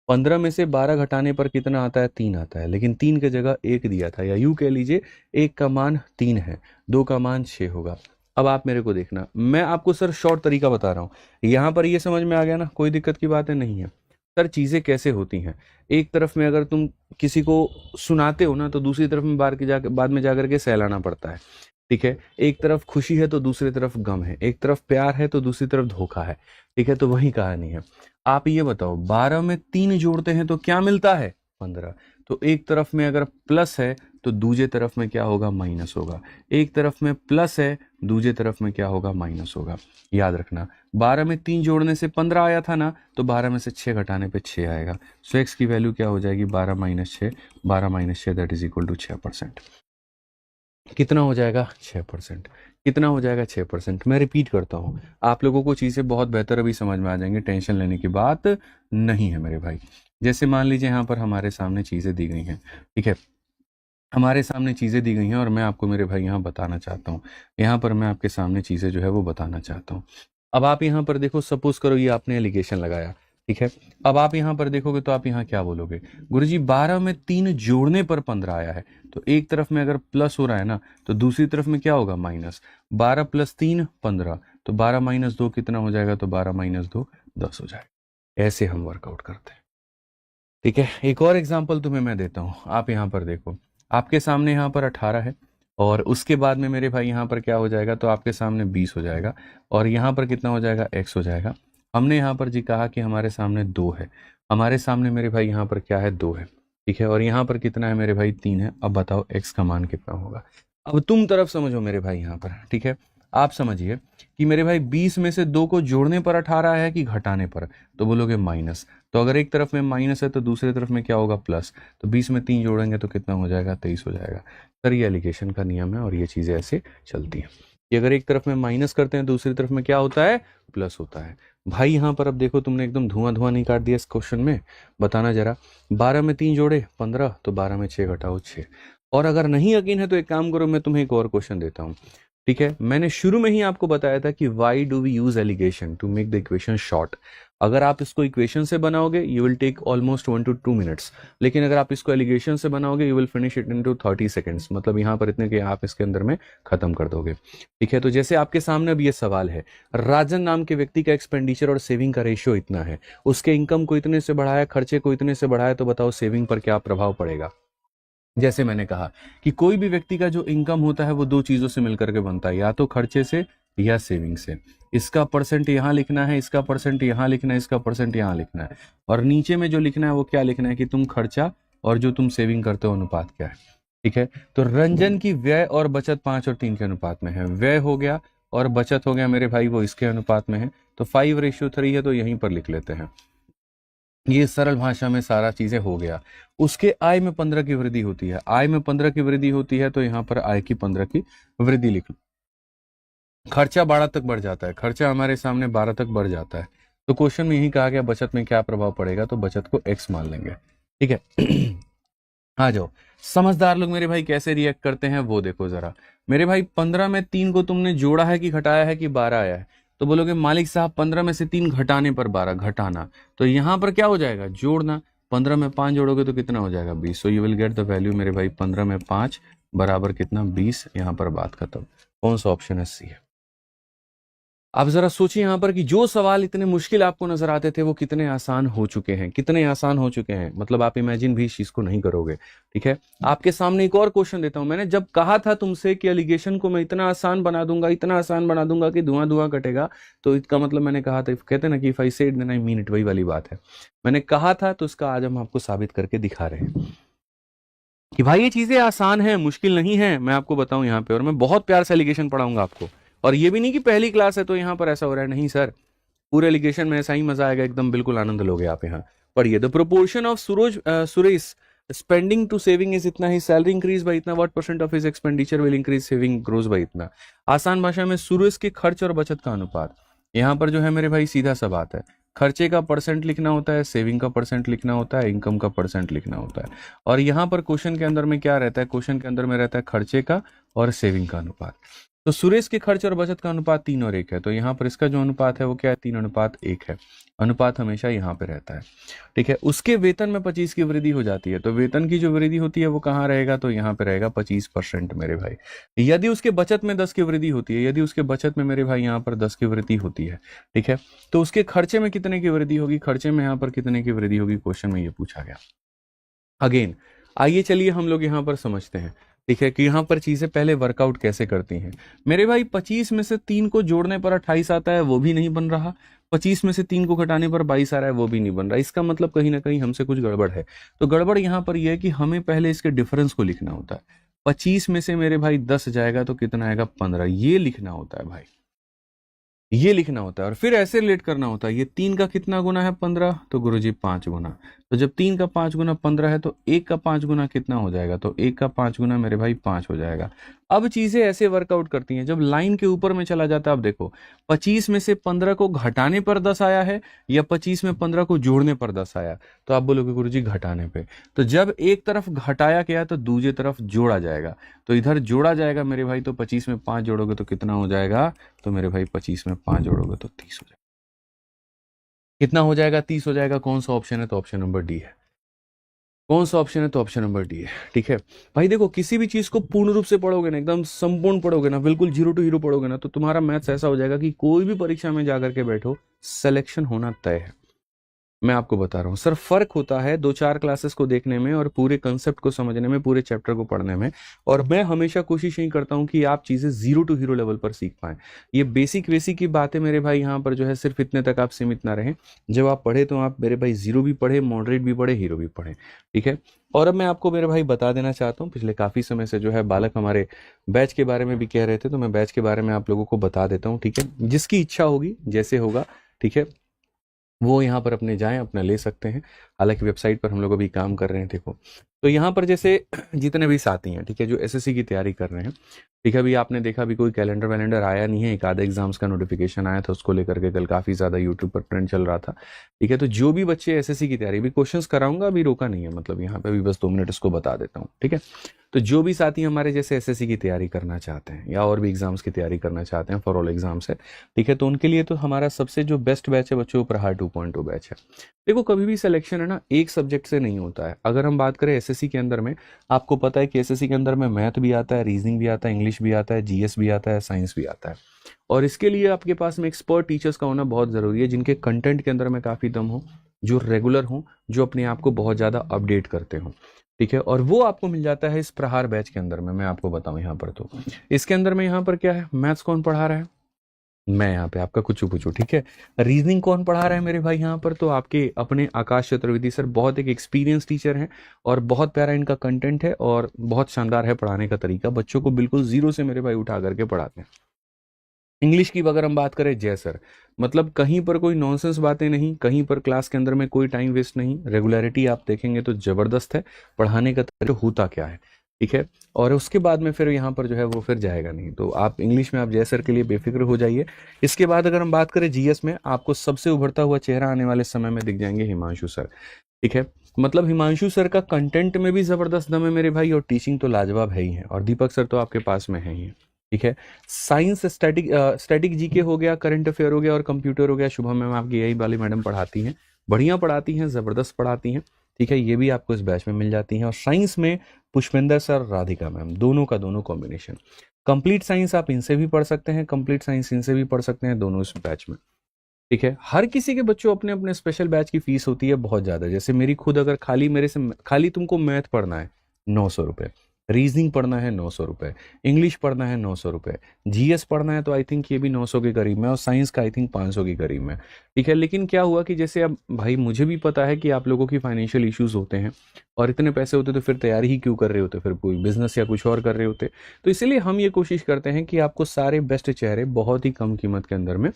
15 में से 12 घटाने पर कितना आता है, 3 आता है, लेकिन 3 की जगह 1 दिया था, या यूं कह लीजिए 1 का मान 3 है, 2 का मान 6 होगा। अब आप मेरे को देखना, मैं आपको सर शॉर्ट तरीका बता रहा हूँ। यहाँ पर ये समझ में आ गया ना, कोई दिक्कत की बात है नहीं है। सर चीज़ें कैसे होती हैं, एक तरफ में अगर तुम किसी को सुनाते हो ना, तो दूसरी तरफ में बाद में जाकर के सहलाना पड़ता है, ठीक है। एक तरफ खुशी है तो दूसरी तरफ गम है, एक तरफ प्यार है तो दूसरी तरफ धोखा है, ठीक है। तो वही कहानी है। आप ये बताओ, 12 में 3 जोड़ते हैं तो क्या मिलता है, 15। तो एक तरफ में अगर प्लस है तो दूसरे तरफ में क्या होगा, माइनस होगा। एक तरफ में प्लस है, दूसरे तरफ में क्या होगा, माइनस होगा। याद रखना, 12 में 3 जोड़ने से 15 आया था ना, तो 12 में से 6 घटाने पे 6 आएगा। सो x की वैल्यू क्या हो जाएगी, 12 minus 6, 12 minus 6 that is equal to 6%। कितना हो जाएगा, 6%। कितना हो जाएगा, 6%। मैं रिपीट करता हूँ, आप लोगों को चीज़ें बहुत बेहतर अभी समझ में आ जाएंगी, टेंशन लेने की बात नहीं है मेरे भाई। जैसे मान लीजिए यहाँ पर हमारे सामने चीज़ें दी गई हैं, ठीक है, हमारे सामने चीज़ें दी गई हैं और मैं आपको मेरे भाई यहाँ बताना चाहता हूँ, यहाँ पर मैं आपके सामने चीज़ें जो है वो बताना चाहता हूँ। अब आप यहाँ पर देखो, सपोज करो ये आपने एलिगेशन लगाया, ठीक है। अब आप यहाँ पर देखोगे तो आप यहाँ क्या बोलोगे, गुरुजी 12 में 3 जोड़ने पर 15 आया है, तो एक तरफ में अगर प्लस हो रहा है ना, तो दूसरी तरफ में क्या होगा, माइनस। 12 प्लस 3 15, तो 12 माइनस 2 कितना हो जाएगा, तो 12 माइनस 2 10 हो जाएगा। ऐसे हम वर्कआउट करते हैं, ठीक है। एक और एग्जाम्पल तुम्हें मैं देता हूँ, आप यहाँ पर देखो, आपके सामने यहाँ पर 18 है, और उसके बाद में मेरे भाई यहाँ पर क्या हो जाएगा, तो आपके सामने 20 हो जाएगा, और यहाँ पर कितना हो जाएगा, x हो जाएगा। हमने यहाँ पर जी कहा कि हमारे सामने 2 है, हमारे सामने मेरे भाई यहाँ पर क्या है, 2 है, ठीक है। और यहाँ पर कितना है मेरे भाई, 3 है। अब बताओ x का मान कितना होगा। अब तुम तरफ समझो मेरे भाई यहाँ पर, ठीक है। आप समझिए कि मेरे भाई 20 में से 2 को जोड़ने पर 18 है कि घटाने पर, तो बोलोगे माइनस। तो अगर एक तरफ में माइनस है तो दूसरी तरफ में क्या होगा, प्लस। तो 20 में 3 जोड़ेंगे तो कितना हो जाएगा, 23 हो जाएगा। सर ये एलिगेशन का नियम है और ये चीज़ें ऐसे चलती हैं कि अगर एक तरफ में माइनस करते हैं दूसरी तरफ में क्या होता है, प्लस होता है। भाई यहाँ पर अब देखो, तुमने एकदम धुआं नहीं काट दिया इस क्वेश्चन में। बताना जरा, 12 में 3 जोड़े 15, तो 12 में 6 घटाओ 6। और अगर नहीं यकीन है तो एक काम करो, मैं तुम्हें एक और क्वेश्चन देता हूँ, ठीक है। मैंने शुरू में ही आपको बताया था कि why do we use alligation to make the equation short. अगर आप इसको इक्वेशन से बनाओगे you will take almost 1 to 2 minutes, लेकिन अगर आप इसको एलिगेशन से बनाओगे you will finish it into 30 seconds। मतलब यहाँ पर इतने कि आप इसके अंदर में खत्म कर दोगे, ठीक है। तो जैसे आपके सामने अब ये सवाल है, राजन नाम के व्यक्ति का एक्सपेंडिचर और सेविंग का रेशियो इतना है, उसके इनकम को इतने से बढ़ाया, खर्चे को इतने से बढ़ाया, तो बताओ सेविंग पर क्या प्रभाव पड़ेगा। जैसे मैंने कहा कि कोई भी व्यक्ति का जो इनकम होता है वो 2 चीजों से मिलकर के बनता है, या तो खर्चे से या सेविंग से। इसका परसेंट यहाँ लिखना है, इसका परसेंट यहाँ लिखना है, इसका परसेंट यहाँ लिखना है, और नीचे में जो लिखना है वो क्या लिखना है कि तुम खर्चा और जो तुम सेविंग करते हो अनुपात क्या है, ठीक है। तो रंजन की व्यय और बचत 5 और 3 के अनुपात में है। व्यय हो गया और बचत हो गया मेरे भाई, वो इसके अनुपात में है, तो 5:3 है, तो यहीं पर लिख लेते हैं। ये सरल भाषा में सारा चीजें हो गया। उसके आय में 15 की वृद्धि होती है, आय में 15 की वृद्धि होती है, तो यहाँ पर आय की 15 की वृद्धि लिख लो। खर्चा 12 तक बढ़ जाता है, खर्चा हमारे सामने 12 तक बढ़ जाता है, तो क्वेश्चन में यही कहा गया बचत में क्या प्रभाव पड़ेगा, तो बचत को x मान लेंगे, ठीक है। आ जाओ, समझदार लोग मेरे भाई कैसे रिएक्ट करते हैं वो देखो जरा। मेरे भाई 15 में 3 को तुमने जोड़ा है कि घटाया है कि 12 आया है, तो बोलोगे मालिक साहब 15 में से 3 घटाने पर 12, घटाना, तो यहां पर क्या हो जाएगा, जोड़ना। 15 में 5 जोड़ोगे तो कितना हो जाएगा, 20। So you will get the value मेरे भाई 15 में 5 बराबर कितना, 20। यहां पर बात खत्म। कौन सा ऑप्शन है, सी है। आप जरा सोचिए यहां पर कि जो सवाल इतने मुश्किल आपको नजर आते थे वो कितने आसान हो चुके हैं, कितने आसान हो चुके हैं, मतलब आप इमेजिन भी इस चीज को नहीं करोगे, ठीक है। आपके सामने एक और क्वेश्चन देता हूं। मैंने जब कहा था तुमसे कि एलिगेशन को मैं इतना आसान बना दूंगा, इतना आसान बना दूंगा कि धुआं धुआं कटेगा, तो इसका मतलब मैंने कहा था, कहते ना कि if I said then I mean it, वही वाली बात है। मैंने कहा था तो इसका आज हम आपको साबित करके दिखा रहे हैं कि भाई ये चीजें आसान है, मुश्किल नहीं है। मैं आपको बताऊं यहाँ पे, और मैं बहुत प्यार से एलिगेशन पढ़ाऊंगा आपको। और ये भी नहीं कि पहली क्लास है तो यहाँ पर ऐसा हो रहा है, नहीं सर, पूरे एलिगेशन में ऐसा ही मजा आएगा, एकदम बिल्कुल आनंद लोगे आप। यहाँ पढ़िए, the proportion of Suresh spending to saving is इतना ही, सैलरी इंक्रीज बाई इतना, what percent of his expenditure will increase, saving grows by इतना। आसान भाषा में सुरेश के खर्च और बचत का अनुपात। यहाँ पर जो है मेरे भाई सीधा सा बात है, खर्चे का परसेंट लिखना होता है, सेविंग का परसेंट लिखना होता है, इनकम का परसेंट लिखना होता है। और यहाँ पर क्वेश्चन के अंदर में क्या रहता है, क्वेश्चन के अंदर में रहता है खर्चे का और सेविंग का अनुपात। तो सुरेश के खर्च और बचत का अनुपात 3 और 1 है, तो यहाँ पर इसका जो अनुपात है वो क्या है, 3:1 है। अनुपात हमेशा यहाँ पे रहता है, ठीक है। उसके वेतन में 25 की वृद्धि हो जाती है, तो वेतन की जो वृद्धि होती है वो कहाँ रहेगा, तो यहाँ पे रहेगा 25% मेरे भाई। यदि उसके बचत में 10 की वृद्धि होती है, यदि उसके बचत में मेरे भाई यहाँ पर 10 की वृद्धि होती है, ठीक है, तो उसके खर्चे में कितने की वृद्धि होगी, खर्चे में यहाँ पर कितने की वृद्धि होगी, क्वेश्चन में ये पूछा गया। अगेन आइए चलिए हम लोग यहाँ पर समझते हैं, ठीक है, कि यहाँ पर चीजें पहले वर्कआउट कैसे करती हैं। मेरे भाई 25 में से 3 को जोड़ने पर 28 आता है, वो भी नहीं बन रहा। 25 में से 3 को घटाने पर 22 आ रहा है, वो भी नहीं बन रहा। इसका मतलब कहीं ना कहीं हमसे कुछ गड़बड़ है। तो गड़बड़ यहाँ पर यह है कि हमें पहले इसके डिफरेंस को लिखना होता है। 25 में से मेरे भाई 10 जाएगा तो कितना आएगा, 15, ये लिखना होता है भाई, ये लिखना होता है। और फिर ऐसे रिलेट करना होता है, ये 3 का कितना गुना है, 15, तो गुरुजी 5 गुना। तो जब 3 का 5 गुना 15 है तो 1 का 5 गुना कितना हो जाएगा, तो 1 का 5 गुना मेरे भाई 5 हो जाएगा। अब चीजें ऐसे वर्कआउट करती हैं, जब लाइन के ऊपर में चला जाता है। अब देखो 25 में से 15 को घटाने पर 10 आया है या 25 में 15 को जोड़ने पर 10 आया, तो आप बोलोगे गुरुजी घटाने पे। तो जब एक तरफ घटाया गया तो दूसरी तरफ जोड़ा जाएगा, तो इधर जोड़ा जाएगा मेरे भाई, तो 25 में 5 जोड़ोगे तो कितना हो जाएगा, तो मेरे भाई 25 में 5 जोड़ोगे तो 30 हो जाएगा। कितना हो जाएगा, 30 हो जाएगा। कौन सा ऑप्शन है, तो ऑप्शन नंबर डी है। कौन सा ऑप्शन है, तो ऑप्शन नंबर डी है, ठीक है। भाई देखो, किसी भी चीज को पूर्ण रूप से पढ़ोगे ना, एकदम संपूर्ण पढ़ोगे ना, बिल्कुल 0 to हीरो पढ़ोगे ना, तो तुम्हारा मैथ्स ऐसा हो जाएगा कि कोई भी परीक्षा में जाकर के बैठो, सिलेक्शन होना तय है। मैं आपको बता रहा हूँ सर, फर्क होता है 2-4 क्लासेस को देखने में और पूरे कंसेप्ट को समझने में, पूरे चैप्टर को पढ़ने में। और मैं हमेशा कोशिश यही करता हूँ कि आप चीजें 0 to हीरो लेवल पर सीख पाएं। ये बेसिक की बातें मेरे भाई यहाँ पर जो है सिर्फ इतने तक आप सीमित ना रहें। जब आप पढ़े तो आप मेरे भाई 0 भी पढ़े, मॉडरेट भी पढ़े, हीरो भी पढ़े, ठीक है। और अब मैं आपको मेरे भाई बता देना चाहता हूँ, पिछले काफी समय से जो है बालक हमारे बैच के बारे में भी कह रहे थे, तो मैं बैच के बारे में आप लोगों को बता देता हूँ, ठीक है। जिसकी इच्छा होगी, जैसे होगा, ठीक है, वो यहाँ पर अपने जाएं, अपना ले सकते हैं। हालांकि वेबसाइट पर हम लोग अभी काम कर रहे हैं। देखो तो यहाँ पर जैसे जितने भी साथी हैं, ठीक है, जो एसएससी की तैयारी कर रहे हैं, ठीक है, अभी आपने देखा अभी कोई कैलेंडर आया नहीं है, एक आधे एग्जाम्स का नोटिफिकेशन आया था, उसको लेकर के कल काफी ज्यादा यूट्यूब पर ट्रेंड चल रहा था, ठीक है। तो जो भी बच्चे एसएससी की तैयारी, भी क्वेश्चंस कराऊंगा, अभी रोका नहीं है, मतलब यहाँ पे अभी बस 2 मिनट इसको बता देता हूँ, ठीक है। तो जो भी साथी हमारे जैसे एसएससी की तैयारी करना चाहते हैं या और भी एग्जाम्स की तैयारी करना चाहते हैं, फॉर ऑल एग्जाम्स है, ठीक है, तो उनके लिए तो हमारा सबसे जो बेस्ट बैच है बच्चों, प्रहार 2.0 बैच है। देखो कभी भी सिलेक्शन है ना एक सब्जेक्ट से नहीं होता है। अगर हम बात करें एसएससी के अंदर में, आपको पता है कि एसएससी के अंदर में मैथ भी आता है, रीजनिंग भी आता है, इंग्लिश भी आता है, जीएस भी आता है, साइंस भी आता है। और इसके लिए आपके पास में एक्सपर्ट टीचर्स का होना बहुत जरूरी है, जिनके कंटेंट के अंदर में काफी दम हो, जो रेगुलर हो, जो अपने आप को बहुत ज्यादा अपडेट करते हो, ठीक है। और वो आपको मिल जाता है इस प्रहार बैच के अंदर में। मैं आपको बताऊं यहाँ पर, तो इसके अंदर में यहाँ पर क्या है, मैथ्स कौन पढ़ा रहा है, मैं यहाँ पे आपका कुछ पूछू, ठीक है। रीजनिंग कौन पढ़ा रहा है मेरे भाई यहाँ पर, तो आपके अपने आकाश चतुर्वेदी सर, बहुत एक एक्सपीरियंस टीचर हैं और बहुत प्यारा इनका कंटेंट है और बहुत शानदार है पढ़ाने का तरीका। बच्चों को बिल्कुल 0 से मेरे भाई उठा करके पढ़ाते हैं। इंग्लिश की अगर हम बात करें, जय सर, मतलब कहीं पर कोई नॉनसेंस बातें नहीं, कहीं पर क्लास के अंदर में कोई टाइम वेस्ट नहीं, रेगुलरिटी आप देखेंगे तो जबरदस्त है। पढ़ाने का तरीका होता क्या है, ठीक है। और उसके बाद में फिर यहाँ पर जो है वो फिर जाएगा नहीं। तो आप इंग्लिश में आप जय सर के लिए बेफिक्र हो जाइए। इसके बाद अगर हम बात करें जीएस में, आपको सबसे उभरता हुआ चेहरा आने वाले समय में दिख जाएंगे हिमांशु सर। ठीक है, मतलब हिमांशु सर का कंटेंट में भी जबरदस्त दम है मेरे भाई, और टीचिंग तो लाजवाब है ही है, और दीपक सर तो आपके पास में है ही है। ठीक है, साइंस स्टैटिक जीके हो गया, करंट अफेयर हो गया और कंप्यूटर हो गया। शुभम मैम आपकी यही वाली मैडम पढ़ाती हैं, बढ़िया पढ़ाती हैं, जबरदस्त पढ़ाती हैं। ठीक है, ये भी आपको इस बैच में मिल जाती हैं। और साइंस में पुष्पेंद्र सर, राधिका मैम, दोनों का दोनों कॉम्बिनेशन। कंप्लीट साइंस आप इनसे भी पढ़ सकते हैं, कंप्लीट साइंस इनसे भी पढ़ सकते हैं, दोनों इस बैच में। ठीक है, हर किसी के बच्चों अपने अपने स्पेशल बैच की फीस होती है बहुत ज़्यादा। जैसे मेरी खुद, अगर खाली मेरे से खाली तुमको मैथ पढ़ना है 900 रुपये, रीजनिंग पढ़ना है 900 रुपये, इंग्लिश पढ़ना है 900 रुपये, जीएस पढ़ना है तो आई थिंक ये भी 900 के करीब में, और साइंस का आई थिंक 500 के करीब में। ठीक है, लेकिन क्या हुआ कि जैसे अब भाई मुझे भी पता है कि आप लोगों की फाइनेंशियल इश्यूज होते हैं, और इतने पैसे होते तो फिर तैयारी ही क्यों कर रहे होते, फिर कोई बिजनेस या कुछ और कर रहे होते। तो इसीलिए हम ये कोशिश करते हैं कि आपको सारे बेस्ट चेहरे बहुत ही कम कीमत के अंदर में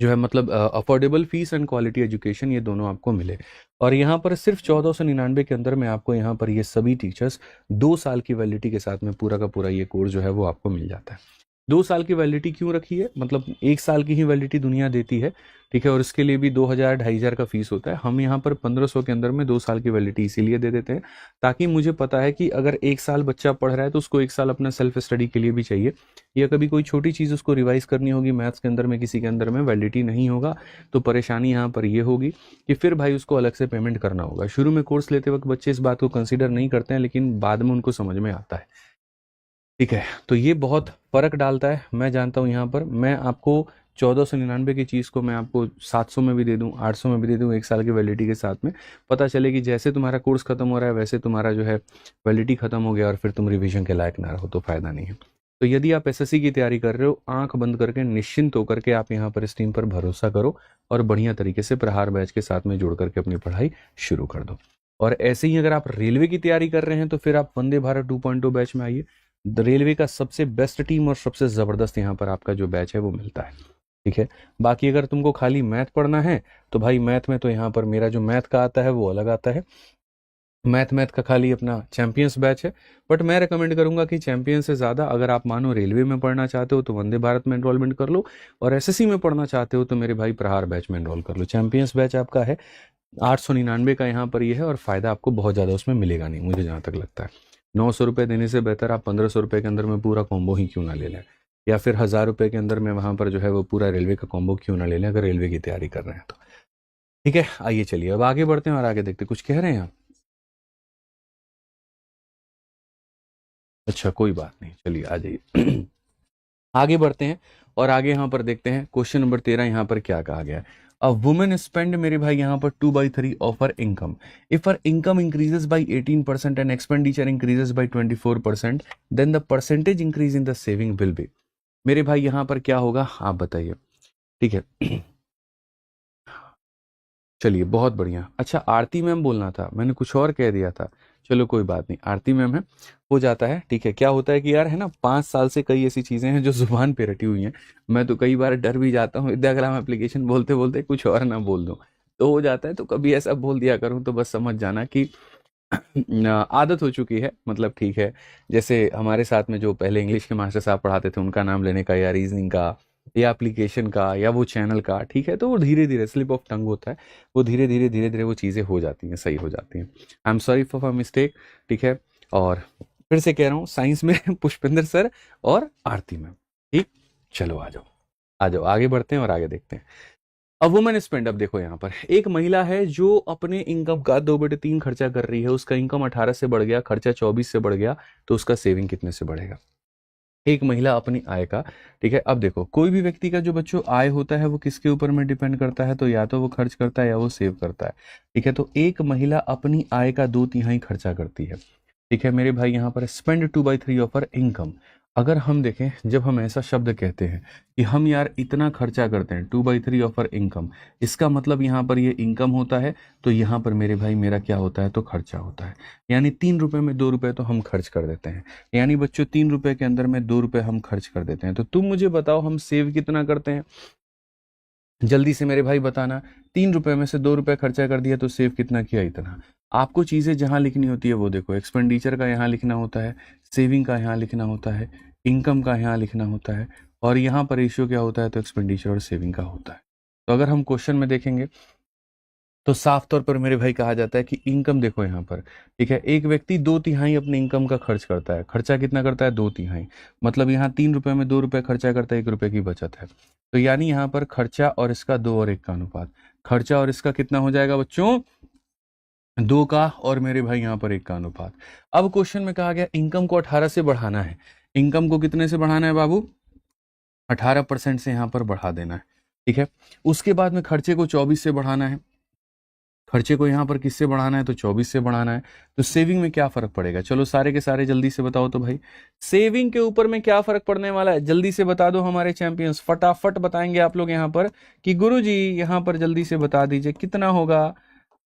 जो है, मतलब affordable fees and quality education, ये दोनों आपको मिले। और यहाँ पर सिर्फ 1499 के अंदर में आपको यहाँ पर ये सभी टीचर्स 2 साल की वैलिडिटी के साथ में पूरा का पूरा ये कोर्स जो है वो आपको मिल जाता है। 2 साल की वैलिडिटी क्यों रखी है, मतलब 1 साल की ही वैलिडिटी दुनिया देती है। ठीक है, और इसके लिए भी 2000 2500 का फीस होता है। हम यहाँ पर 1500 के अंदर में 2 साल की वैलिडिटी इसीलिए दे देते हैं, ताकि मुझे पता है कि अगर 1 साल बच्चा पढ़ रहा है तो उसको 1 साल अपना सेल्फ स्टडी के लिए भी चाहिए, या कभी कोई छोटी चीज़ उसको रिवाइज करनी होगी मैथ्स के अंदर में, किसी के अंदर में वैलिडिटी नहीं होगा तो परेशानी यहाँ पर ये होगी कि फिर भाई उसको अलग से पेमेंट करना होगा। शुरू में कोर्स लेते वक्त बच्चे इस बात को कंसिडर नहीं करते हैं, लेकिन बाद में उनको समझ में आता है। ठीक है, तो ये बहुत फ़र्क डालता है। मैं जानता हूँ यहाँ पर मैं आपको 1499 की चीज़ को मैं आपको 700 में भी दे दूँ, 800 में भी दे दूँ, 1 साल की वैलिडिटी के साथ में। पता चले कि जैसे तुम्हारा कोर्स खत्म हो रहा है वैसे तुम्हारा जो है वैलिडिटी खत्म हो गया और फिर तुम रिवीजन के लायक ना रहो, तो फ़ायदा नहीं है। तो यदि आप एसएससी की तैयारी कर रहे हो, आंख बंद करके निश्चिंत होकर के आप यहाँ पर इस टीम पर भरोसा करो और बढ़िया तरीके से प्रहार बैच के साथ में जुड़ करके अपनी पढ़ाई शुरू कर दो। और ऐसे ही अगर आप रेलवे की तैयारी कर रहे हैं तो फिर आप वंदे भारत 2.0 बैच में आइए। रेलवे का सबसे बेस्ट टीम और सबसे ज़बरदस्त यहाँ पर आपका जो बैच है वो मिलता है। ठीक है, बाकी अगर तुमको खाली मैथ पढ़ना है तो भाई मैथ में तो यहाँ पर मेरा जो मैथ का आता है वो अलग आता है। मैथ का खाली अपना चैंपियंस बैच है, बट मैं रेकमेंड करूंगा कि चैंपियंस से ज़्यादा अगर आप मानो रेलवे में पढ़ना चाहते हो तो वंदे भारत में एनरोलमेंट कर लो, और एसएससी में पढ़ना चाहते हो तो मेरे भाई प्रहार बैच में एनरोल कर लो। चैंपियंस बैच आपका है 899 का यहाँ पर ये है, और फ़ायदा आपको बहुत ज़्यादा उसमें मिलेगा नहीं, मुझे जहाँ तक लगता है। 900 रुपये देने से बेहतर आप 1500 रुपये के अंदर में पूरा कॉम्बो ही क्यों ना ले लें, या फिर 1000 रुपये के अंदर में वहाँ पर जो है वो पूरा रेलवे का कॉम्बो क्यों ना ले लें अगर रेलवे की तैयारी कर रहे हैं तो। ठीक है, आइए चलिए अब आगे बढ़ते हैं और आगे देखते हैं। कुछ कह रहे हैं आप? अच्छा, कोई बात नहीं, चलिए आ जाइए। आगे बढ़ते हैं और आगे यहाँ पर देखते हैं क्वेश्चन नंबर 13 यहाँ पर क्या कहा गया है। अ वुमेन स्पेंड मेरे भाई यहाँ पर 2/3 of her income. If her income increases by 18% and expenditure increases by 24%, then the percentage increase in the saving will be. मेरे भाई यहाँ पर क्या होगा आप बताइए। ठीक है, चलिए बहुत बढ़िया। अच्छा, आरती मैम बोलना था, मैंने कुछ और कह दिया था। चलो कोई बात नहीं, आरती मैम है, हो जाता है। ठीक है, क्या होता है कि यार है ना 5 साल से कई ऐसी चीज़ें हैं जो जुबान पे रटी हुई हैं। मैं तो कई बार डर भी जाता हूँ विद्याग्राम एप्लीकेशन बोलते बोलते कुछ और ना बोल दूँ, तो हो जाता है। तो कभी ऐसा बोल दिया करूँ तो बस समझ जाना कि आदत हो चुकी है। मतलब ठीक है, जैसे हमारे साथ में जो पहले इंग्लिश के मास्टर साहब पढ़ाते थे उनका नाम लेने का, या रीजनिंग का, या एप्लीकेशन का, या वो चैनल का, ठीक है, तो वो धीरे धीरे स्लिप ऑफ टंग होता है, वो धीरे धीरे वो चीज़ें हो जाती हैं, सही हो जाती हैं। I am sorry for my mistake. ठीक है, और फिर से कह रहा हूँ साइंस में पुष्पेंद्र सर और आरती मैम। ठीक, चलो आ जाओ आ जाओ, आगे बढ़ते हैं और आगे देखते हैं। अब वुमेन स्पेंड, अब देखो यहाँ पर एक महिला है जो अपने इनकम का 2/3 खर्चा कर रही है। उसका इनकम 18 से बढ़ गया, खर्चा 24 से बढ़ गया, तो उसका सेविंग कितने से बढ़ेगा? एक महिला अपनी आय का, ठीक है, अब देखो कोई भी व्यक्ति का जो बच्चों आय होता है वो किसके ऊपर में डिपेंड करता है, तो या तो वो खर्च करता है या वो सेव करता है। ठीक है, तो एक महिला अपनी आय का 2/3 खर्चा करती है। ठीक है मेरे भाई, यहाँ पर स्पेंड 2/3 ऑफ हर इनकम। अगर हम देखें, जब हम ऐसा शब्द कहते हैं कि हम यार इतना खर्चा करते हैं 2/3 ऑफ हर इनकम, इसका मतलब यहाँ पर ये इनकम होता है, तो यहाँ पर मेरे भाई मेरा क्या होता है, तो खर्चा होता है। यानी 3 रुपये में 2 रुपये तो हम खर्च कर देते हैं। यानी बच्चों 3 रुपये के अंदर में 2 रुपये हम खर्च कर देते हैं। तो तुम मुझे बताओ हम सेव कितना करते हैं? जल्दी से मेरे भाई बताना। 3 रुपए में से 2 रुपए खर्चा कर दिया तो सेव कितना किया, इतना। आपको चीज़ें जहाँ लिखनी होती है वो देखो, एक्सपेंडिचर का यहाँ लिखना होता है, सेविंग का यहाँ लिखना होता है, इनकम का यहाँ लिखना होता है, और यहाँ पर रेशियो क्या होता है, तो एक्सपेंडिचर और सेविंग का होता है। तो अगर हम क्वेश्चन में देखेंगे तो साफ तौर पर मेरे भाई कहा जाता है कि इनकम देखो यहाँ पर, ठीक है, एक व्यक्ति 2/3 अपने इनकम का खर्च करता है। खर्चा कितना करता है, 2/3। मतलब यहाँ 3 रुपए में 2 रुपए खर्चा करता है, 1 रुपए की बचत है। तो यानी यहाँ पर खर्चा और इसका 2 और 1 का अनुपात, खर्चा और इसका कितना हो जाएगा बच्चों, 2 का और मेरे भाई यहाँ पर 1 का अनुपात। अब क्वेश्चन में कहा गया इनकम को 18 से बढ़ाना है। इनकम को कितने से बढ़ाना है बाबू, 18% से यहाँ पर बढ़ा देना है, ठीक है। उसके बाद में खर्चे को 24 से बढ़ाना है। खर्चे को यहाँ पर किससे बढ़ाना है, तो 24 से बढ़ाना है। तो सेविंग में क्या फर्क पड़ेगा, चलो सारे के सारे जल्दी से बताओ। तो भाई सेविंग के ऊपर में क्या फर्क पड़ने वाला है, जल्दी से बता दो हमारे चैंपियंस, फटाफट बताएंगे आप लोग यहाँ पर कि गुरुजी यहाँ पर जल्दी से बता दीजिए कितना होगा।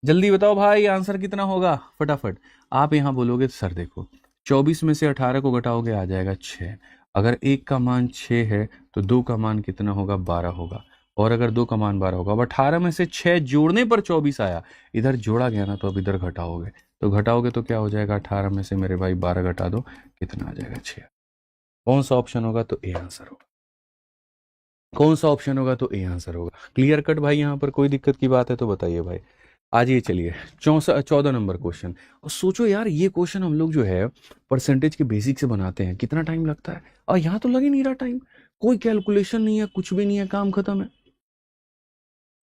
जल्दी बताओ भाई आंसर कितना होगा, फटाफट। आप यहाँ बोलोगे सर देखो 24 में से 18 को घटाओगे आ जाएगा 6। अगर 1 का मान 6 है तो 2 का मान कितना होगा, 12 होगा। और अगर 2 का मान 12 होगा, अब 18 में से 6 जोड़ने पर 24 आया, इधर जोड़ा गया ना, तो अब इधर घटाओगे, तो घटाओगे तो क्या हो जाएगा, 18 में से मेरे भाई 12 घटा दो, कितना आ जाएगा, 6। कौन सा ऑप्शन होगा, तो ए आंसर होगा। कौन सा ऑप्शन होगा, तो ए आंसर होगा। क्लियर कट भाई, यहाँ पर कोई दिक्कत की बात है तो बताइए भाई। आज ये चलिए 14 नंबर क्वेश्चन। और सोचो यार ये क्वेश्चन हम लोग जो है परसेंटेज के बेसिक से बनाते हैं, कितना टाइम लगता है, और यहाँ तो लग ही नहीं रहा टाइम, कोई कैलकुलेशन नहीं है, कुछ भी नहीं है, काम खत्म है।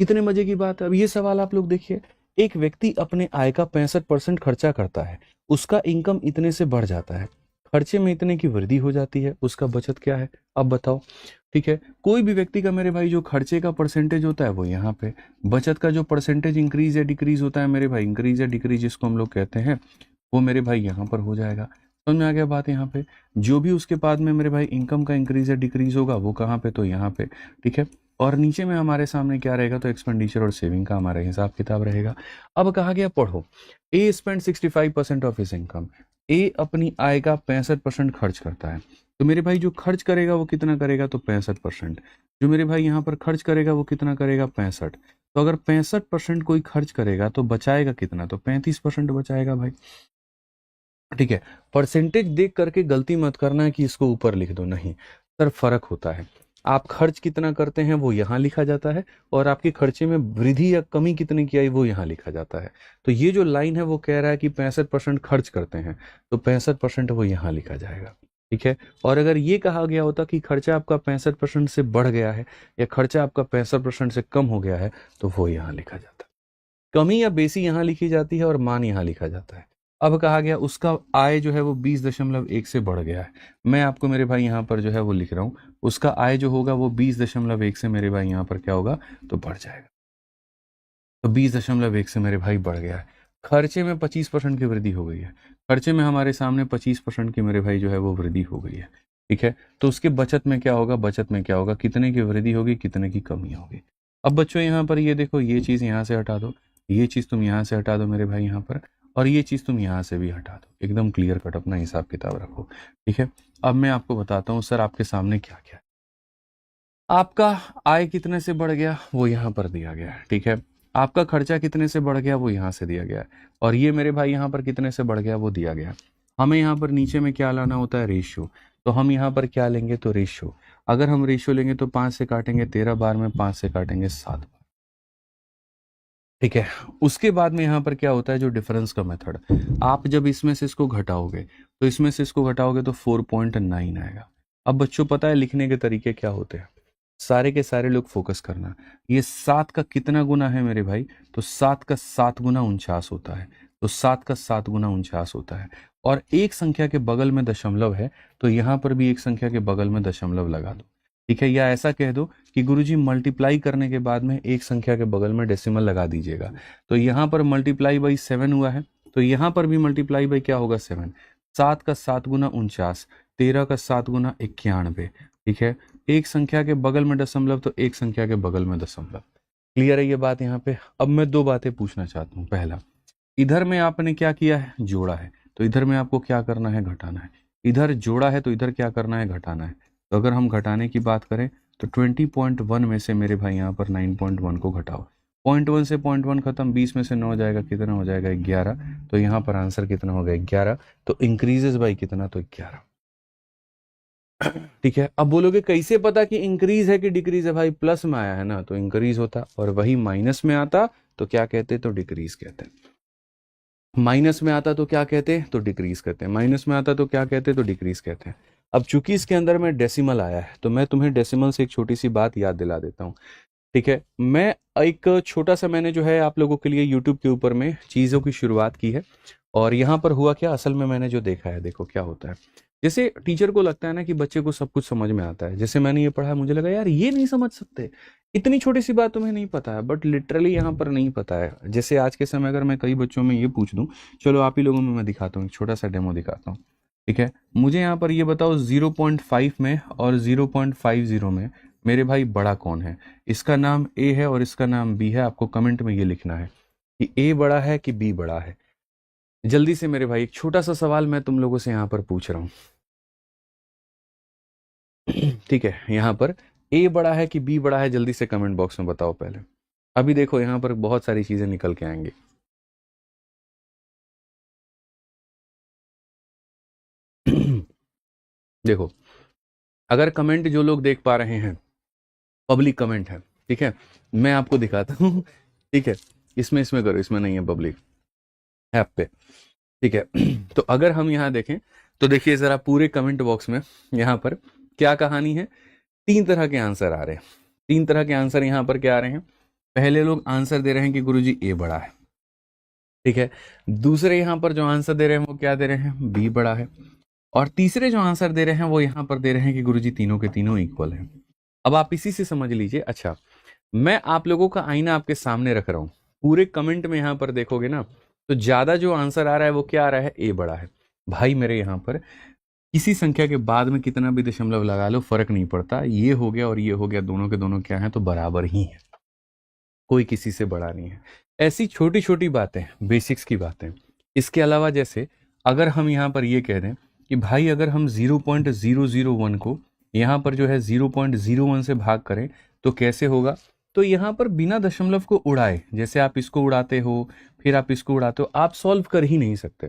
कितने मजे की बात है। अब ये सवाल आप लोग देखिए, एक व्यक्ति अपने आय का 65% खर्चा करता है, उसका इनकम इतने से बढ़ जाता है, खर्चे में इतने की वृद्धि हो जाती है, उसका बचत क्या है, अब बताओ। ठीक है, कोई भी व्यक्ति का मेरे भाई जो खर्चे का परसेंटेज होता है वो यहाँ पे, बचत का जो परसेंटेज इंक्रीज या डिक्रीज होता है मेरे भाई, इंक्रीज या डिक्रीज जिसको हम लोग कहते हैं, वो मेरे भाई यहाँ पर हो जाएगा। समझ में आ गया बात। यहाँ पे जो भी उसके बाद में मेरे भाई इनकम का इंक्रीज या डिक्रीज होगा वो कहाँ पे, तो यहाँ पे, ठीक है। और नीचे में हमारे सामने क्या रहेगा, तो एक्सपेंडिचर और सेविंग का हमारा हिसाब किताब रहेगा। अब कहा गया पढ़ो, ए स्पेंड 65% ऑफ हिज इनकम। ए अपनी आय का 65% खर्च करता है, तो मेरे भाई जो खर्च करेगा वो कितना करेगा, तो 65%। जो मेरे भाई यहाँ पर खर्च करेगा वो कितना करेगा, 65। तो अगर 65% कोई खर्च करेगा तो बचाएगा कितना, तो 35% बचाएगा भाई। ठीक है, परसेंटेज देख करके गलती मत करना है कि इसको ऊपर लिख दो, नहीं सर, फर्क होता है। आप खर्च कितना करते हैं वो यहाँ लिखा जाता है, और आपके खर्चे में वृद्धि या कमी कितनी की आई वो यहाँ लिखा जाता है। तो ये जो लाइन है वो कह रहा है कि 65% खर्च करते हैं, तो 65% वो यहाँ लिखा जाएगा। ठीक है, और अगर ये कहा गया होता कि खर्चा आपका 65% से बढ़ गया है या खर्चा आपका 65% से कम हो गया है, तो वो यहाँ लिखा जाता है। कमी या बेसी यहाँ लिखी जाती है और मान यहाँ लिखा जाता है। अब कहा गया उसका आय जो है वो 20.1 से बढ़ गया है। मैं आपको मेरे भाई यहाँ पर जो है वो लिख रहा हूँ, उसका आय जो होगा वो 20.1 से मेरे भाई यहाँ पर क्या होगा, तो बढ़ जाएगा। तो 20.1 से मेरे भाई बढ़ गया है। खर्चे में 25% की वृद्धि हो गई है, खर्चे में हमारे सामने 25% की मेरे भाई जो है वो वृद्धि हो गई है। ठीक है, तो उसके बचत में क्या होगा, बचत में क्या होगा, कितने की वृद्धि होगी, कितने की कमी होगी। अब बच्चों यहाँ पर ये देखो, ये चीज़ यहाँ से हटा दो, ये चीज़ तुम यहाँ से हटा दो मेरे भाई यहाँ पर, और ये चीज़ तुम यहाँ से भी हटा दो। एकदम क्लियर कट अपना हिसाब किताब रखो। ठीक है, अब मैं आपको बताता हूँ सर आपके सामने क्या क्या है। आपका आय कितने से बढ़ गया वो यहाँ पर दिया गया है। ठीक है, आपका खर्चा कितने से बढ़ गया वो यहाँ से दिया गया है, और ये मेरे भाई यहाँ पर कितने से बढ़ गया वो दिया गया। हमें यहाँ पर नीचे में क्या लाना होता है, रेशियो। तो हम यहाँ पर क्या लेंगे, तो रेशियो। अगर हम रेशियो लेंगे तो 5 से काटेंगे 13 बार में, 5 से काटेंगे 7 बार। ठीक है, उसके बाद में यहाँ पर क्या होता है, जो डिफरेंस का मेथड, आप जब इसमें से इसको घटाओगे तो इसमें से इसको घटाओगे तो 4.9 आएगा। अब बच्चों पता है लिखने के तरीके क्या होते हैं, सारे के सारे लोग फोकस करना। ये 7 का कितना गुना है मेरे भाई, तो 7 का 7 गुना 49 होता है, तो 7 का 7 गुना 49 होता है। और एक संख्या के बगल में दशमलव है, तो यहाँ पर भी एक संख्या के बगल में दशमलव लगा दो। ठीक है, या ऐसा कह दो कि गुरुजी मल्टीप्लाई करने के बाद में एक संख्या के बगल में डेसिमल लगा दीजिएगा। तो यहाँ पर मल्टीप्लाई बाई 7 हुआ है, तो यहाँ पर भी मल्टीप्लाई बाई क्या होगा, 7। 7 का 7 गुना 49, 13 का 7 गुना 91। ठीक है, एक संख्या के बगल में दशमलव तो एक संख्या के बगल में दशमलव। क्लियर है ये बात यहाँ पे। अब मैं 2 बातें पूछना चाहता हूँ। पहला, इधर में आपने क्या किया है, जोड़ा है, तो इधर में आपको क्या करना है, घटाना है। इधर जोड़ा है तो इधर क्या करना है, घटाना है। तो अगर हम घटाने की बात करें तो 20.1 में से मेरे भाई यहाँ पर 9.1 को घटाओ, 0.1 से 0.1 खत्म, 20 में से 9 जाएगा, कितना हो जाएगा 11। तो यहाँ पर आंसर कितना हो गया 11। तो इंक्रीजेस बाई कितना, तो 11। ठीक है, अब बोलोगे कैसे पता कि इंक्रीज है कि डिक्रीज है? भाई प्लस में आया है ना तो इंक्रीज होता, और वही माइनस में आता तो क्या कहते, तो डिक्रीज कहते हैं। माइनस में आता तो क्या कहते हैं, तो डिक्रीज कहते हैं। माइनस में आता तो क्या कहते हैं, तो डिक्रीज कहते हैं। अब चूंकि इसके अंदर में डेसिमल आया है तो मैं तुम्हें डेसिमल से एक छोटी सी बात याद दिला देता हूँ। ठीक है, मैं एक छोटा सा मैंने जो है आप लोगों के लिए यूट्यूब के ऊपर में चीज़ों की शुरुआत की है, और यहाँ पर हुआ क्या, असल में मैंने जो देखा है, देखो क्या होता है। जैसे टीचर को लगता है ना कि बच्चे को सब कुछ समझ में आता है, जैसे मैंने ये पढ़ा मुझे लगा यार ये नहीं समझ सकते, इतनी छोटी सी बात तुम्हें नहीं पता है, बट लिटरली यहाँ पर नहीं पता है। जैसे आज के समय अगर मैं कई बच्चों में ये पूछ दूं, चलो आप ही लोगों में मैं दिखाता हूँ, एक छोटा सा डेमो दिखाता हूँ। ठीक है, मुझे यहाँ पर ये बताओ 0.5 में और 0.50 में मेरे भाई बड़ा कौन है? इसका नाम ए है और इसका नाम बी है। आपको कमेंट में ये लिखना है कि ए बड़ा है कि बी बड़ा है। जल्दी से मेरे भाई एक छोटा सा सवाल मैं तुम लोगों से यहाँ पर पूछ रहा हूँ। ठीक है, यहाँ पर ए बड़ा है कि बी बड़ा है, जल्दी से कमेंट बॉक्स में बताओ पहले। अभी देखो यहाँ पर बहुत सारी चीजें निकल के आएंगी। देखो, अगर कमेंट जो लोग देख पा रहे हैं पब्लिक कमेंट है, ठीक है, मैं आपको दिखाता हूँ। ठीक है, इसमें करो, इसमें नहीं है पब्लिक ऐप पे। ठीक है, तो अगर हम यहाँ देखें तो देखिए जरा पूरे कमेंट बॉक्स में यहाँ पर क्या कहानी है। 3 तरह के आंसर आ रहे हैं। 3 तरह के आंसर यहाँ पर क्या आ रहे हैं। पहले लोग आंसर दे रहे हैं कि गुरुजी ए बड़ा है। ठीक है, दूसरे यहाँ पर जो आंसर दे रहे हैं वो क्या दे रहे हैं, बी बड़ा है। और तीसरे जो आंसर दे रहे हैं वो यहाँ पर दे रहे हैं कि गुरुजी तीनों के तीनों इक्वल हैं। अब आप इसी से समझ लीजिए। अच्छा, मैं आप लोगों का आईना आपके सामने रख रहा हूँ, पूरे कमेंट में यहाँ पर देखोगे ना तो ज्यादा जो आंसर आ रहा है वो क्या आ रहा है, ए बड़ा है। भाई मेरे यहाँ पर किसी संख्या के बाद में कितना भी दशमलव लगा लो फर्क नहीं पड़ता, ये हो गया और ये हो गया, दोनों के दोनों क्या है, तो बराबर ही है, कोई किसी से बड़ा नहीं है। ऐसी छोटी छोटी बातें, बेसिक्स की बातें। इसके अलावा जैसे अगर हम यहाँ पर ये कह दें कि भाई अगर हम 0.001 को यहाँ पर जो है 0.01 से भाग करें तो कैसे होगा, तो यहाँ पर बिना दशमलव को उड़ाए, जैसे आप इसको उड़ाते हो फिर आप इसको उड़ाते हो, आप सॉल्व कर ही नहीं सकते।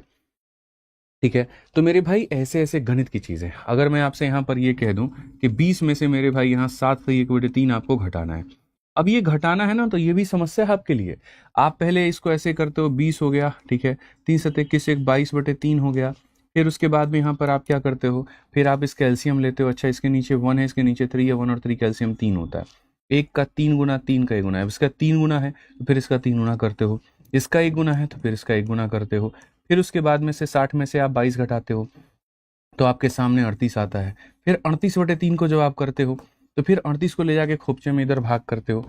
ठीक है, तो मेरे भाई ऐसे ऐसे गणित की चीजें, अगर मैं आपसे यहाँ पर ये कह दूं कि 20 में से मेरे भाई यहाँ 7/1/3 आपको घटाना है। अब ये घटाना है ना तो ये भी समस्या है आपके लिए। आप पहले इसको ऐसे करते हो, 20 हो गया, ठीक है, 3 7 21 22/3 हो गया। फिर उसके बाद में यहाँ पर आप क्या करते हो, फिर आप इस कैल्शियम लेते हो। अच्छा, इसके नीचे 1 है, इसके नीचे 3 है, 1 और 3 कैल्शियम 3 होता है। 1 का 3 गुना, 3 का 1 गुना है, इसका 3 गुना है तो फिर इसका 3 गुना करते हो, इसका 1 गुना है तो फिर इसका 1 गुना करते हो। फिर उसके बाद में से 60 में से आप 22 घटाते हो तो आपके सामने 38 आता है। फिर 38/3 को जब आप करते हो तो फिर 38 को ले जाके खोपचे में इधर भाग करते हो,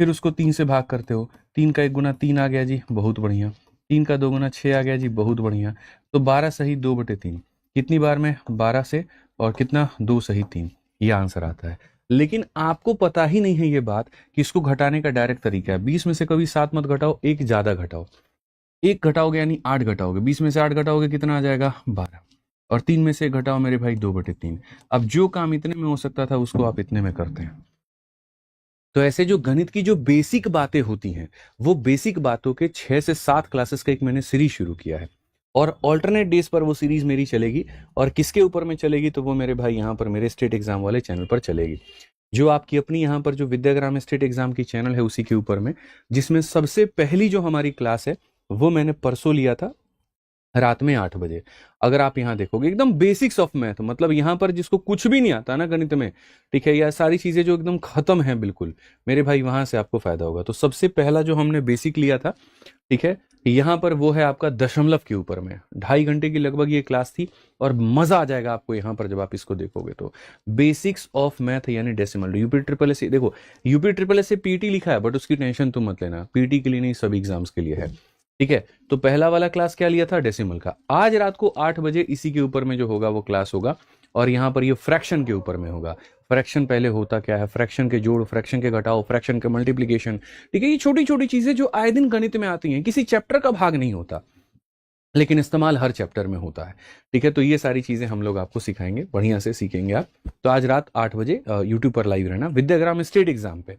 फिर उसको 3 से भाग करते हो। 3 का 1 गुना 3 आ गया जी, बहुत बढ़िया। 3 का 2 गुना 6 आ गया जी, बहुत बढ़िया। तो 12 सही 2/3 कितनी बार में, 12 से, और कितना 2 सही 3, ये आंसर आता है। लेकिन आपको पता ही नहीं है ये बात कि इसको घटाने का डायरेक्ट तरीका है। 20 में से कभी 7 मत घटाओ, एक ज्यादा घटाओ। 1 घटाओगे यानी 8 घटाओगे, 20 में से 8 घटाओगे कितना आ जाएगा, 12। और 3 में से घटाओ मेरे भाई 2/3। अब जो काम इतने में हो सकता था उसको आप इतने में करते हैं। तो ऐसे जो गणित की जो बेसिक बातें होती हैं, वो बेसिक बातों के 6 से 7 क्लासेस का एक मैंने सीरीज शुरू किया है, और ऑल्टरनेट डेज पर वो सीरीज मेरी चलेगी। और किसके ऊपर में चलेगी, तो वो मेरे भाई यहाँ पर मेरे स्टेट एग्जाम वाले चैनल पर चलेगी, जो आपकी अपनी यहाँ पर जो विद्याग्राम स्टेट एग्जाम की चैनल है उसी के ऊपर में, जिसमें सबसे पहली जो हमारी क्लास है वो मैंने परसों लिया था रात में 8 बजे। अगर आप यहाँ देखोगे एकदम बेसिक्स ऑफ मैथ, मतलब यहाँ पर जिसको कुछ भी नहीं आता ना गणित में, ठीक है, या सारी चीजें जो एकदम खत्म है बिल्कुल, मेरे भाई वहां से आपको फायदा होगा। तो सबसे पहला जो हमने बेसिक लिया था, ठीक है, यहाँ पर वो है आपका दशमलव के ऊपर में। 2.5 घंटे की लगभग ये क्लास थी, और मजा आ जाएगा आपको यहाँ पर जब आप इसको देखोगे। तो बेसिक्स ऑफ मैथ यानी डेसिमल, यूपी ट्रिपल एस, देखो यूपी ट्रिपल एस से पीटी लिखा है, बट उसकी टेंशन तुम मत लेना, पीटी के लिए नहीं, सभी एग्जाम्स के लिए है। ठीक है, तो पहला वाला क्लास क्या लिया था, डेसिमल का। आज रात को 8 बजे इसी के ऊपर में जो होगा वो क्लास होगा, और यहाँ पर ये फ्रैक्शन के ऊपर में होगा। फ्रैक्शन पहले होता क्या है, फ्रैक्शन के जोड़, फ्रैक्शन के घटाओ, फ्रैक्शन के मल्टीप्लिकेशन। ठीक है, ये छोटी छोटी चीजें जो आए दिन गणित में आती हैं, किसी चैप्टर का भाग नहीं होता। लेकिन इस्तेमाल हर चैप्टर में होता है। ठीक है, तो ये सारी चीज़ें हम लोग आपको सिखाएंगे, बढ़िया से सीखेंगे आप। तो आज रात 8 बजे यूट्यूब पर लाइव रहना विद्याग्राम स्टेट एग्जाम पे।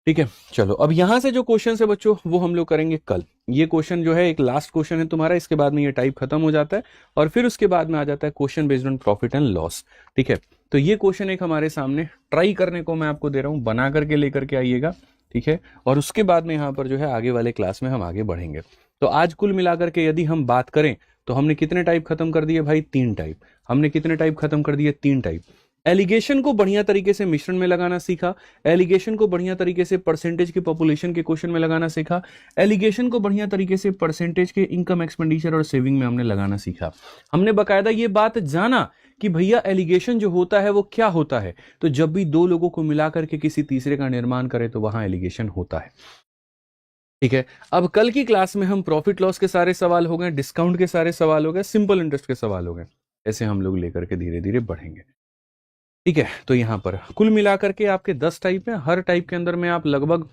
ठीक है, चलो अब यहाँ से जो क्वेश्चन है बच्चों वो हम लोग करेंगे कल। ये क्वेश्चन जो है एक लास्ट क्वेश्चन है तुम्हारा, इसके बाद में ये टाइप खत्म हो जाता है और फिर उसके बाद में आ जाता है question based on profit and loss. ठीक है, तो ये क्वेश्चन एक हमारे सामने ट्राई करने को मैं आपको दे रहा हूँ, बना करके लेकर के आइएगा। ठीक है, और उसके बाद में यहाँ पर जो है आगे वाले क्लास में हम आगे बढ़ेंगे। तो आज कुल मिलाकर के यदि हम बात करें तो हमने कितने टाइप खत्म कर दिए भाई? 3 टाइप। हमने कितने टाइप खत्म कर दिए? 3 टाइप। एलिगेशन को बढ़िया तरीके से मिश्रण में लगाना सीखा, एलिगेशन को बढ़िया तरीके से परसेंटेज की पॉपुलेशन के क्वेश्चन में लगाना सीखा, एलिगेशन को बढ़िया तरीके से परसेंटेज के इनकम एक्सपेंडिचर और सेविंग में हमने लगाना सीखा। हमने बकायदा ये बात जाना कि भैया एलिगेशन जो होता है वो क्या होता है। तो जब भी दो लोगों को मिलाकर के किसी तीसरे का निर्माण करें तो वहां एलिगेशन होता है। ठीक है, अब कल की क्लास में हम प्रॉफिट लॉस के सारे सवाल हो गए, डिस्काउंट के सारे सवाल हो गए, सिंपल इंटरेस्ट के सवाल हो गए, ऐसे हम लोग लेकर के धीरे धीरे बढ़ेंगे। ठीक है, तो यहाँ पर कुल मिलाकर के आपके 10 टाइप हैं, हर टाइप के अंदर में आप लगभग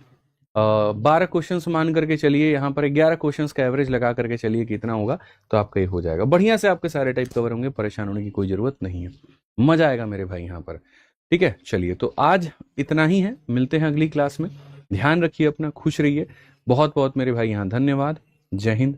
12 क्वेश्चंस मान करके चलिए, यहाँ पर 11 क्वेश्चंस का एवरेज लगा करके चलिए कितना होगा, तो आपका ये हो जाएगा। बढ़िया से आपके सारे टाइप कवर होंगे, परेशान होने की कोई जरूरत नहीं है, मजा आएगा मेरे भाई यहाँ पर। ठीक है, चलिए तो आज इतना ही है, मिलते हैं अगली क्लास में। ध्यान रखिए अपना, खुश रहिए। बहुत बहुत मेरे भाई यहाँ धन्यवाद। जय हिंद,